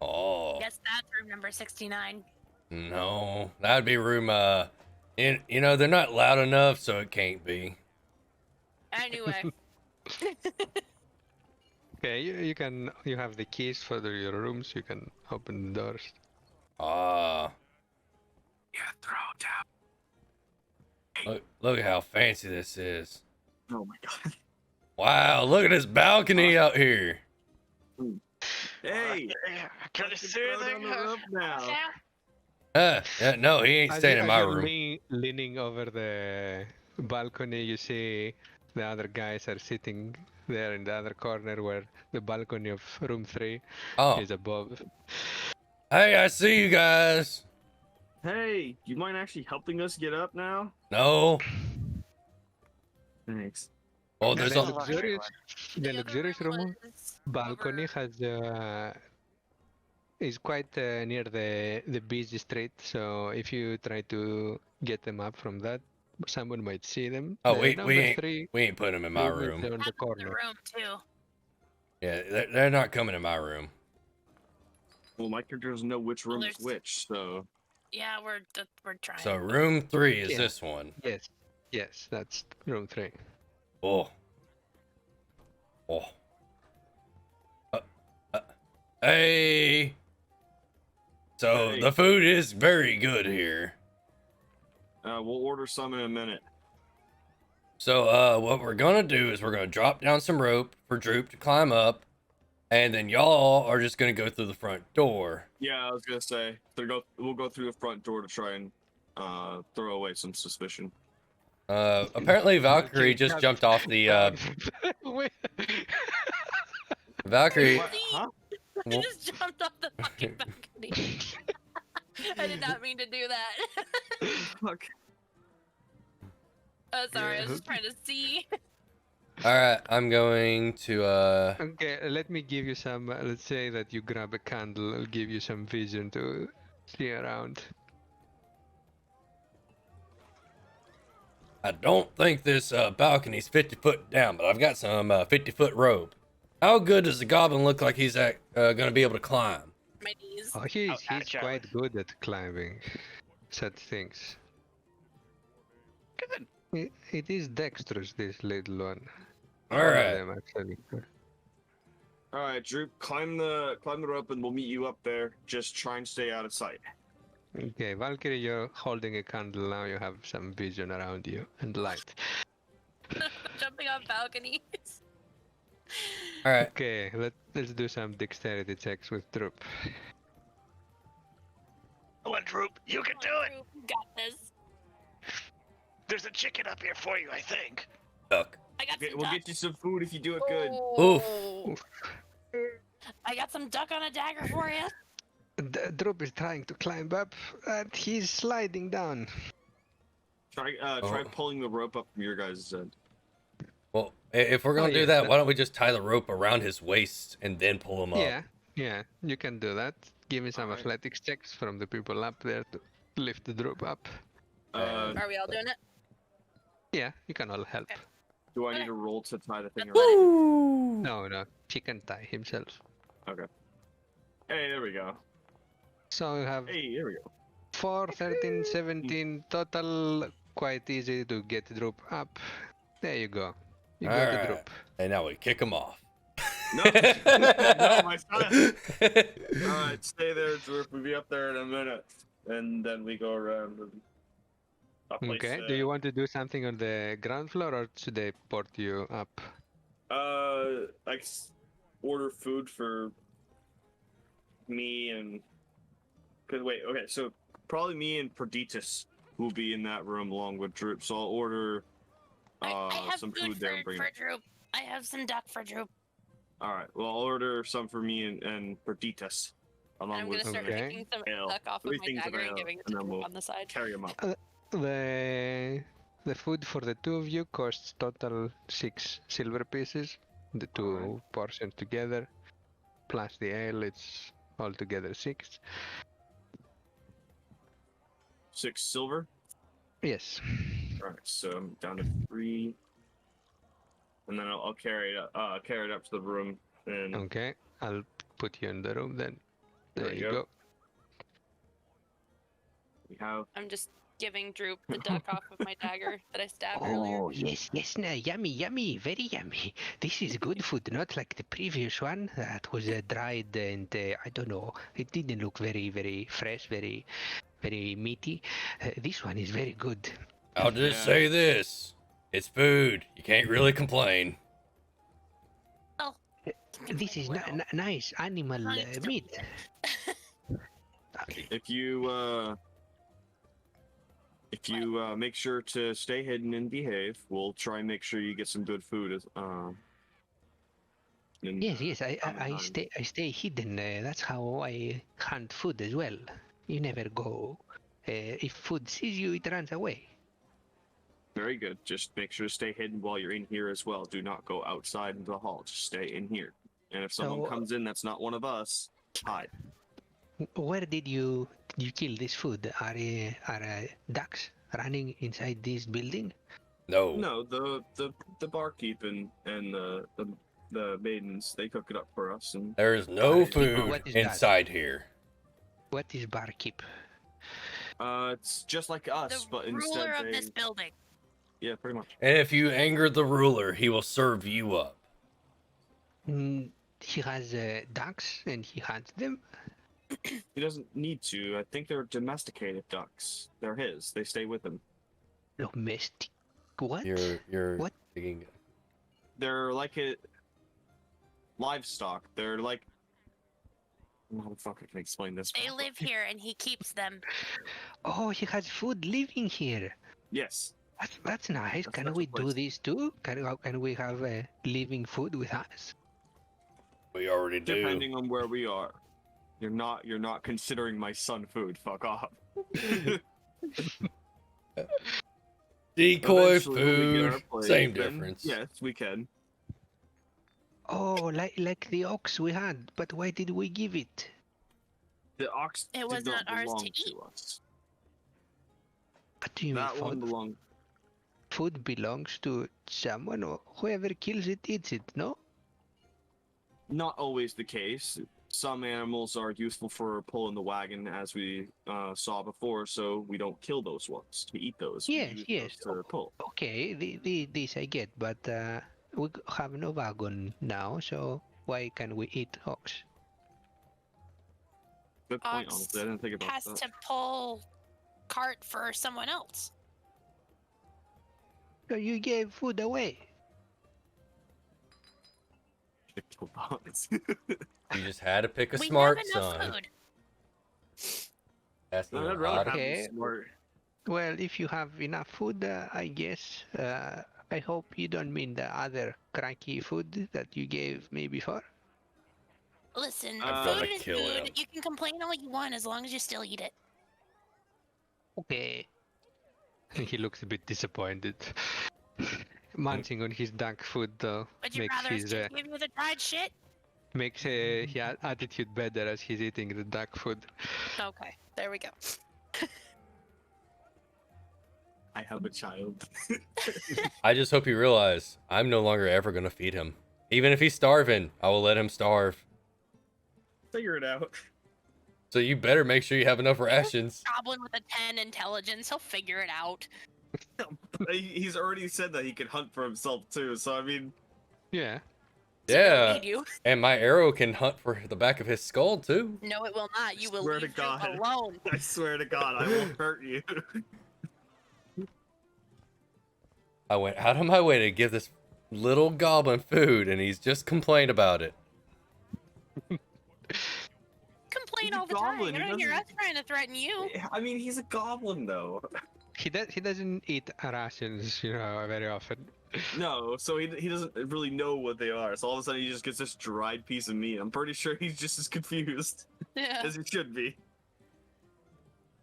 Oh Yes, that's room number 69. no, that'd be room. They're not loud enough, so it can't be. Anyway. Okay, you have the keys for your rooms. You can open the doors. Ah, Yeah, throw down. look at how fancy this is. Oh my god. Wow, look at this balcony out here. Hey, Can you see throw down anything? the rope now. Yeah, no, he ain't staying in my room. Leaning over the balcony, you see the other guys are sitting there in the other corner where the balcony of room 3 Oh, is above. hey, I see you guys. Hey, you mind actually helping us get up now? No, Thanks. well, And there's the a. the luxurious room balcony has is quite near the busy street. So if you try to get them up from that, someone might see them. Oh, The we number ain't 3 we ain't putting him in my room is room. on the That's the corner. room too. Yeah, they're not coming in my room. Well, my character doesn't know which room is there's- which, so Yeah, we're trying. So room 3 is Yeah. this one. Yes, that's room 3. Oh, Oh. Hey. So Hey. the food is very good here. We'll order some in a minute. So what we're gonna do is we're gonna drop down some rope for Droop to climb up, and then y'all are just gonna go through the front door. Yeah, I was gonna say we'll go through the front door to try and throw away some suspicion. Apparently Valkyrie just jumped off the Wait. Valkyrie. What? Huh? I just jumped off the fucking balcony. I did not mean to do that. Fuck. Oh, sorry, I was just trying to see. All right, I'm going to Okay, let me give you some. Let's say that you grab a candle. I'll give you some vision to see around. I don't think this balcony's 50 foot down, but I've got some 50-foot rope. How good does the goblin look like he's gonna be able to climb? My knees. Oh, he's actually- quite good at climbing such things. Good. It is dexterous, this little one. All One of right. them, actually. All right, Droop, climb the rope, and we'll meet you up there. Just try and stay out of sight. Okay, Valkyrie, you're holding a candle now. You have some vision around you and light. Jumping off balconies. All right. Okay, let's do some dexterity checks with Droop. Come on, Droop. You can do it. You got this. There's a chicken up here for you, I think. Duck. I got some We'll duck. get you some food if you do it good. Oof. I got some duck on a dagger for you. Droop is trying to climb up, and he's sliding down. Try Oh. pulling the rope up from your guys' end. Well, if we're gonna Oh, do yes, that, that- why don't we just tie the rope around his waist and then pull him up? Yeah, you can do that. Give me some Alright. athletics checks from the people up there to lift the Droop up. Are we all doing it? Yeah, you can all help. Okay. Do I need to roll to tie the thing That's around? No, he can tie himself. Hey, there we go. So you have Hey, there we go. 4, 13, 17 total. Quite easy to get the Droop up. There you go. You got the Alright. Droop. And now we kick him off. No, no, my son. All right, stay there, Droop. We'll be up there in a minute, and then we go around. And I'll place, Okay, do you want to do something on the ground floor or should they port you up? Order food for me and. Cause wait, okay, so probably me and Perditus will be in that room along with Droop. So I'll order I have some food food there and bring for it. Droop. I have some duck for Droop. All right, well I'll order some for me and Perditus along I'm with gonna start Okay. picking some Ale. duck off of 3 my things of dagger and ale, giving it and to then Droop we'll on the side. carry them up. The food for the two of you costs total 6 silver pieces. The two Alright. portions together, plus the ale, it's altogether 6. 6 silver. Yes. All right, so I'm down to 3, and then I'll carry it. Carry it up to the room, and Okay, I'll put you in the room then. There There you you go. go. we have. I'm just giving Droop the duck off of my dagger that I stabbed earlier. Oh, yes, no, yummy, very yummy. This is good food, not like the previous one that was dried and I don't know, it didn't look very, very fresh, very meaty. This one is very good. I'll just Yeah. say this. It's food. You can't really complain. This is nice animal Nice. meat. If you make sure to stay hidden and behave, we'll try and make sure you get some good food. Yes, I Summertime. stay hidden. That's how I hunt food as well. You never go. If food sees you, it runs away. Very good. Just make sure to stay hidden while you're in here as well. Do not go outside into the hall. Just stay in here. And if someone So- comes in that's not one of us, hide. Where did you kill this food? Are ducks running inside this building? No. No, the barkeep and the maidens, they cook it up for us. And There is no Barkeep, food what is that? inside here. What is barkeep? it's just like us, The but ruler instead of they. this building. Yeah, pretty much. And if you anger the ruler, he will serve you up. He has ducks and he hunts them. He doesn't need to. I think they're domesticated ducks. They're his. They stay with him. Domestic. What? You're What? thinking They're like livestock. They're like. How the fuck I can explain this? They live here and he keeps them. Oh, he has food living here. Yes. That's nice. That's Can the we do place. this too? Can we have living food with us? we already do. Depending on where we are. You're not considering my son food. Fuck off. Decoy Eventually, when we get food, our place, same then difference. Yes, we can. Oh, like the ox we had, but why did we give it? The ox It did was not not ours to belong eat. to us. What do you mean That one food? belonged. Food belongs to someone, or whoever kills it eats it, no? Not always the case. Some animals are useful for pulling the wagon, as we saw before, so we don't kill those ones to eat those. We Yes, use yes. those to pull. Okay, this I get, but we have no wagon now, so why can we eat ox? Good point, Ox honestly. I didn't think about Has that. to pull cart for someone else. So you gave food away. Kill dogs. You just had to pick a We smart have enough son. food. Asking I'd a rather lot have of- Okay. them smart. Well, if you have enough food, I guess. I hope you don't mean the other cranky food that you gave me before. Listen, I'm food gonna is kill food. him. You can complain all you want as long as you still eat it. Okay. He looks a bit disappointed. Munching on his duck food though Would you makes rather us his just give you the dried shit? makes his attitude better as he's eating the duck food. Okay, there we go. I have a child. I just hope you realize I'm no longer ever gonna feed him. Even if he's starving, I will let him starve. Figure it out. So you better make sure you have enough rations. Goblin with a 10 intelligence, he'll figure it out. He's already said that he can hunt for himself too, so I mean, Yeah. So he'll Yeah, lead you. and my arrow can hunt for the back of his skull too. No, it will not. You will Swear to leave you God. alone. I swear to God, I won't hurt you. I went out of my way to give this little goblin food, and he's just complained about it. Complain He's a all the goblin, time. he I don't hear us doesn't- trying to threaten you. I mean, he's a goblin though. He doesn't eat rations, very often. No, so he doesn't really know what they are. So all of a sudden he just gets this dried piece of meat. I'm pretty sure he's just as confused Yeah. as he should be.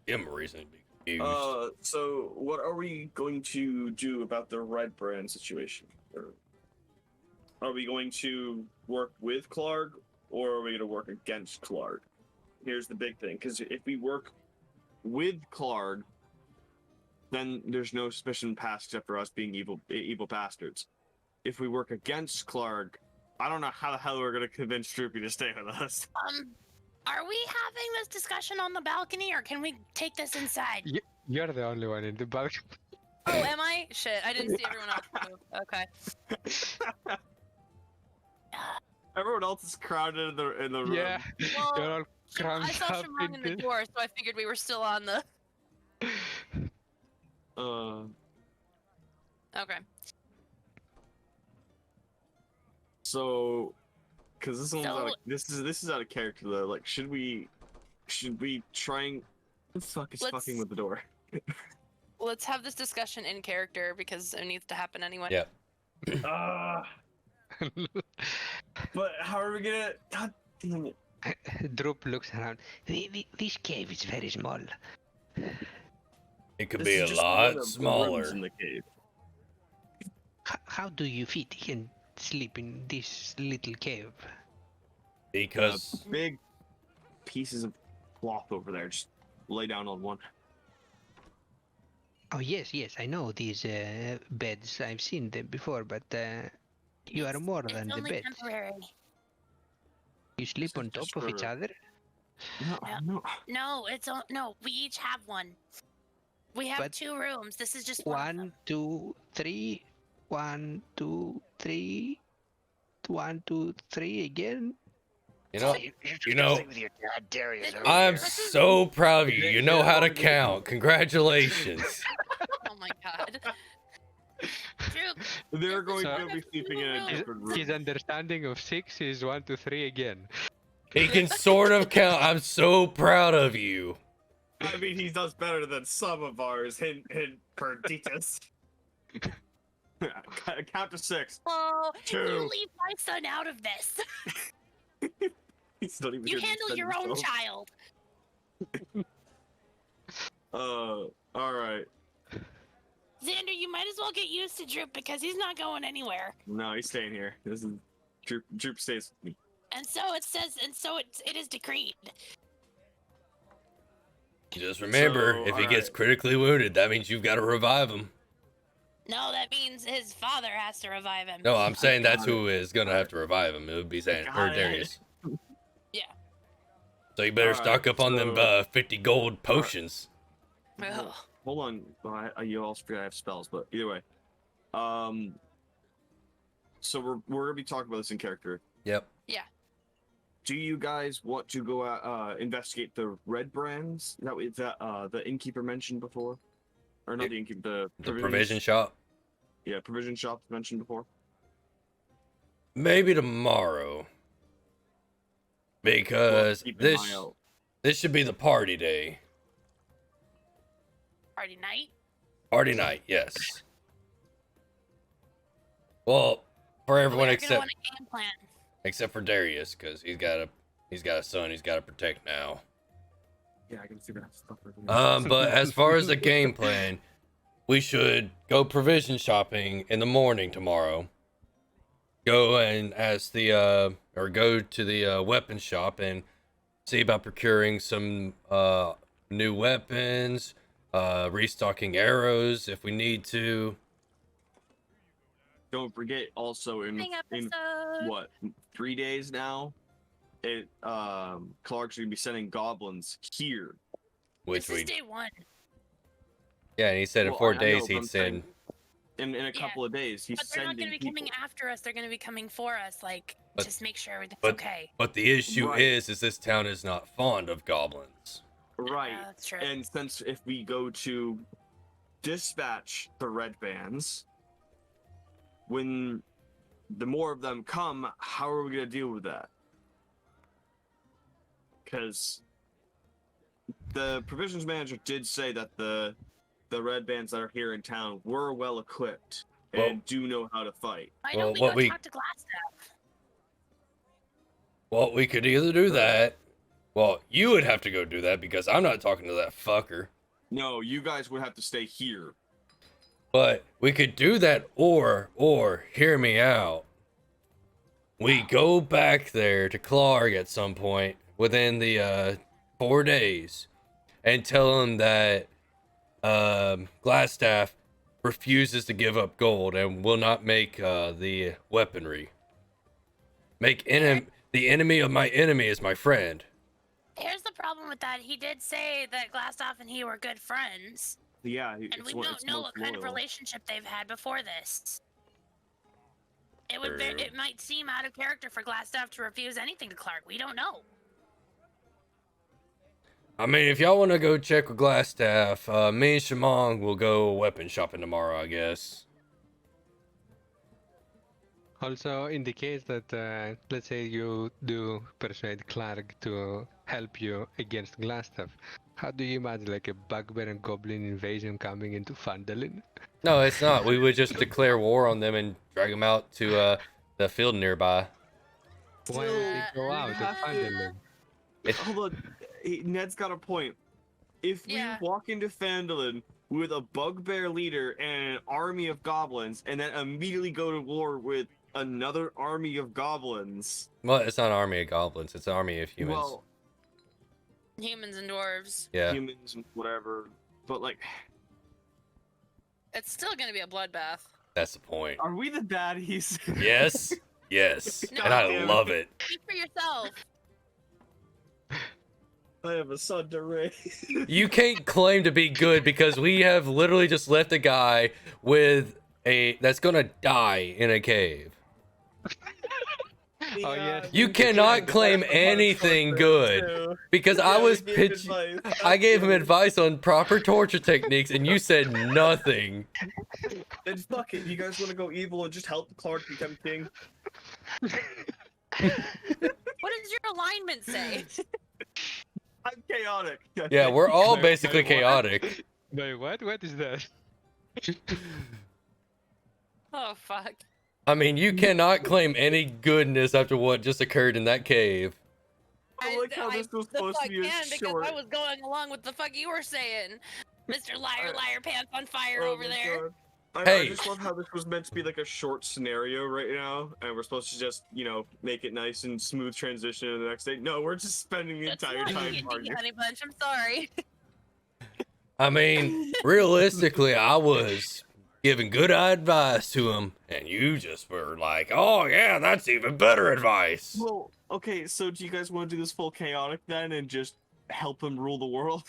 Give him a reason to be confused. So what are we going to do about the red brand situation? Or are we going to work with Clark, or are we going to work against Clark? Here's the big thing, because if we work with Clark, then there's no suspicion passed except for us being evil bastards. If we work against Clark, I don't know how the hell we're going to convince Droopy to stay with us. Are we having this discussion on the balcony, or can we take this inside? You're the only one in the balcony. Oh, am I? Shit, I didn't see everyone else move. Okay. Everyone else is crowded in the room. Yeah. Well, You're all I cramped saw up Shamong in the in door, so I figured we were still on the. Okay. So, because this one's So- this is out of character though. Like, should we try and who the fuck is Let's- fucking with the door? Let's have this discussion in character because it needs to happen anyway. Yeah. But how are we gonna? God damn it! Droop looks around. This cave is very small. It could This be is a just one of the lot rooms smaller. in the cave. How do you fit and sleep in this little cave? Because Big pieces of cloth over there. Just lay down on one. Oh yes, I know these beds. I've seen them before, but you are more It's than the only bed. temporary. You sleep This on is top just of each for- other. No, Yeah. no. No, no. We each have one. We have But 2 rooms. This is just one. of them. 1, 2, 3. 1, 2, 3. 1, 2, 3 again. You know, you should you go know, stay with your dad, Darius. over I'm here. so proud of you. You know how to Yeah. count. Congratulations. Oh my god. Droop, They're This is going So- to be sleeping in a His- different room. His understanding of 6 is 1 to 3 again. He can sort of count. I'm so proud of you. I mean, he does better than some of ours. Hint, Perditas. Count to 6. Oh, Two. you leave my son out of this. He's not even You here to handle defend your own himself. child. All right. Xander, you might as well get used to Droop because he's not going anywhere. No, he's staying here. This is Droop stays with me. And so it says, and so it is decreed. Just remember, So, if he gets alright. critically wounded, that means you've got to revive him. No, that means his father has to revive him. No, I'm saying that's got it. who is gonna have to revive him. It would be Xander or Got it. Darius. Yeah. So you better Alright, stock up on them so- 50 gold potions. Ugh. Hold on. Well, you also forget I have spells, but either way. So we're gonna be talking about this in character. Yep. Do you guys want to go investigate the red brands that the innkeeper mentioned before, or not the innkeeper, The provision shop. Yeah, provision shop mentioned before. Maybe tomorrow. Because Keep an eye this out. this should be the party day. Party night? Party night, yes. Well, for everyone We're gonna except want a game plan. except for Darius, because he's got a son he's got to protect now. Yeah, I can see that stuff. But as far as the game plan, we should go provision shopping in the morning tomorrow. Go and ask or go to the weapon shop and see about procuring some new weapons, restocking arrows if we need to. Don't forget, also in Episode. what 3 days now, Clark's gonna be sending goblins here. Which This we is day one. yeah, and he said in Well, 4 I know, days but he'd I'm saying send. in a Yeah. couple of days. He's But they're not sending going to be coming people. after us. They're going to be coming for us. Like, But- just make sure everything's but- okay. But the issue Right. is this town is not fond of goblins. Right. Yeah, that's true. And since if we go to dispatch the red bands, when the more of them come, how are we going to deal with that? Because the provisions manager did say that the red bands that are here in town were well equipped and Well- do know how to fight. Why well, don't we what go we- talk to Glassstaff? Well, we could either do that. Well, you would have to go do that because I'm not talking to that fucker. No, you guys would have to stay here. But we could do that or hear me out. We go back there to Clark at some point within the 4 days and tell him that Glassstaff refuses to give up gold and will not make the weaponry. The enemy of my enemy is my friend. Here's the problem with that. He did say that Glassstaff and he were good friends. Yeah, And it's we one- don't it's know most what kind of loyal. relationship they've had before this. It would Sure. it might seem out of character for Glassstaff to refuse anything to Clark. We don't know. I mean, if y'all want to go check with Glassstaff, me and Shamong will go weapon shopping tomorrow, I guess. Also, in the case that, let's say you do persuade Clark to help you against Glassstaff, how do you imagine like a bugbear and goblin invasion coming into Fandolin? No, it's not. We would just declare war on them and drag them out to the field nearby. Why don't they go out of Fandolin? Hold on, Ned's got a point. If we Yeah. walk into Fandolin with a bugbear leader and an army of goblins, and then immediately go to war with another army of goblins, Well, it's not an army of goblins. It's an army of humans. well, Humans and dwarves. yeah. humans and whatever. But like, It's still gonna be a bloodbath. That's the point. are we the baddies? Yes. Yes. No. And I Goddamn love it. it. Speak for yourself. I have a son to raise. You can't claim to be good because we have literally just left a guy with that's gonna die in a cave. Oh, yes. You cannot claim anything good because I was pitching. I gave him advice on proper torture techniques, and you said nothing. Then fuck it. You guys want to go evil and just help Clark become king? What does your alignment say? I'm chaotic. Yeah, we're all Wait, basically wait, what? chaotic. Wait, what? What is that? Oh fuck. I mean, you cannot claim any goodness after what just occurred in that cave. I like how this was the supposed to fuck be a can, because short. I was going along with the fuck you were saying, Mr. Liar, Liar Pants on fire Oh over my there. God. I Hey. just love how this was meant to be like a short scenario right now, and we're supposed to just, make it nice and smooth transition to the next day. No, we're just spending the That's entire not time D&D, arguing. Honey Bunch. I'm sorry. I mean, realistically, I was giving good advice to him, and you just were like, "Oh yeah, that's even better advice." Well, okay, so do you guys want to do this full chaotic then and just help him rule the world?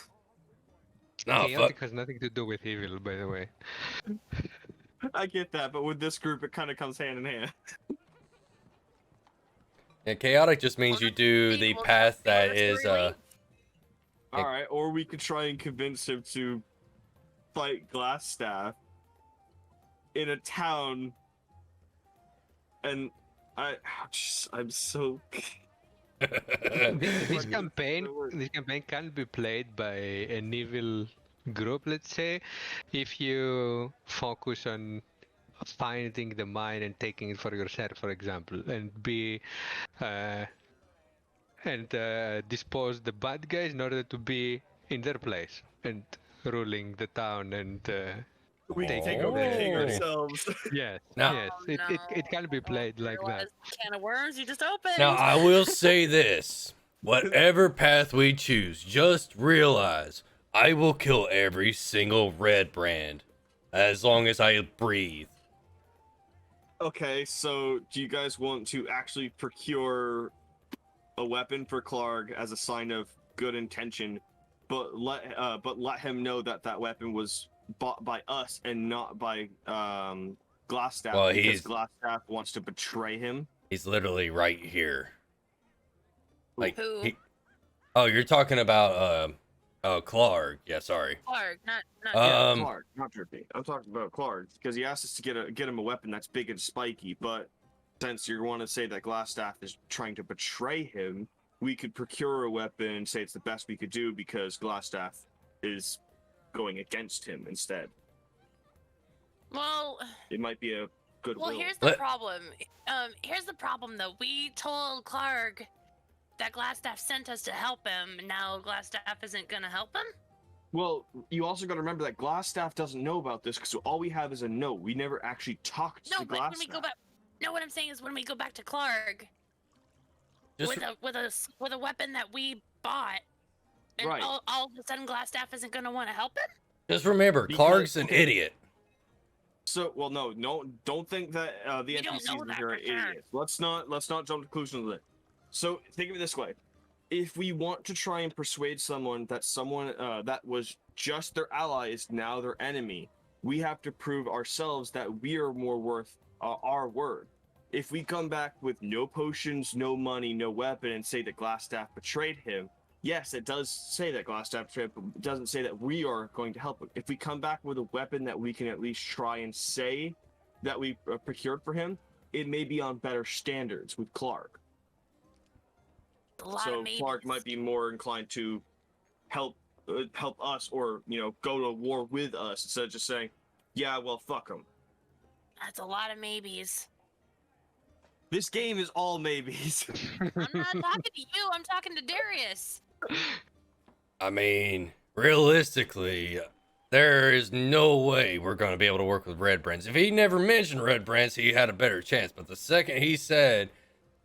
No, Chaotic fuck. has nothing to do with evil, by the way. I get that, but with this group, it kind of comes hand in hand. Yeah, chaotic just means you do the Equal path to your that is story lane. All right, or we could try and convince him to fight Glassstaff in a town, and I'm so. This campaign can be played by an evil group, let's say, if you focus on finding the mine and taking it for yourself, for example, and dispose the bad guys in order to be in their place and ruling the town and We can take taking over the king Oh. ourselves. yes, Now- yes, Oh, it can be no. played like that. Realize the can of worms you just opened. Now, I will say this. Whatever path we choose, just realize I will kill every single red brand as long as I breathe. Okay, so do you guys want to actually procure a weapon for Clark as a sign of good intention, but let him know that that weapon was bought by us and not by Glassstaff, Well, because he's- Glassstaff wants to betray him? He's literally right here. Like, Who? oh, you're talking about, Clark. Yeah, sorry. Clark, not Yeah, Um, Clark, not Drippy. I'm talking about Clark because he asked us to get him a weapon that's big and spiky. But since you want to say that Glassstaff is trying to betray him, we could procure a weapon and say it's the best we could do because Glassstaff is going against him instead. Well, It might be a good well, will. here's the Let- problem. Here's the problem though. We told Clark that Glassstaff sent us to help him. And now Glassstaff isn't gonna help him. Well, you also got to remember that Glassstaff doesn't know about this because all we have is a note. We never actually talked No, to but Glassstaff. when we go back, no, what I'm saying is when we go back to Clark just, with a weapon that we bought, and Right. all of a sudden Glassstaff isn't gonna want to help him. just remember, Because- Clark's an okay. idiot. So, well, no, don't think that the We don't NPCs know are that very for sure. idiots. Let's not jump to conclusions with it. So, think of it this way: if we want to try and persuade someone that was just their ally is now their enemy, we have to prove ourselves that we are more worth our word. If we come back with no potions, no money, no weapon, and say that Glassstaff betrayed him, yes, it does say that Glassstaff betrayed him, but it doesn't say that we are going to help him. If we come back with a weapon that we can at least try and say that we procured for him, it may be on better standards with Clark. A lot So of maybes. Clark might be more inclined to help us, or go to war with us instead of just saying, "Yeah, well, fuck them." That's a lot of maybes. This game is all maybes. I'm not talking to you. I'm talking to Darius. I mean, realistically, there is no way we're going to be able to work with red brands. If he never mentioned red brands, he had a better chance. But the second he said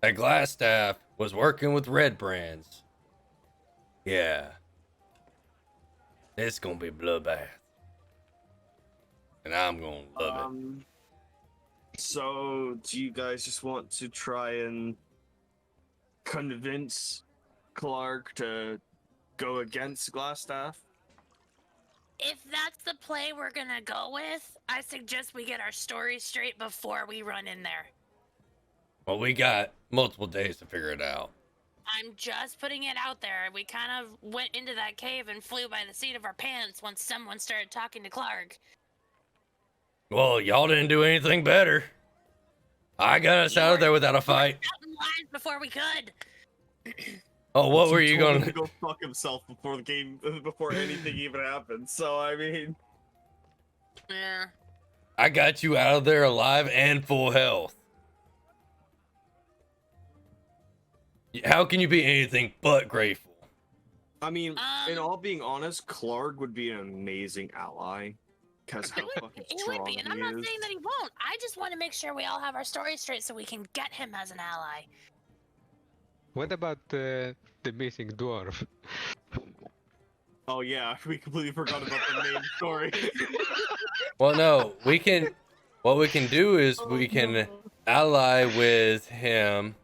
that Glassstaff was working with red brands, yeah, it's going to be bloodbath. And I'm going to love it. So, do you guys just want to try and convince Clark to go against Glassstaff? If that's the play we're gonna go with, I suggest we get our story straight before we run in there. Well, we got multiple days to figure it out. I'm just putting it out there. We kind of went into that cave and flew by the seat of our pants once someone started talking to Clark. Well, y'all didn't do anything better. I got us out of there without a fight. Out in lines before we could. Oh, what were you told him going to go fuck himself before the game, before anything even happened? So I mean, Yeah. I got you out of there alive and full health. How can you be anything but grateful? I mean, in Um, all being honest, Clark would be an amazing ally. Cause how fucking He strong would be, and I'm he not is. saying that he won't. I just want to make sure we all have our stories straight so we can get him as an ally. What about the missing dwarf? Oh yeah, we completely forgot about the main story. Well, no, what we can do is we can ally with him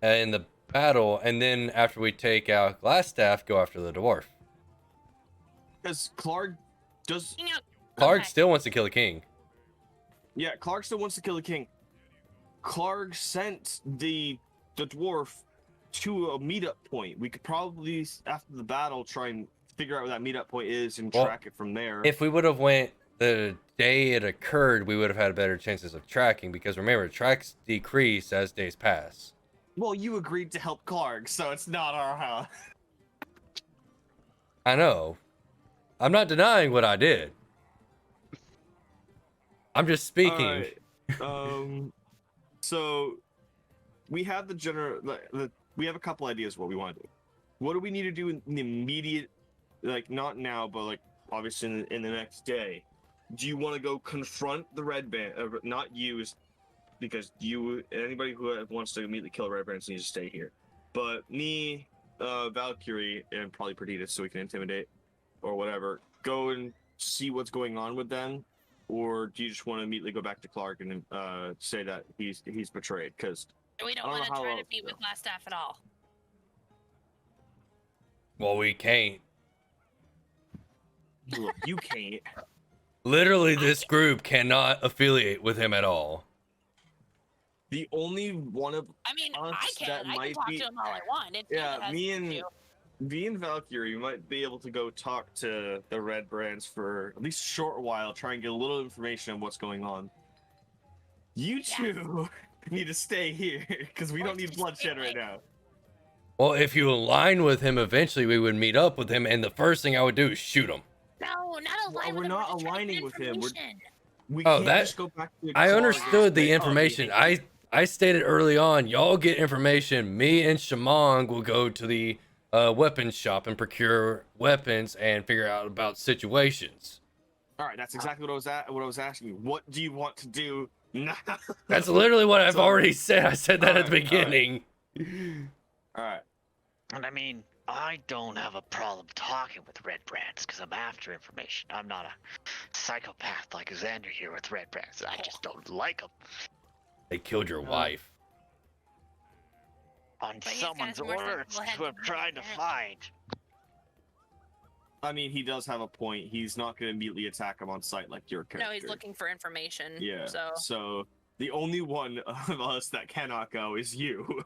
in the battle, and then after we take out Glassstaff, go after the dwarf. Because Clark does. You know, Clark okay. still wants to kill the king. Yeah, Clark still wants to kill the king. Clark sent the dwarf to a meetup point. We could probably, after the battle, try and figure out where that meetup point is and Well, track it from there. If we would have went the day it occurred, we would have had better chances of tracking, because remember, tracks decrease as days pass. Well, you agreed to help Clark, so it's not our house. I know. I'm not denying what I did. I'm just speaking. Alright, so we have the general. We have a couple ideas what we want to do. What do we need to do in the immediate, like not now, but like obviously in the next day? Do you want to go confront the red band? Not you, because you, anybody who wants to immediately kill red bands needs to stay here. But me, Valkyrie, and probably Perdita, so we can intimidate or whatever. Go and see what's going on with them. Or do you just want to immediately go back to Clark and say that he's betrayed? Because We don't I don't want to know how try to else meet to with Glassstaff at all. Well, we can't. look, you can't. Literally, this group cannot affiliate with him at all. The only one of I mean, Us, I can. that I can might talk be- to him all I want. It's yeah, it has me to and do. V and Valkyrie might be able to go talk to the red brands for at least a short while, try and get a little information on what's going on. You two need to stay here because we Or don't need just bloodshed stay right away. now. Well, if you align with him, eventually we would meet up with him, and the first thing I would do is shoot him. No, not align we're with him. not just trying to aligning get with him, we're- information. We Oh, can't that- just go back to I Clark and understood the say, "Oh, information. he- I stated early on, y'all get information. Me and Shamong will go to the weapons shop and procure weapons and figure out about situations. All right, that's exactly what I was asking you. What do you want to do now? That's literally what I've So- already said. I said that at the Alright, alright. beginning. All right. And I mean, I don't have a problem talking with red brands because I'm after information. I'm not a psychopath like Xander here with red brands. I just don't like them. They killed your wife. On But he's got someone's some more orders sensible heads who I'm than trying to mine, find. I mean, he does have a point. He's not going to immediately attack him on sight like your character. No, he's looking for information. Yeah. So The only one of us that cannot go is you.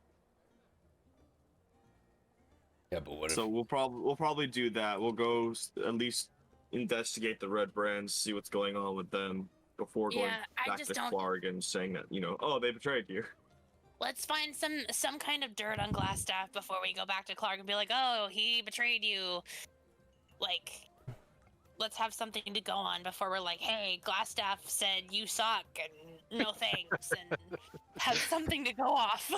Yeah, but what if... So we'll probably do that. We'll go at least investigate the red brands, see what's going on with them before going yeah, I back just to don't. Clark and saying that oh, they betrayed you. Let's find some kind of dirt on Glassstaff before we go back to Clark and be like, oh, he betrayed you. Like, let's have something to go on before we're like, hey, Glassstaff said you suck and no thanks, and have something to go off.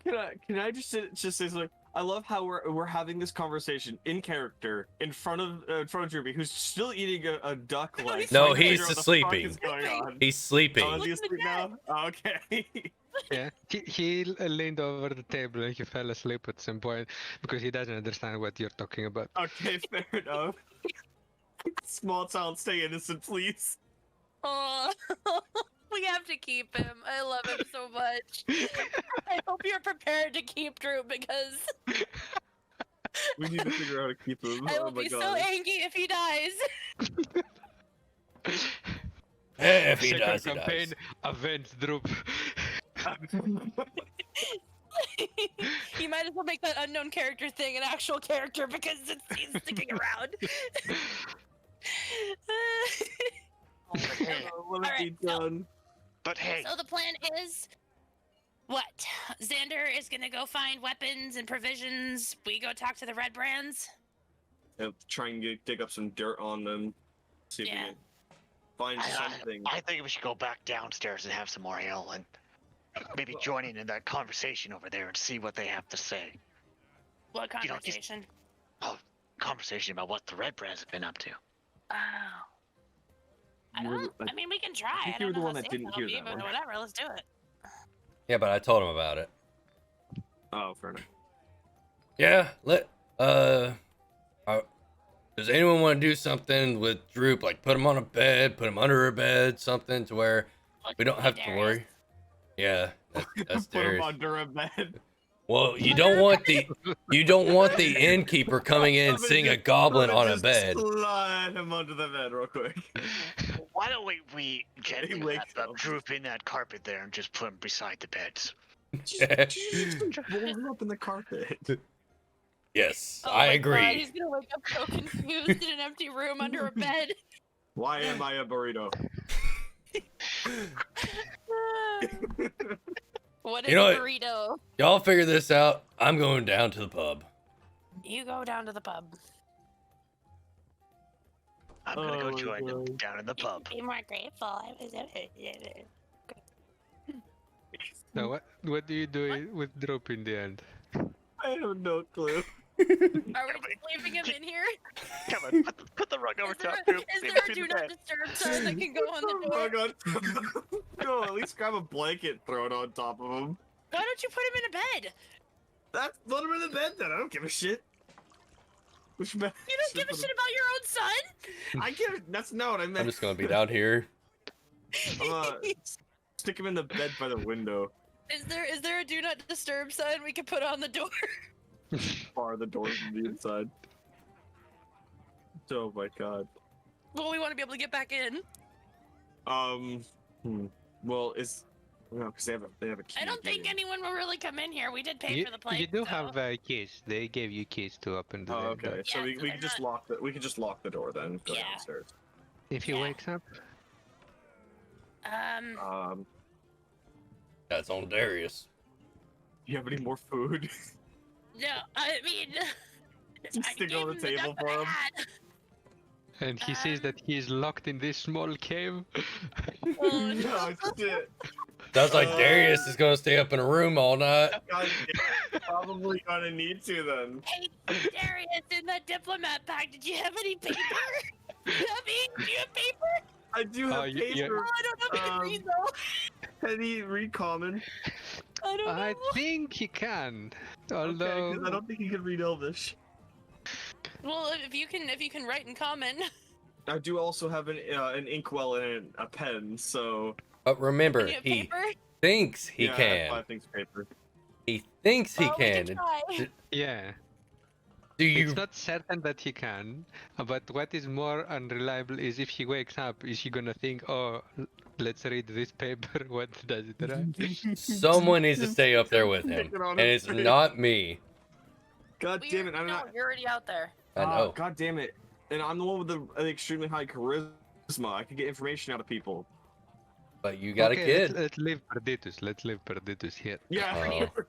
Can I just say something? I love how we're having this conversation in character in front of Droopy, who's still eating a duck leg. No, trying to he's figure out what the fuck sleeping. is going on. He's sleeping. Oh, is he Look at asleep now? Oh, okay. Yeah, he leaned over the table and he fell asleep at some point because he doesn't understand what you're talking about. Okay, fair enough. Small child, stay innocent, please. Oh, we have to keep him. I love him so much. I hope you're prepared to keep Drew because We need to figure out how to keep him. I Oh will my be so god. angry if he dies. If he Second does, he campaign, does. avenge Droop. You might as well make that unknown character thing an actual character because he's sticking around. Hey, Let it be done. but hey, So the plan is what? Xander is gonna go find weapons and provisions. We go talk to the Red Brands. And try and dig up some dirt on them. See if we Yeah. can find something. I think we should go back downstairs and have some more ale and maybe join in that conversation over there and see what they have to say. What You know, just- conversation? Conversation about what the Red Brands have been up to. Oh. I You were- don't. I mean, we can try. I think I you were don't the know one how that safe didn't that'll hear be, that but one. whatever. Let's do it. Yeah, but I told him about it. Oh, fair enough. Yeah, does anyone want to do something with Droop? Like put him on a bed, put him under a bed, something to where we don't have to worry. Yeah, that's Put him Darius. under a bed. Well, you don't want the innkeeper coming in Let me seeing a just- goblin let me on a just bed. Slide him under the bed real quick. Why don't we gently He wrap wakes up up. Droop in that carpet there and just put him beside the beds? Just roll him up in the carpet. Yes, Oh I my agree. God, he's gonna wake up so confused in an empty room under a bed. Why am I a burrito? What is You know a what? burrito? Y'all figure this out. I'm going down to the pub. You go down to the pub. I'm gonna Oh go my join them God. down in the pub. Be more grateful. I was Now what do you do with Drop in the end? I have no clue. Are we just leaving him in here? Come on, put the rug over Is there, top, a, Droop. is Leave there it a to do the not bed. disturb sign that can go on the door? Oh my God. No, at least grab a blanket, throw it on top of him. Why don't you put him in a bed? Let him in the bed then. I don't give a shit. Which You don't give a shit about your own son? I give it. That's not what I meant. I'm just gonna be down here. Stick him in the bed by the window. Is there a do not disturb sign we can put on the door? Bar the door from the inside. Oh my God. Well, we want to be able to get back in. Well, it's no, because they have a key. I don't think anyone will really come in here. We did pay You, for the place. you do so- have keys. They gave you keys to open the Oh, door. okay. So Yeah, we so can they're just lock the door then. Go Yeah. downstairs. If he Yeah. wakes up, That's on Darius. Do you have any more food? No, I mean, I Stick it gave on the him table duck that for I him. had. and he says that he is locked in this small cave. Oh, No, shit. Sounds like Darius is gonna stay up in a room all night. God, yeah, probably gonna need to then. Hey, Darius, in that diplomat bag, did you have any paper? Debbie, do you have paper? I do have Oh, you- paper. Oh, I don't know if you can read though. Can he read common? I don't know. I think he can. Okay, Although 'cause I don't think he can read Elvish. Well, if you can write in common. I do also have an inkwell and a pen, so But remember, You have he paper? thinks he yeah, can. I think paper. He thinks he Well, we can. try. yeah, Do you? it's not certain that he can. But what is more unreliable is if he wakes up, is he gonna think, oh, let's read this paper? What does it write? Someone needs to stay up there with him, Stick it on and his it's face. not me. God damn it! I'm no, not. you're already out there. I know. God damn it! And I'm the one with the extremely high charisma. I can get information out of people. But you got Okay, a kid. Let's leave Perditus. Let's leave Perditus here. Yeah. Oh.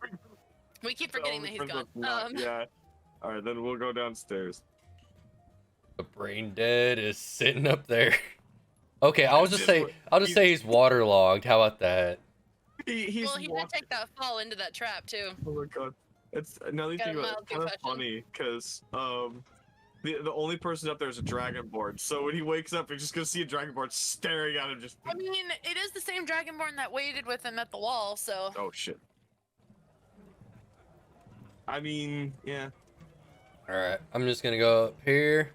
We keep forgetting that he's gone. Yeah. All right, then we'll go downstairs. The brain dead is sitting up there. Okay, I'll just say He's- he's waterlogged. How about that? He's Well, he did take that fall into that trap too. Oh my god. It's now that you Got think a about it, mild it's kind of concussion. funny because the only person up there is a dragonborn. So when he wakes up, he's just gonna see a dragonborn staring at him. Just I mean, it is the same dragonborn that waited with him at the wall, so. oh shit. I mean, yeah. All right, I'm just gonna go up here.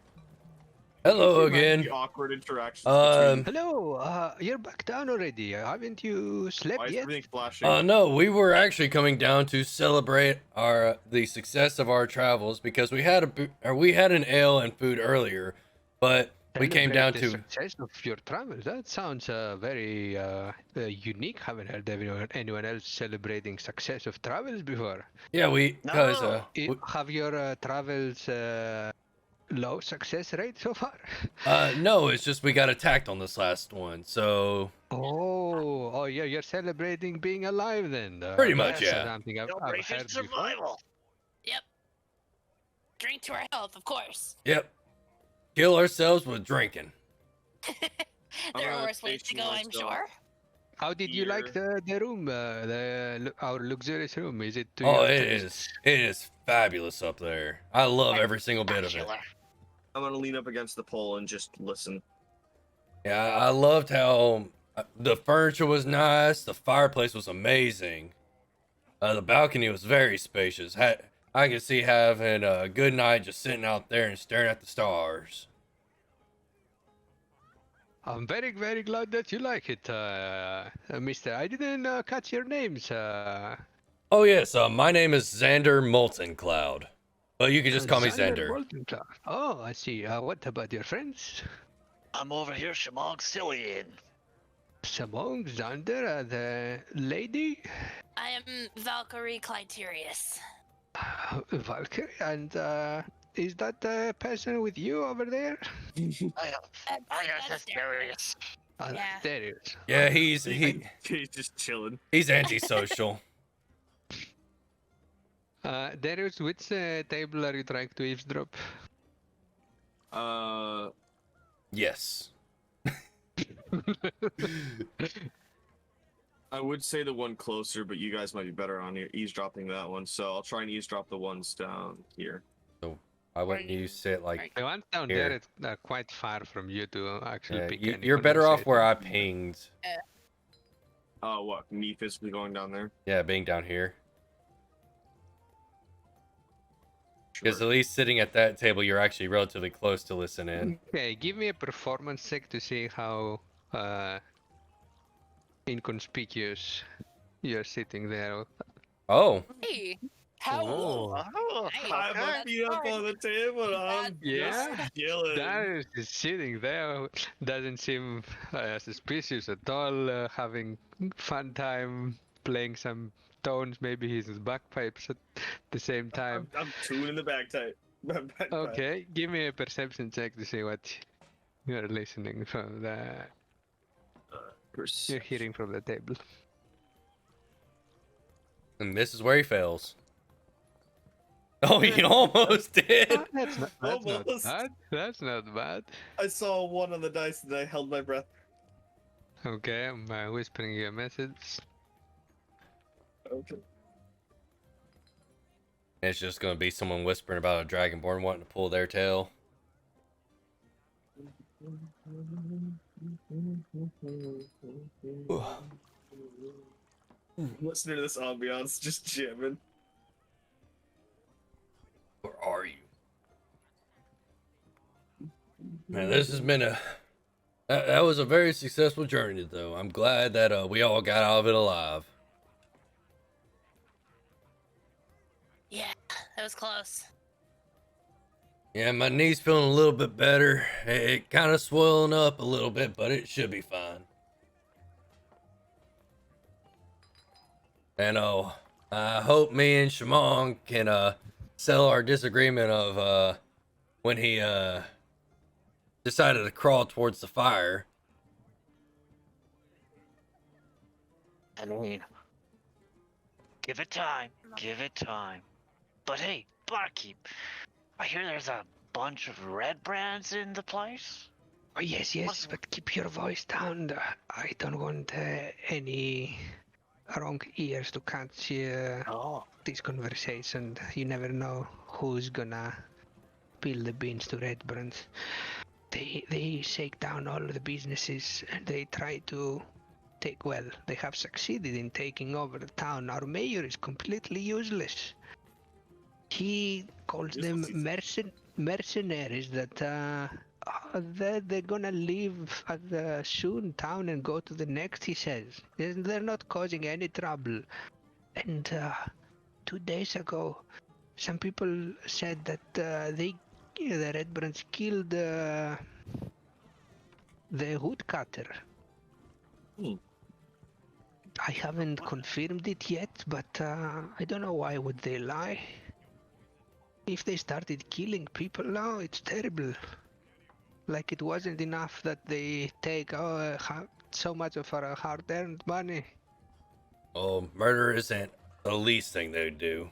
Hello Can you imagine again. the awkward interactions. Um, between, Hello, you're back down already. Haven't you why slept is yet? everything flashing? No, we were actually coming down to celebrate our the success of our travels because we had an ale and food earlier, but We came Celebrate down the to success of your travels. That sounds very unique. Haven't heard anyone else celebrating success of travels before. yeah, because No. Have your travels low success rate so far? no, it's just we got attacked on this last one, so Oh, yeah, you're celebrating being alive then. Pretty much, That's yeah. something I've Celebration heard before. survival. Yep. Drink to our health, of course. yep, kill ourselves with drinking. There are gonna worse ways to station go, I'm myself. sure. How did you like the room, our luxurious room? Is it to Oh, your it taste? is fabulous up there. I love every single bit of it. Spectacular. I'm gonna lean up against the pole and just listen. Yeah, I loved how the furniture was nice. The fireplace was amazing. The balcony was very spacious. I could see having a good night just sitting out there and staring at the stars. I'm very, very glad that you like it, Mister. I didn't catch your names. Oh yes, my name is Xander Molten Cloud, but you can just call me Xander. Bolton Clark. Oh, I see. What about your friends? I'm over here, Shamog Cillian. Samong, Xander, the lady, I am Valkyrie Cliterius. Valkyrie, and is that the person with you over there? I got That's Darius. Yeah. There it is. Yeah, he's He's just chilling. he's antisocial. Darius, which table are you trying to eavesdrop? Yes. I would say the one closer, but you guys might be better on eavesdropping that one. So I'll try and eavesdrop the ones down here. Why wouldn't you sit like? The one down Here. there is quite far from you to actually Yeah, pick any you're better off where conversation. I pinged. Oh, what? Me physically going down there? Yeah, being down here. Because Sure. at least sitting at that table, you're actually relatively close to listen in. Okay, give me a performance check to see how inconspicuous you're sitting there. Oh, Hey, how? Oh. Oh, Hey, I have my that's feet up fine. on the table. I'm Yeah? just chilling. Darius is sitting there, doesn't seem suspicious at all, having fun time playing some tones. Maybe he's bagpipes at the same time. I'm tuning the bagpipe. Okay, give me a perception check to see what you're listening from you're hearing from the table. and this is where he fails. Oh, you almost did. That's not Almost. bad. That's not bad. I saw a 1 on the dice and I held my breath. Okay, I'm whispering you a message. Okay. It's just gonna be someone whispering about a dragonborn wanting to pull their tail. Listening to this ambiance, just jamming. Where are you? Man, this has been that was a very successful journey, though. I'm glad that we all got out of it alive. Yeah, that was close. Yeah, my knee's feeling a little bit better. It kind of swelling up a little bit, but it should be fine. And I hope me and Shamong can settle our disagreement of when he decided to crawl towards the fire. I mean, give it time. Give it time. But hey, barkeep, I hear there's a bunch of red brands in the place. Oh, yes, What's- but keep your voice down. I don't want any wrong ears to catch Oh, this conversation. You never know who's gonna spill the beans to Red Brands. They shake down all the businesses and they try to they have succeeded in taking over the town. Our mayor is completely useless. He calls them mercenaries that they're gonna leave soon town and go to the next, he says. They're not causing any trouble. And 2 days ago, some people said that the Red Brands killed the woodcutter. Hmm. I haven't confirmed it yet, but I don't know why would they lie. If they started killing people now, it's terrible. Like it wasn't enough that they take so much of our hard-earned money. Well, murder isn't the least thing they do.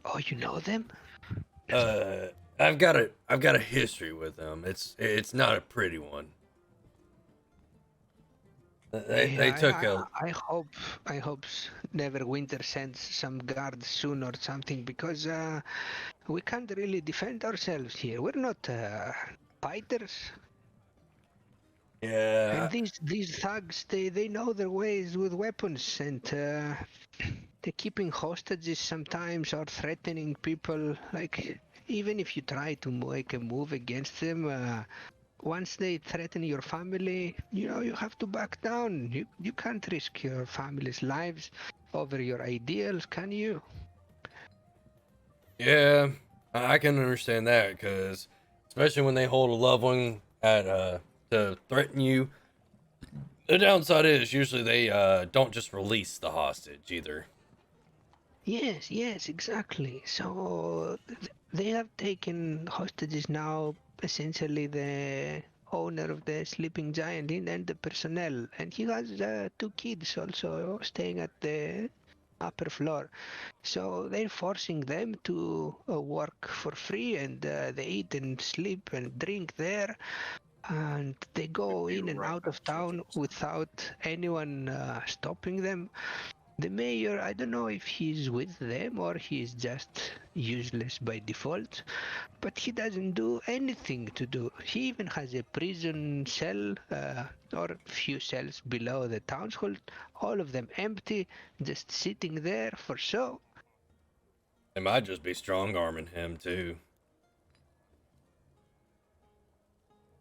Oh, you know them? I've got a history with them. It's not a pretty one. They took a I hope Neverwinter sends some guards soon or something, because we can't really defend ourselves here. We're not fighters. yeah. And these thugs, they know their ways with weapons, and they're keeping hostages sometimes or threatening people. Like, even if you try to make a move against them, once they threaten your family, you know, you have to back down. You can't risk your family's lives over your ideals, can you? Yeah, I can understand that, because especially when they hold a loved one at to threaten you. The downside is usually they don't just release the hostage either. Yes, exactly. So they have taken hostages now, essentially the owner of the sleeping giant Inn and the personnel, and he has 2 kids also staying at the upper floor. So they're forcing them to work for free, and they eat and sleep and drink there, and they go Be in and right out back of to you, town Jason. without anyone stopping them. The mayor, I don't know if he's with them or he's just useless by default, but he doesn't do anything to do. He even has a prison cell or few cells below the town hall, all of them empty, just sitting there for show. They might just be strong arming him too.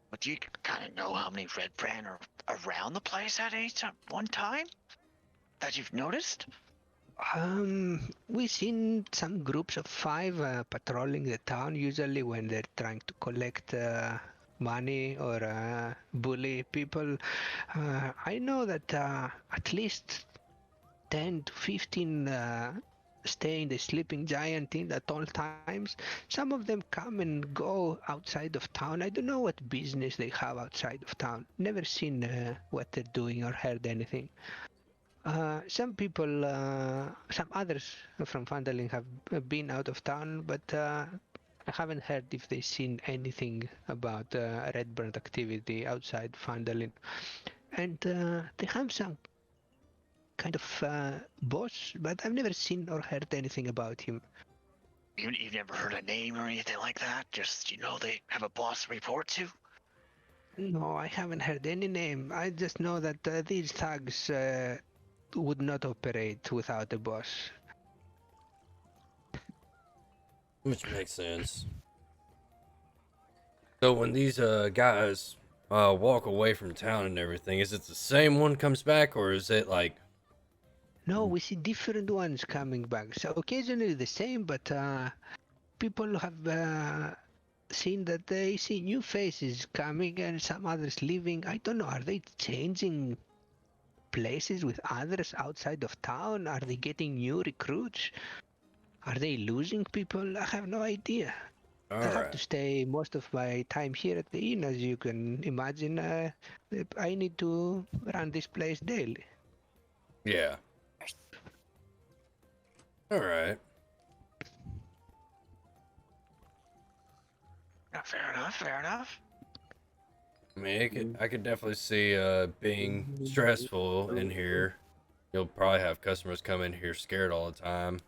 But do you kind of know how many Red Brand are around the place at one time that you've noticed? We've seen some groups of 5 patrolling the town, usually when they're trying to collect money or bully people. I know that at least 10 to 15 stay in the sleeping giant inn at all times. Some of them come and go outside of town. I don't know what business they have outside of town. Never seen what they're doing or heard anything. Some people, some others from Fandalin have been out of town, but I haven't heard if they've seen anything about Redbird activity outside Fandalin. And they have some kind of boss, but I've never seen or heard anything about him. You've never heard a name or anything like that? Just, they have a boss to report to? No, I haven't heard any name. I just know that these thugs would not operate without a boss. Which makes sense. So when these guys walk away from town and everything, is it the same one comes back, or is it like... No, we see different ones coming back. So occasionally the same, but people have seen that they see new faces coming and some others leaving. I don't know, are they changing places with others outside of town? Are they getting new recruits? Are they losing people? I have no idea. I have Alright. to stay most of my time here at the inn, as you can imagine. I need to run this place daily. Yeah. Alright. Fair enough. I mean, I could definitely see being stressful in here. You'll probably have customers come in here scared all the time.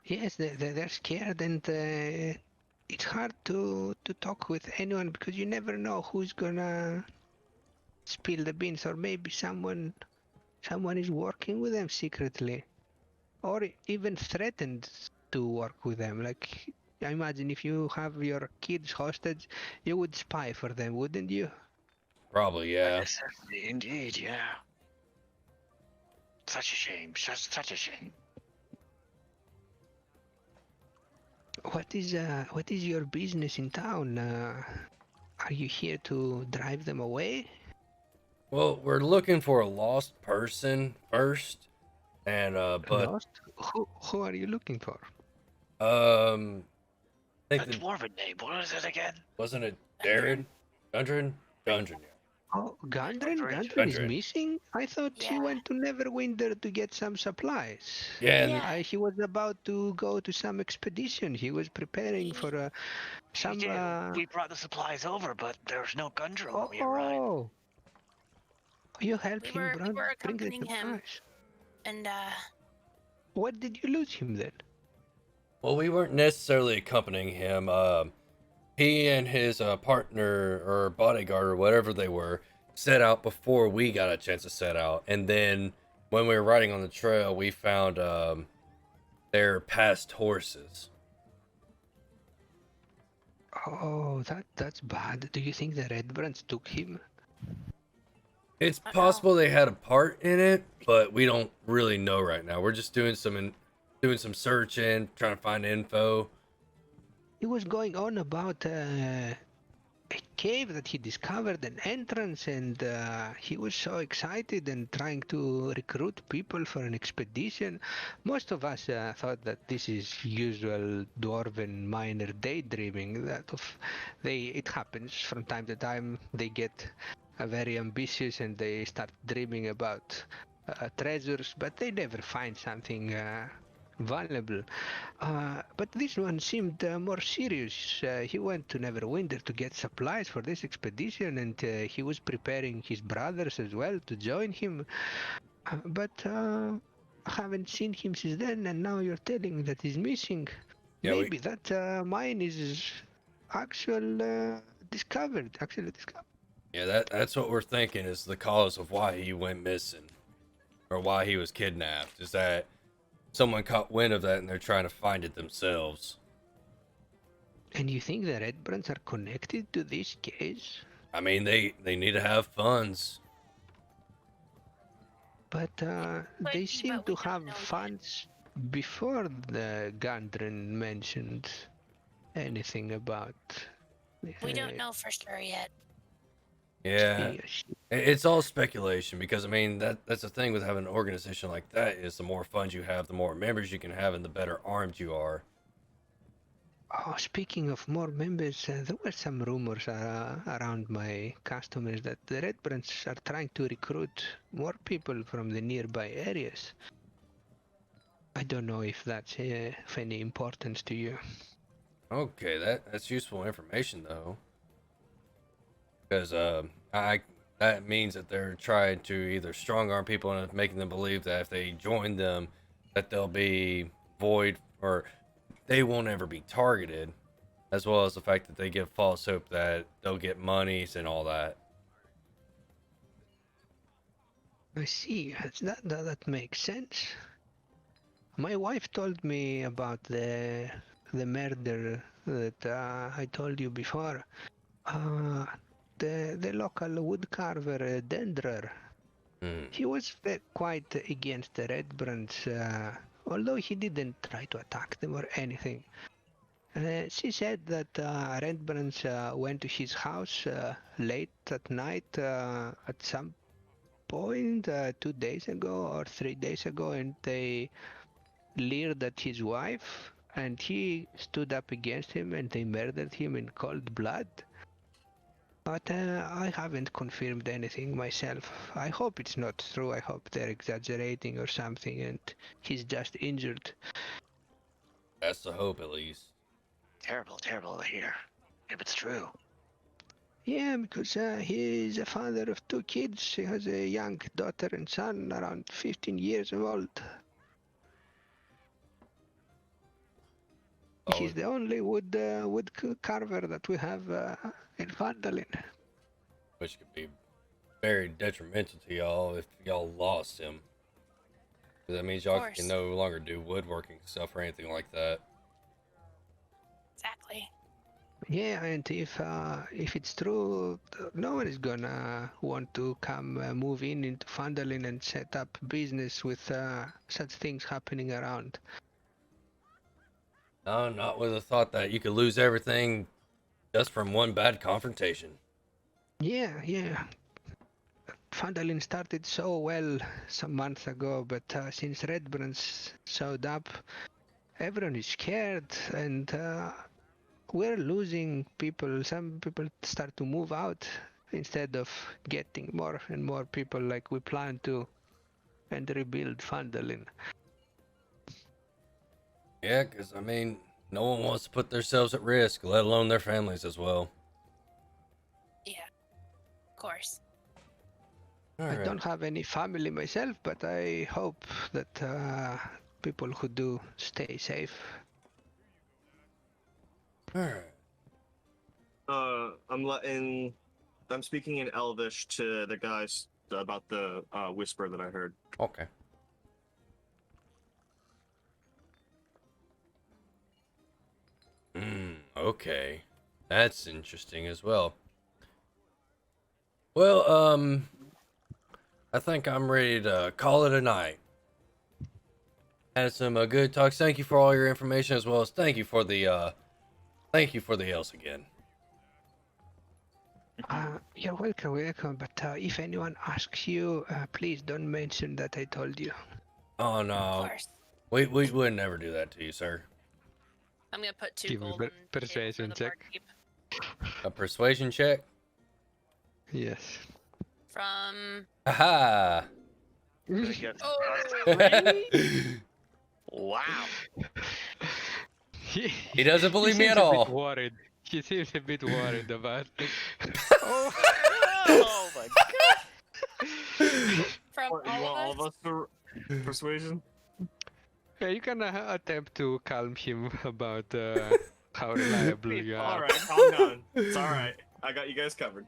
Yes, they're scared, and it's hard to talk with anyone because you never know who's gonna spill the beans, or maybe someone is working with them secretly, or even threatened to work with them. Like, I imagine if you have your kids hostage, you would spy for them, wouldn't you? Probably, yeah. Necessity, indeed, yeah. Such a shame. Such a shame. What is your business in town? Are you here to drive them away? Well, we're looking for a lost person first, and but Lost? Who are you looking for? I think A the dwarven name. What is it again? wasn't it Gundren. Darren? Gundren, yeah. Oh, Gundren? Gundren. Gundren is Gundren. missing? I thought he Yeah. went to Neverwinter to get some supplies. Yeah, and Yeah. He was about to go to some expedition. He was preparing He- for He some. did. We brought the supplies over, but there's no Gundren when we arrived. Oh, you helped We him were bring the accompanying him. supplies. And What did you lose him then? well, we weren't necessarily accompanying him. He and his partner or bodyguard or whatever they were set out before we got a chance to set out, and then when we were riding on the trail, we found their past horses. Oh, that's bad. Do you think the Red Brands took him? It's Uh-oh. possible they had a part in it, but we don't really know right now. We're just doing some searching, trying to find info. He was going on about a cave that he discovered, an entrance, and he was so excited and trying to recruit people for an expedition. Most of us thought that this is usual dwarven miner daydreaming. It happens from time to time. They get very ambitious and they start dreaming about treasures, but they never find something valuable. But this one seemed more serious. He went to Neverwinter to get supplies for this expedition, and he was preparing his brothers as well to join him. But I haven't seen him since then, and now you're telling me that he's missing. Yeah, Maybe that mine is actually discovered. Yeah, that's what we're thinking is the cause of why he went missing, or why he was kidnapped. Is that someone caught wind of that and they're trying to find it themselves. And you think the Red Brands are connected to this case? I mean, they need to have funds. But they But seem we to don't have know yet. funds before the Gundren mentioned anything about. we don't know for sure yet. Yeah, it's all speculation because I mean that's the thing with having an organization like that is the more funds you have, the more members you can have, and the better armed you are. Oh, speaking of more members, there were some rumors around my customers that the Red Brands are trying to recruit more people from the nearby areas. I don't know if that's of any importance to you. Okay, that's useful information though, because that means that they're trying to either strong arm people and making them believe that if they join them, that they'll be void or they won't ever be targeted, as well as the fact that they give false hope that they'll get monies and all that. I see. That makes sense. My wife told me about the murder that I told you before. The local woodcarver Dendrer. Hmm. He was quite against the Red Brands, although he didn't try to attack them or anything. She said that Red Brands went to his house late at night at some point 2 days ago or 3 days ago, and they leered at his wife, and he stood up against him, and they murdered him in cold blood. But I haven't confirmed anything myself. I hope it's not true. I hope they're exaggerating or something, and he's just injured. That's the hope, at least. Terrible, terrible to hear. If it's true. Yeah, because he is a father of 2 kids. He has a young daughter and son, around 15 years old. Oh, He's the only wood carver that we have in Vandalin. which could be very detrimental to y'all if y'all lost him. 'Cause that means y'all course. can no longer do woodworking stuff or anything like that. Exactly. Yeah, and if it's true, no one is gonna want to come move into Vandalin and set up business with such things happening around. No, not with the thought that you could lose everything Just from one bad confrontation. Yeah. Fandalin started so well some months ago, but since Red Brands showed up, everyone is scared, and we're losing people. Some people start to move out instead of getting more and more people like we plan to, and rebuild Fandalin. Yeah, because, I mean, no one wants to put themselves at risk, let alone their families as well. Yeah, of course. All I right. don't have any family myself, but I hope that people who do stay safe. All right. I'm speaking in Elvish to the guys about the whisper that I heard. Okay. Okay. That's interesting as well. Well, I think I'm ready to call it a night. Had some good talks. Thank you for all your information, as well as thank you for the else again. You're welcome. But if anyone asks you, please don't mention that I told you. Oh Of no, course. we would never do that to you, sir. I'm gonna put 2 Give me gold on the table for persuasion the check. barkeep. A persuasion check. Yes. From Aha! Gonna get- oh, Wow. He doesn't believe me seems at a bit all. worried. He seems a bit worried about it. Oh my god. from You want all of us to persuasion? Yeah, you can attempt to calm him about how reliable you All are. right, calm down. It's all right. I got you guys covered.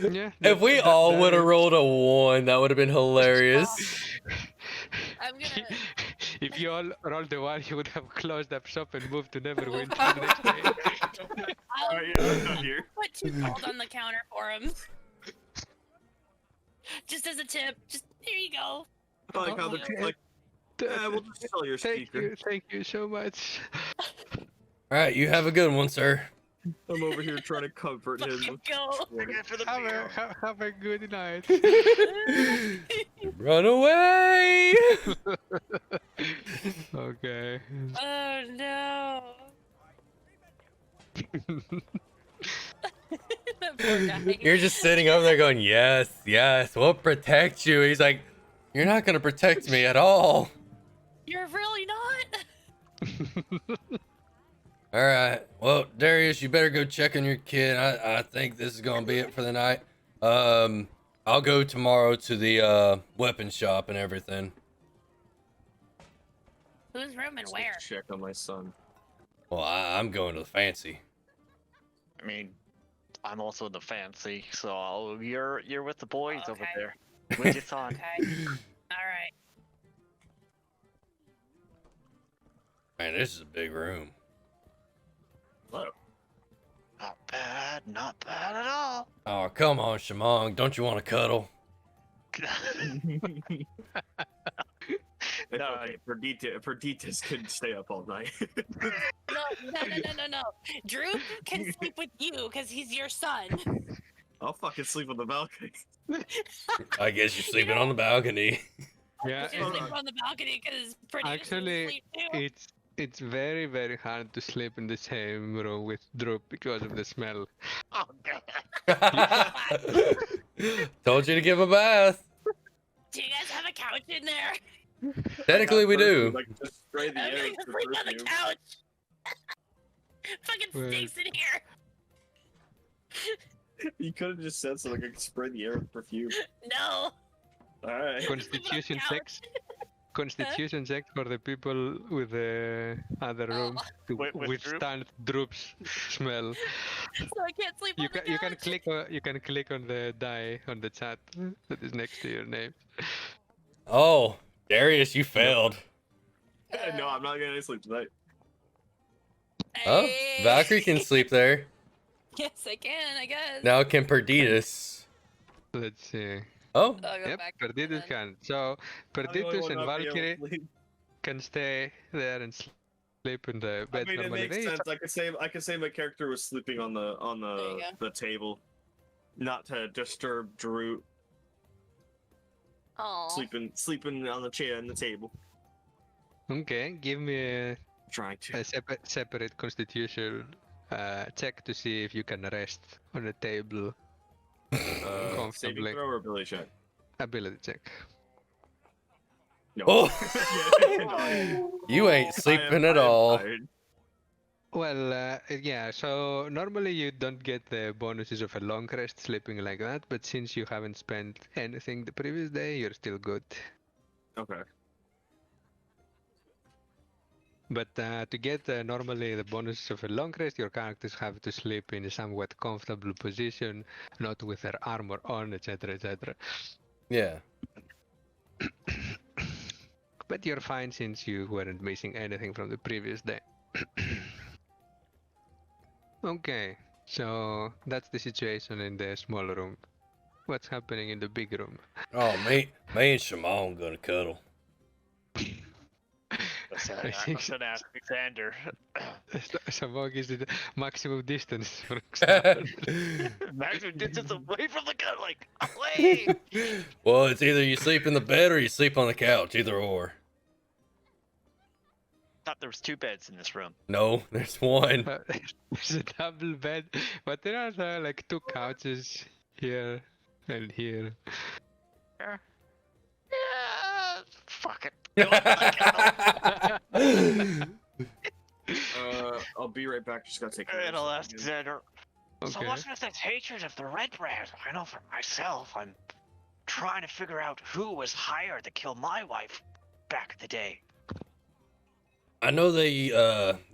Yeah. If we all would have rolled a 1, that would have been hilarious. I'm gonna If you all rolled a 1, you would have closed up shop and moved to Neverwinter the next day. All I'll right, yeah, I'm done here. put 2 gold on the counter for him. Just as a tip. Just here you go. I like how Okay. they're like, we'll just sell your speaker. Thank you so much. All right, you have a good one, sir. I'm over here trying to comfort him. Fucking go. Good for the Have beer. have a good night. Run away! Okay. Oh no. That poor guy. You're just sitting over there going, yes, we'll protect you. He's like, you're not gonna protect me at all. You're really not. All right. Well, Darius, you better go check on your kid. I think this is gonna be it for the night. I'll go tomorrow to the weapon shop and everything. Whose room and Let's where? check on my son. Well, I'm going to the fancy. I mean, I'm also in the fancy, so you're with the boys over Okay. there. With your son. Okay. All right. Man, this is a big room. Hello. Not bad at all. Oh, come on, Shamong. Don't you want to cuddle? It's No, okay. Perditas couldn't stay up all night. No. Drew can sleep with you because he's your son. I'll fucking sleep on the balcony. I guess you're sleeping on the balcony. Yeah. You're sleeping on the balcony because Actually, sleep too. it's very, very hard to sleep in the same room with Droop because of the smell. Oh god. Told you to give a bath. Do you guys have a couch in there? Technically, we do. Like, just spray the I'm air gonna with the sleep on the perfume. couch. Fucking Wait. stinks in here. You could have just said so like I could spray the air with perfume. No. Alright. Constitution couch. checks. Constitution check for the people with the other room to With Droop? withstand Droop's smell. So I can't sleep on the couch. You can click on the die on the chat that is next to your name. Oh, Darius, you failed. No, I'm not gonna sleep tonight. Oh, Hey. Valkyrie can sleep there. Yes, I can. I guess. Now can Perditus. Let's see. Oh, I'll go Yep, back to Perditus then. can. So I'm the only Perditus one and not being able to Valkyrie sleep. can stay there and sleep sleep in the I bed mean, it normally. makes They- sense. I could say my character was sleeping on There you the table, not to disturb Drew. Oh. Sleeping on the chair and the table. Okay, give me Trying to. a separate constitution check to see if you can rest on a table. Saving Comfortably. throw or ability check? Ability check. No. Oh! You ain't sleeping at all. Tired. Well, yeah, so normally you don't get the bonuses of a long rest sleeping like that, but since you haven't spent anything the previous day, you're still good. Okay. But to get normally the bonuses of a long rest, your characters have to sleep in a somewhat comfortable position, not with their armor on, etc., etc. Yeah. But you're fine since you weren't missing anything from the previous day. Okay, so that's the situation in the small room. What's happening in the big room? Oh, me and Shimon gonna cuddle. I think Should ask Xander. Samog is the maximum distance from Xander. Maximum distance away from the gun, like away. Well, it's either you sleep in the bed or you sleep on the couch, either or. Thought there was 2 beds in this room. No, there's one. There's a double bed, but there are like 2 couches here and here. Yeah, fuck it. I'll be right back. Just gotta take. And I'll ask Xander. So Okay. what's with this hatred of the Red Brand? I know for myself, I'm trying to figure out who was hired to kill my wife back in the day. I know they've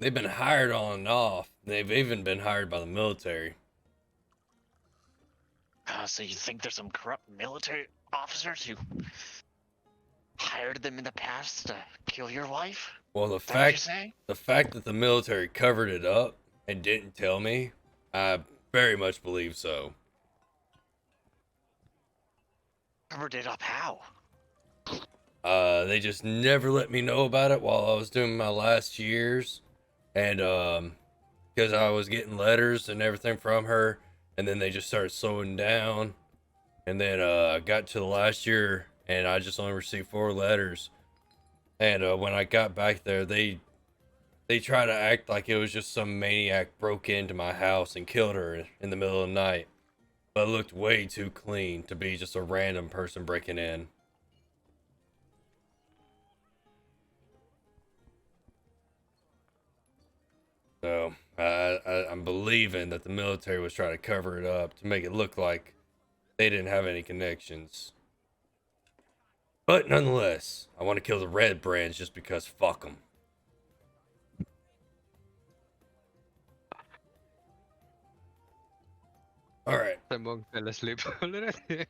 been hired on and off. They've even been hired by the military. So you think there's some corrupt military officers who hired them in the past to kill your wife? Well, the Is that what you're fact saying? that the military covered it up and didn't tell me, I very much believe so. Covered it up how? They just never let me know about it while I was doing my last years, and because I was getting letters and everything from her, and then they just started slowing down, and then I got to the last year, and I just only received 4 letters, and when I got back there, they tried to act like it was just some maniac broke into my house and killed her in the middle of the night, but it looked way too clean to be just a random person breaking in. So I'm believing that the military was trying to cover it up to make it look like they didn't have any connections. But nonetheless, I want to kill the Red Brands just because fuck them. All right. Samog fell asleep already.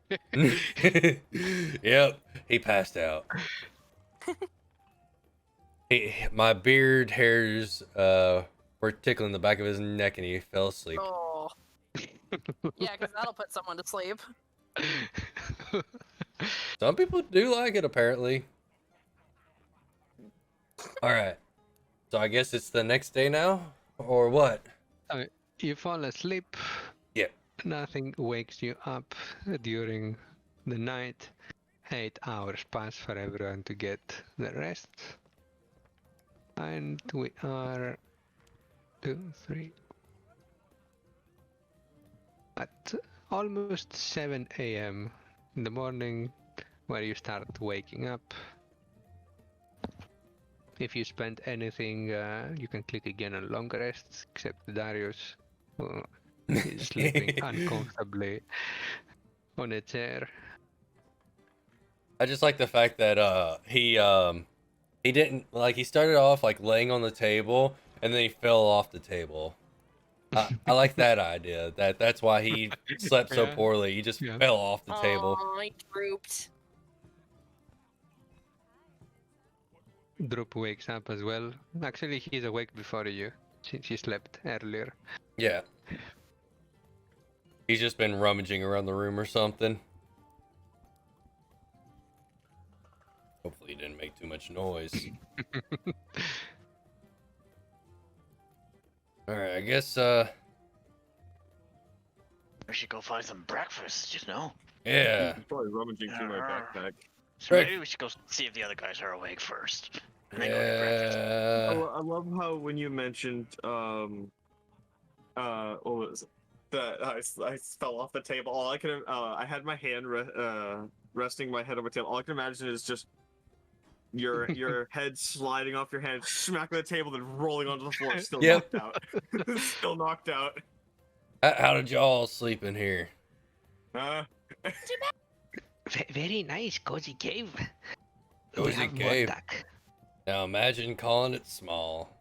Yep, he passed out. My beard hairs were tickling the back of his neck and he fell asleep. Oh. Yeah, because that'll put someone to sleep. Some people do like it, apparently. Alright. So I guess it's the next day now? Or what? You fall asleep. Yep. Nothing wakes you up during the night. 8 hours pass for everyone to get the rest. And we are 2, 3 at almost 7 a.m. in the morning, where you start waking up. If you spend anything, you can click again on long rests, except Darius, who is sleeping uncomfortably on a chair. I just like the fact that he didn't, like, he started off like laying on the table and then he fell off the table. I like that idea. That's why he slept so Yeah. poorly. He just Yeah. fell off the table. Oh, I drooped. Drup wakes up as well. Actually, he's awake before you, since he slept earlier. Yeah. He's just been rummaging around the room or something. Hopefully he didn't make too much noise. All right, I guess We should go find some breakfast, you know? yeah. He's probably rummaging through my backpack. So Right. maybe we should go see if the other guys are awake first. And then go get breakfast. I love how when you mentioned what was it? That I fell off the table. All I can I had my hand resting my head on my table. All I can imagine is just your head sliding off your hand, smacking the table, then rolling onto the floor, still Yep. knocked out. Still knocked out. How did y'all sleep in here? Very nice, cozy cave. Cozy we have cave. one duck. Now imagine calling it small.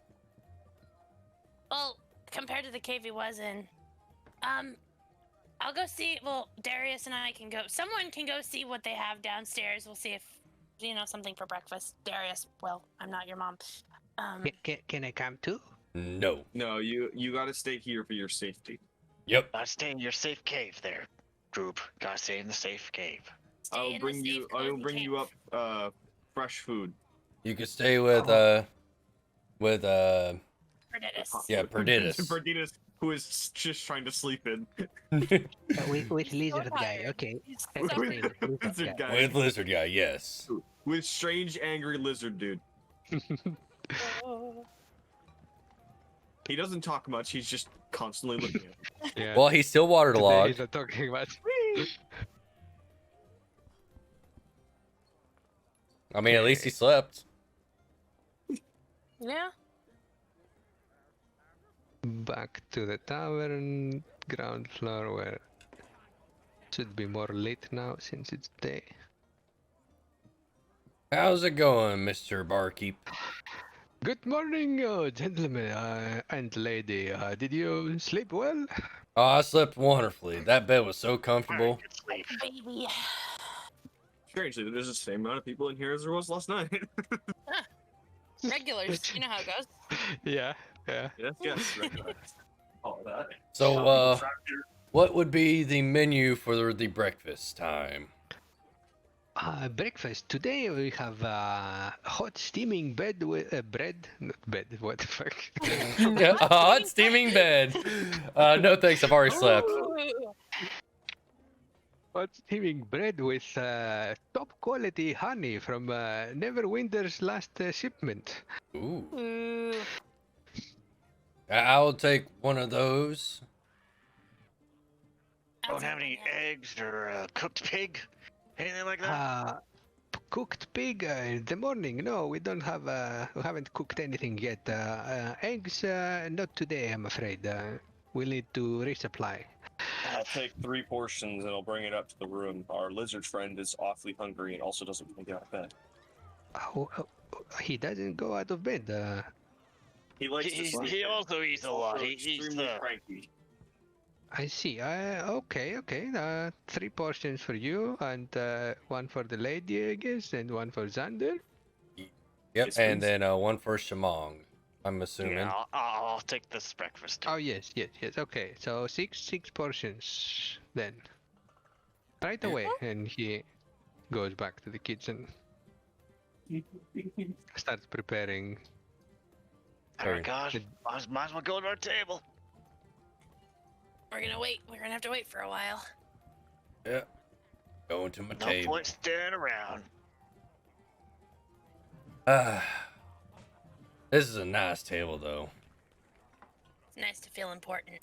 Well, compared to the cave he was in, I'll go see. Well, Darius and I can go. Someone can go see what they have downstairs. We'll see if something for breakfast. Darius, well, I'm not your mom. Can I come too? No. No, you gotta stay here for your safety. Yep. Gotta stay in your safe cave there, group. Gotta stay in the safe cave. Stay I'll in the bring you. safe, I will cozy bring you cave. up fresh food. You could stay with Perditus. Perditus. Perditus, who is just trying to sleep in. With lizard guy. tired. Okay. He's Let's so stay with lizard Lizard guy. guy. With lizard guy, yes. With strange, angry lizard dude. He doesn't talk much. He's just constantly looking at him. Yeah. Well, he's still Today waterlogged. he's not talking much. I mean, at least he slept. Yeah. Back to the tavern, ground floor, where should be more late now since it's day. How's it going, Mr. Barkeep? Good morning, gentlemen and lady. Did you sleep well? Oh, I slept wonderfully. That bed was so comfortable. Good sleep. Baby. Strangely, there's the same amount of people in here as there was last night. Regulars. You know how it goes. Yeah, yeah. yes. Regular. All that. So, what would be the menu for the breakfast time? Breakfast. Today we have hot steaming bed with bread. Not bed. What the fuck? A hot steaming bed. No thanks, I've already slept. Hot steaming bread with top quality honey from Neverwinter's last shipment. Ooh. Ooh. I'll take one of those. Don't have any eggs or cooked pig? Anything like that? Cooked pig in the morning. No, we don't have. We haven't cooked anything yet. Eggs, not today, I'm afraid. We'll need to resupply. I'll take 3 portions and I'll bring it up to the room. Our lizard friend is awfully hungry and also doesn't want to get out of bed. He doesn't go out of bed. He likes to sleep. He also eats a lot. He's extremely cranky. I see. Okay. 3 portions for you, and 1 for the lady, I guess, and 1 for Xander. Yep, Yes, and please. then 1 for Shamong, I'm assuming. Yeah, I'll take this breakfast. Oh yes. Okay, so 6 portions then. Right away, and he goes back to the kitchen. Starts preparing. Oh my gosh, might as well go to our table. We're gonna wait. We're gonna have to wait for a while. Yep. Going to my No table. point staring around. This is a nice table, though. It's nice to feel important.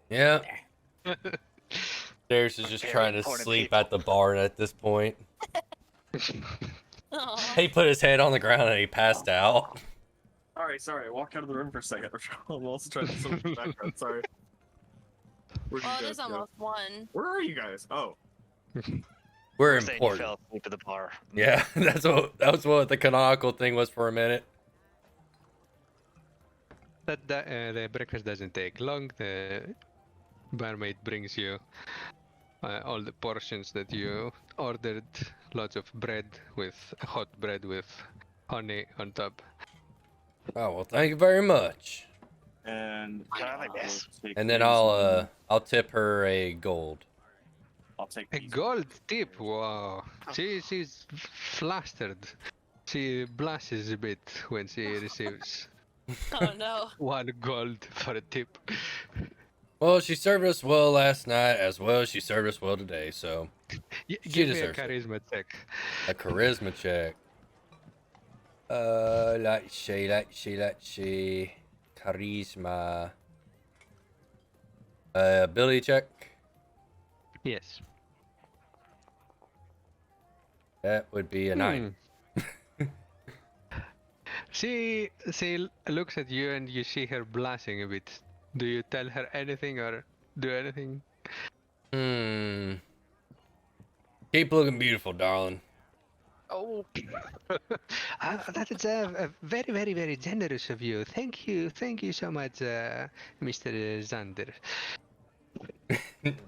Yeah. There. Darius is just Very trying to important sleep people. at the bar at this point. Aw. He put his head on the ground and he passed out. Alright, sorry. I walked out of the room for a second. I'm also trying to listen to the background. Sorry. Where'd you Well, it guys is go? almost 1. Where are you guys? Oh. We're Saying you important. fell asleep at the bar. Yeah, that was what the canonical thing was for a minute. The breakfast doesn't take long. The barmaid brings you all the portions that you ordered. Lots of bread hot bread with honey on top. Oh well, thank you very much. And Can I have this? take And then these and I'll tip her a gold. I'll take A these. gold tip. Wow. She's flustered. She blushes a bit when she receives Oh no. 1 gold for a tip. Well, she served us well last night as well as she served us well today, so she Give me a deserves it. charisma check. A charisma check. Let's see. Charisma. Ability check. Yes. That would be a 9. She looks at you and you see her blushing a bit. Do you tell her anything or do anything? Keep looking beautiful, darling. Oh. That is very, very, very generous of you. Thank you so much, Mr. Xander.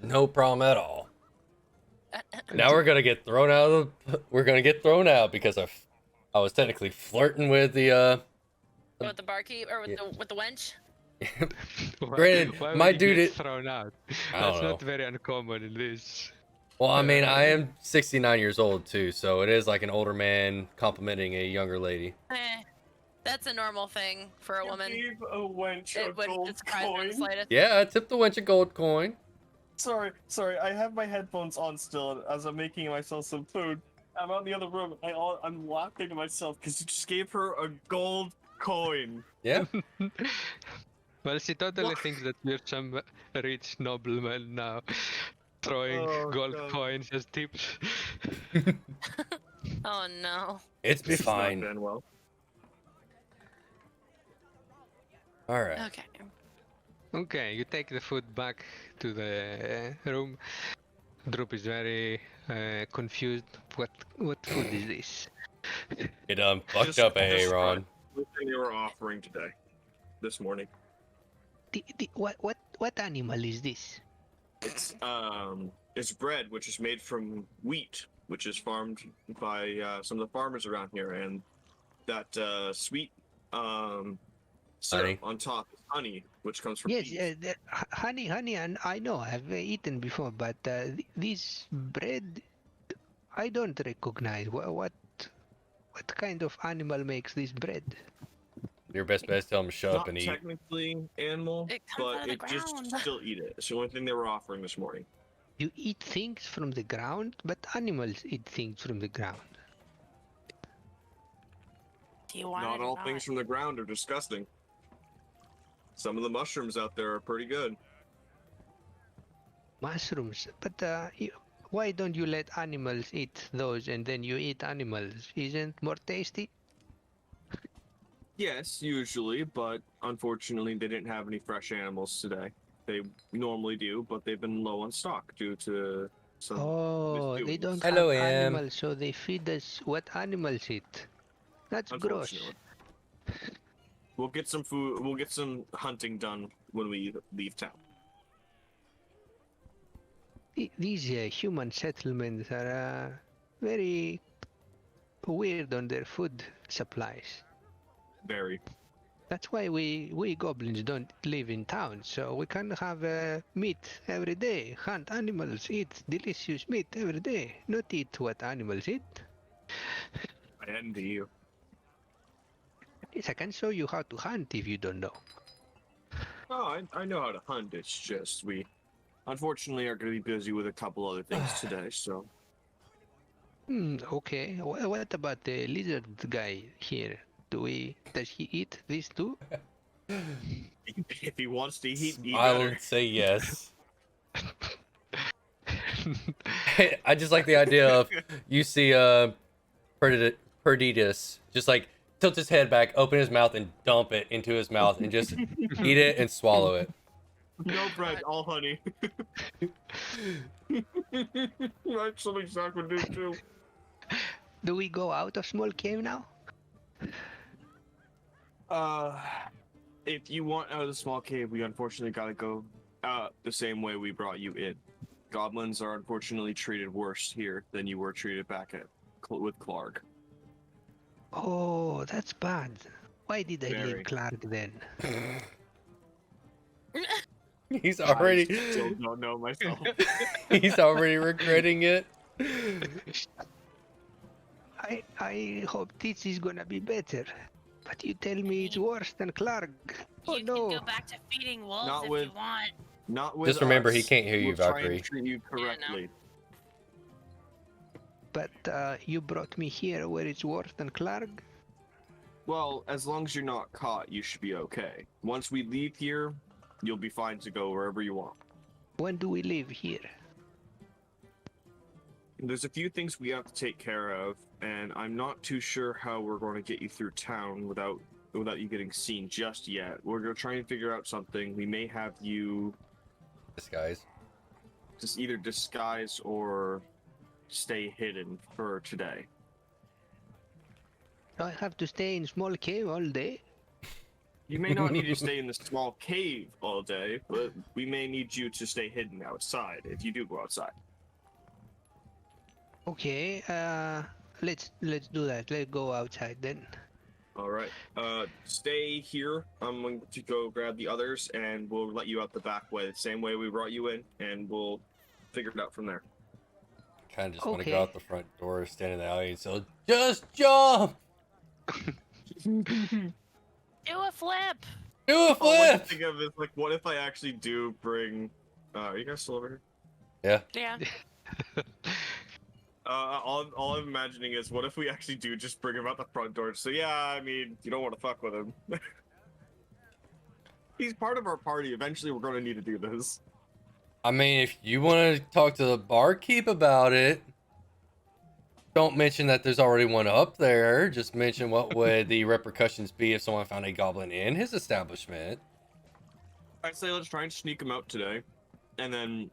No problem at all. Now we're gonna get thrown out of the. We're gonna get thrown out because I was technically flirting with the. With the barkeep or with the wench? Granted, Why would my you dude. get thrown out. I That's don't know. not very uncommon in this. Well, I mean, I am 69 years old too, so it is like an older man complimenting a younger lady. That's a normal thing for a woman. Gave a wench a It wouldn't gold surprise me in the coin. slightest. Yeah, I tipped the wench a gold coin. Sorry. I have my headphones on still as I'm making myself some food. I'm out in the other room. I'm laughing to myself because you just gave her a gold coin. Yeah. Well, she totally What? thinks that you're some rich nobleman now, throwing Oh, gold God. coins as tips. Oh no. It's be This has not fine. been well. All right. Okay. Okay, you take the food back to the room. Droop is very confused. What food is this? It fucked Just- up, just Aaron. The thing they were offering today, this morning. What animal is this? It's bread which is made from wheat, which is farmed by some of the farmers around here, and that sweet syrup Honey. on top is honey, which comes from Yes, bees. honey, and I know I've eaten before, but this bread, I don't recognize. What kind of animal makes this bread? Your best bet is tell him to shut up Not and eat. technically animal, It comes out but of the it just ground. still eat it. It's the only thing they were offering this morning. You eat things from the ground, but animals eat things from the ground. Do you want Not it or all not? things from the ground are disgusting. Some of the mushrooms out there are pretty good. Mushrooms, but why don't you let animals eat those and then you eat animals? Isn't more tasty? Yes, usually, but unfortunately they didn't have any fresh animals today. They normally do, but they've been low on stock due to some Oh, they misdoings. don't Hello, have Em. animals, so they feed us what animals eat. That's gross. Unfortunately. We'll get some food. We'll get some hunting done when we leave town. These human settlements are very weird on their food supplies. Very. That's why we goblins don't live in town, so we can have meat every day, hunt animals, eat delicious meat every day, not eat what animals eat. I envy you. Yes, I can show you how to hunt if you don't know. Oh, I know how to hunt. It's just we, unfortunately, are going to be busy with a couple other things today. So Okay. What about the lizard guy here? Does he eat this too? if he wants to eat, eat I better. would say yes. I just like the idea of you see Perditus just like tilt his head back, open his mouth, and dump it into his mouth, and just eat it and swallow it. No bread, all honey. That's something Zach would do too. Do we go out of small cave now? If you want out of the small cave, we unfortunately gotta go out the same way we brought you in. Goblins are unfortunately treated worse here than you were treated back at with Clark. Oh, that's bad. Why did I Very. leave Clark then? He's already I still don't know myself. he's already regretting it. I hope this is gonna be better. But you tell me it's worse than Clark. Oh You no. can go back to feeding wolves Not if with- you want. Not with Just remember, he us. can't hear you, We'll try Valkyrie. and treat you no. correctly. But you brought me here where it's worse than Clark? Well, as long as you're not caught, you should be okay. Once we leave here, you'll be fine to go wherever you want. When do we leave here? There's a few things we have to take care of, and I'm not too sure how we're going to get you through town without you getting seen just yet. We're going to try and figure out something. We may have you Disguise. just either disguise or stay hidden for today. I have to stay in small cave all day. You may not need to stay in the small cave all day, but we may need you to stay hidden outside if you do go outside. Okay, let's do that. Let's go outside then. All right. Stay here. I'm going to go grab the others, and we'll let you out the back way, the same way we brought you in, and we'll figure it out from there. Kind of just want to Okay. go out the front door, stand in the alley, so just jump! Do a flip. Do a All I can flip! think of is like, what if I actually do bring? Are you guys still over here? Yeah. All I'm imagining is, what if we actually do just bring him out the front door? So yeah, I mean, you don't want to fuck with him. He's part of our party. Eventually, we're going to need to do this. I mean, if you want to talk to the barkeep about it, don't mention that there's already one up there. Just mention what would the repercussions be if someone found a goblin in his establishment. I'd say let's try and sneak him out today, and then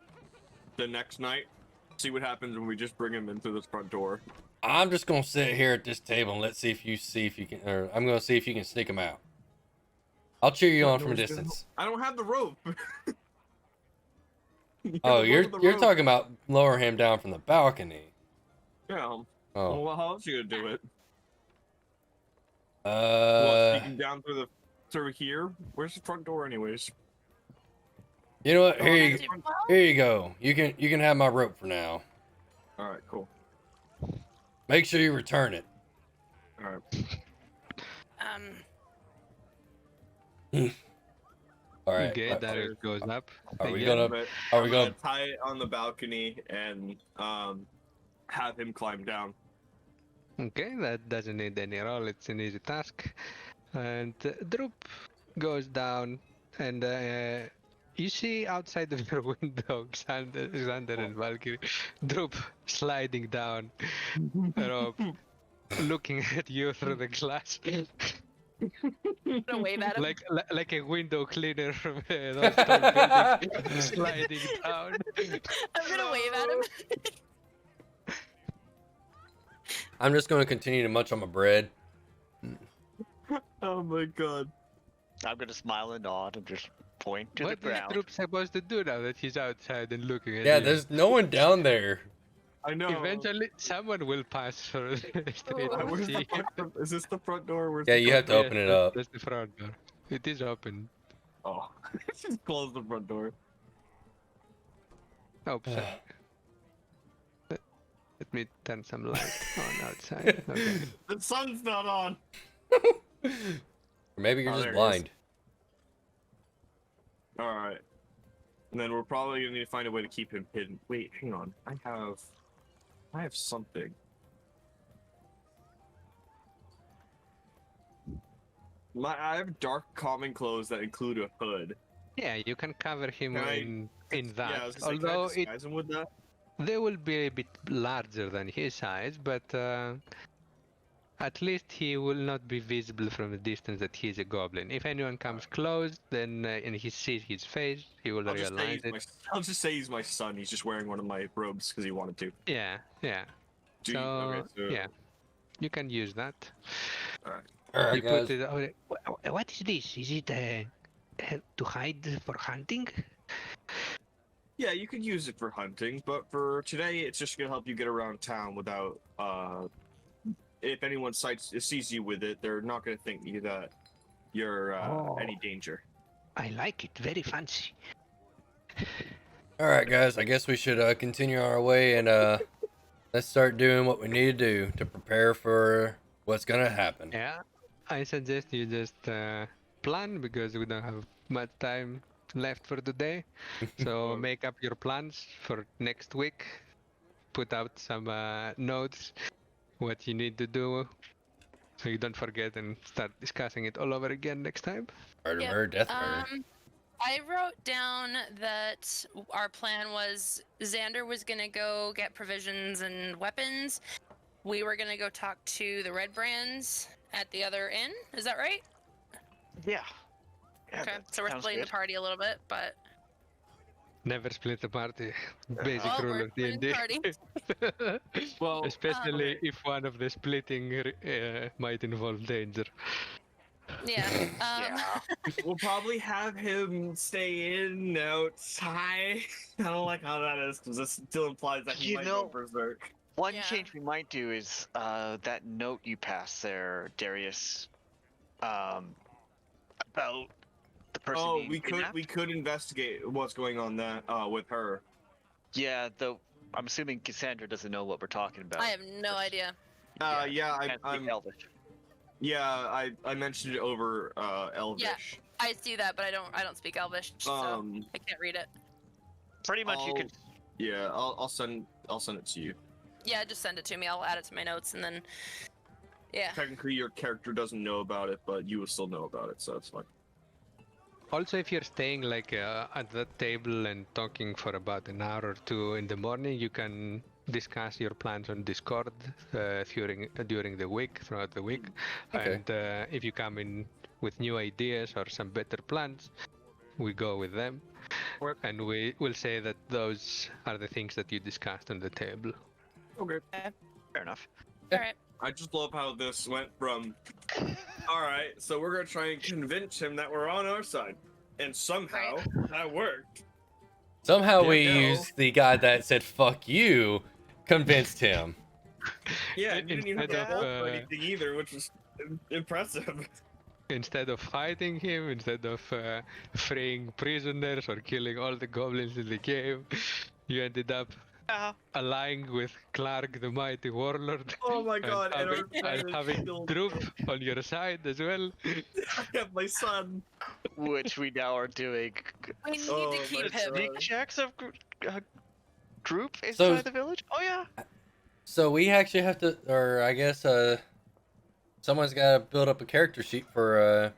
the next night, see what happens when we just bring him in through this front door. I'm just gonna sit here at this table and let's see if you can, or I'm gonna see if you can sneak him out. I'll cheer you on from a distance. I don't have the rope. You Oh, have to you're lower the you're rope. talking about lower him down from the balcony. Yeah. Oh, Well, how else are you gonna do it? What, uh, sneaking down through here? Where's the front door, anyways? you know what? Oh, Here yeah. you go. You can have my rope for now. All right, cool. Make sure you return it. All right. All right. Okay, Darius goes up. Are we again. gonna? But Are we I'm gonna? tie it on the balcony and have him climb down? Okay, that doesn't need any roll. It's an easy task. And Droop goes down, and you see outside of your window, Xander and Valkyrie, Droop sliding down the rope, looking at you through the glass, I'm gonna wave at him. like a window cleaner from those tall buildings, sliding down. I'm gonna wave at him. I'm just gonna continue to munch on my bread. Oh my god. I'm gonna smile and nod and just point to What the is ground. Droop supposed to do now that he's outside and looking at Yeah, you? there's no one down there. I know. Eventually, someone will pass through the street and Where's the see you. front, is this the front door? Where's Yeah, the you front have to door? open it Yes, up. That's the front door. It is open. Oh, just close the front door. Oh, sorry. Let me turn some light on outside. Okay. The sun's not on. Or maybe you're Oh, just there it is. blind. All right. And then we're probably gonna need to find a way to keep him hidden. Wait, hang on. I have something. I have dark common clothes that include a hood. Yeah, you can cover him Can I- in that. Yeah, I was gonna say, can I Although it disguise him with that? they will be a bit larger than his size, but at least he will not be visible from a distance that he's a goblin. If anyone comes close, then and he sees his face, he will I'll just, say realize he's it. I'll just say he's my son. He's just wearing one of my robes because he wanted to. Yeah, yeah. Do you- okay, so Yeah, you can use that. All You right, put guys. it. Oh, What is this? Is it to hide for hunting? Yeah, you could use it for hunting, but for today, it's just gonna help you get around town without. If anyone sees you with it, they're not gonna think that you're any danger. I like it. Very fancy. All right, guys. I guess we should continue our way and let's start doing what we need to do to prepare for what's gonna happen. Yeah. I suggest you just plan because we don't have much time left for the day. So make up your plans for next week. Put out some notes, what you need to do, so you don't forget and start discussing it all over again next time. Murder, Yep, murder, death, murder. I wrote down that our plan was Xander was gonna go get provisions and weapons. We were gonna go talk to the Red Brands at the other inn. Is that right? Yeah. Yeah, Okay, that so we're sounds splitting good. the party a little bit, but Never split the party. Basic well, rule we're of splitting D&D. the party. Well, Especially if one of the splitting might involve danger. Yeah. Yeah. we'll probably have him stay in outside. I don't like how that is because this still implies that he You might know- go berserk. One Yeah. change we might do is that note you passed there, Darius, about the person Oh, being we kidnapped. could investigate what's going on that with her. Yeah, though I'm assuming Cassandra doesn't know what we're talking about. I have no idea. Yeah, Can't speak Elvish. I mentioned it over Elvish. I see that, but I don't speak Elvish, so I can't read it. Pretty much, you could. Yeah, I'll send it to you. Yeah, just send it to me. I'll add it to my notes, and then yeah. Technically, your character doesn't know about it, but you will still know about it, so it's fine. Also, if you're staying like at that table and talking for about an hour or two in the morning, you can discuss your plans on Discord during the week, throughout the week. Okay. And if you come in with new ideas or some better plans, we go with them. Right. And we will say that those are the things that you discussed on the table. Okay. Fair enough. All right. I just love how this went from, alright, so we're gonna try and convince him that we're on our side. And somehow, that worked. Somehow Yeah, we no. used the guy that said "fuck you," convinced him. Yeah, you didn't even have to Instead roll of, for anything either, which was impressive. Instead of fighting him, instead of freeing prisoners or killing all the goblins in the cave, you ended up allying with Clark, the mighty warlord, Oh my god, and our and friend having killed- Droop on your side as well. I have my son. Which we now are doing. We need Oh to my keep God. him. Sneak checks of group inside So- the village. Oh yeah. So we actually have to, or I guess someone's got to build up a character sheet for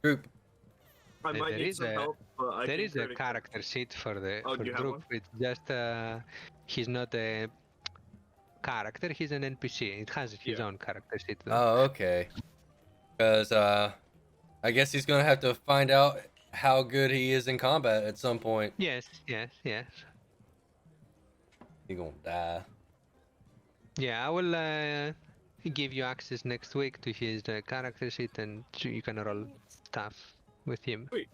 group. I There might need is some a- help, but I There can is a create a- character sheet for the Oh, for do you have Droop. one? It's just he's not a character. He's an NPC. It has his Yeah. own character sheet. Though. Oh, okay. Because I guess he's gonna have to find out how good he is in combat at some point. Yes. He gonna die. Yeah, I will give you access next week to his character sheet, and so you can roll stuff with him. Eh,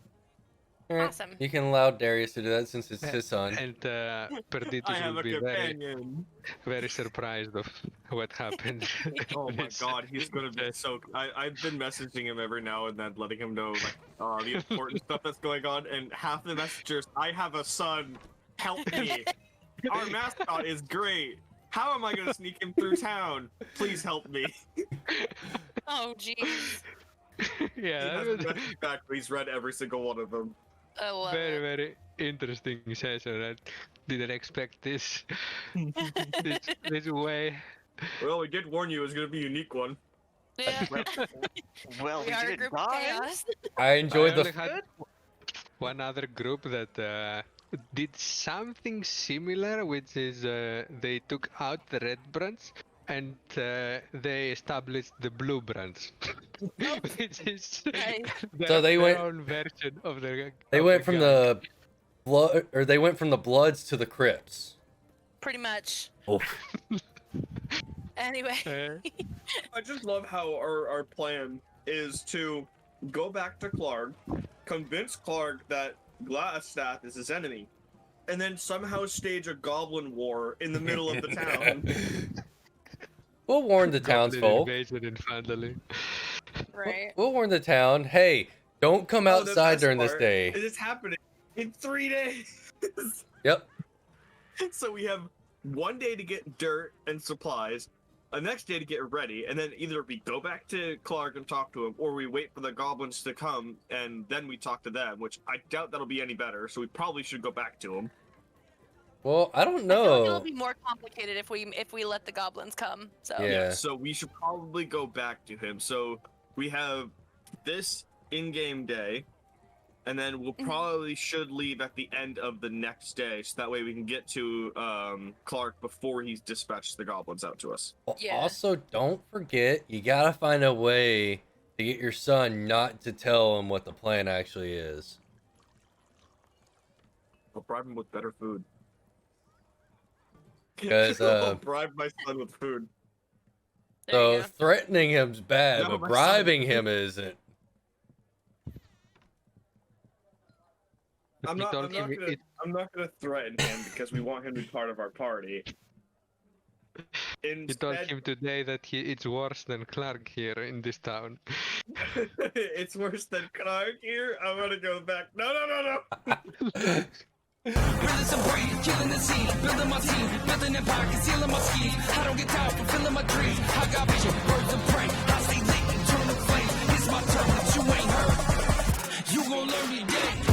Awesome. You can allow Darius to do that since it's his son. And I Perditus have will a be very, companion. very surprised of what happened. Oh my It's- god, he's gonna be so. I've been messaging him every now and then, letting him know like the important stuff that's going on, and half the messengers, I have a son, help me. Our mascot is great. How am I gonna sneak him through town? Please help me. Oh jeez. He Yeah, hasn't messaged back, but he's read every single one of them. I love very, it. very interesting session. I didn't expect this this way. Well, we did warn you it was gonna be a unique one. Yeah. Well, we we are a didn't group of die. chaos. I enjoyed I only the. had one other group that did something similar, which is they took out the red brands and they established the blue brands, which is Nice. their, So they their went- own version of the. They of went from gang. the blood, or they went from the Bloods to the Crips. Pretty much. Oh, Anyway. I just love how our plan is to go back to Clark, convince Clark that Glassstaff is his enemy, and then somehow stage a goblin war in the middle of the town. we'll warn the Goblin townsfolk. invasion in Fandali. Right. We'll warn the town. Hey, don't come Oh, the outside best during this part day. is it's happening in 3 days. Yep. So we have 1 day to get dirt and supplies, the next day to get ready, and then either we go back to Clark and talk to him, or we wait for the goblins to come and then we talk to them, which I doubt that'll be any better. So we probably should go back to him. Well, I don't I feel like know. it'll be more complicated if we let the goblins come. So Yeah. So we should probably go back to him. So we have this in-game day, and then we'll probably should leave at the end of the next day, so that way we can get to Clark before he's dispatched the goblins out to us. Yeah. Also, don't forget, you gotta find a way to get your son not to tell him what the plan actually is. I'll bribe him with better food. 'Cause, I'll bribe my son with food. there you So go. threatening him's bad, No, but my son- bribing him isn't. I'm You not told him gonna threaten him because we want him to be part of our party. You told Instead, him today that it's worse than Clark here in this town. it's worse than Clark here. I want to go back. No. Building some breed, killing the scene, building my team, building empire, concealing my scheme. I don't get tired, fulfilling my dreams. I got vision, birds of prey. I stay lit, eternal flame. It's my turn, but you ain't heard. You gon' learn today.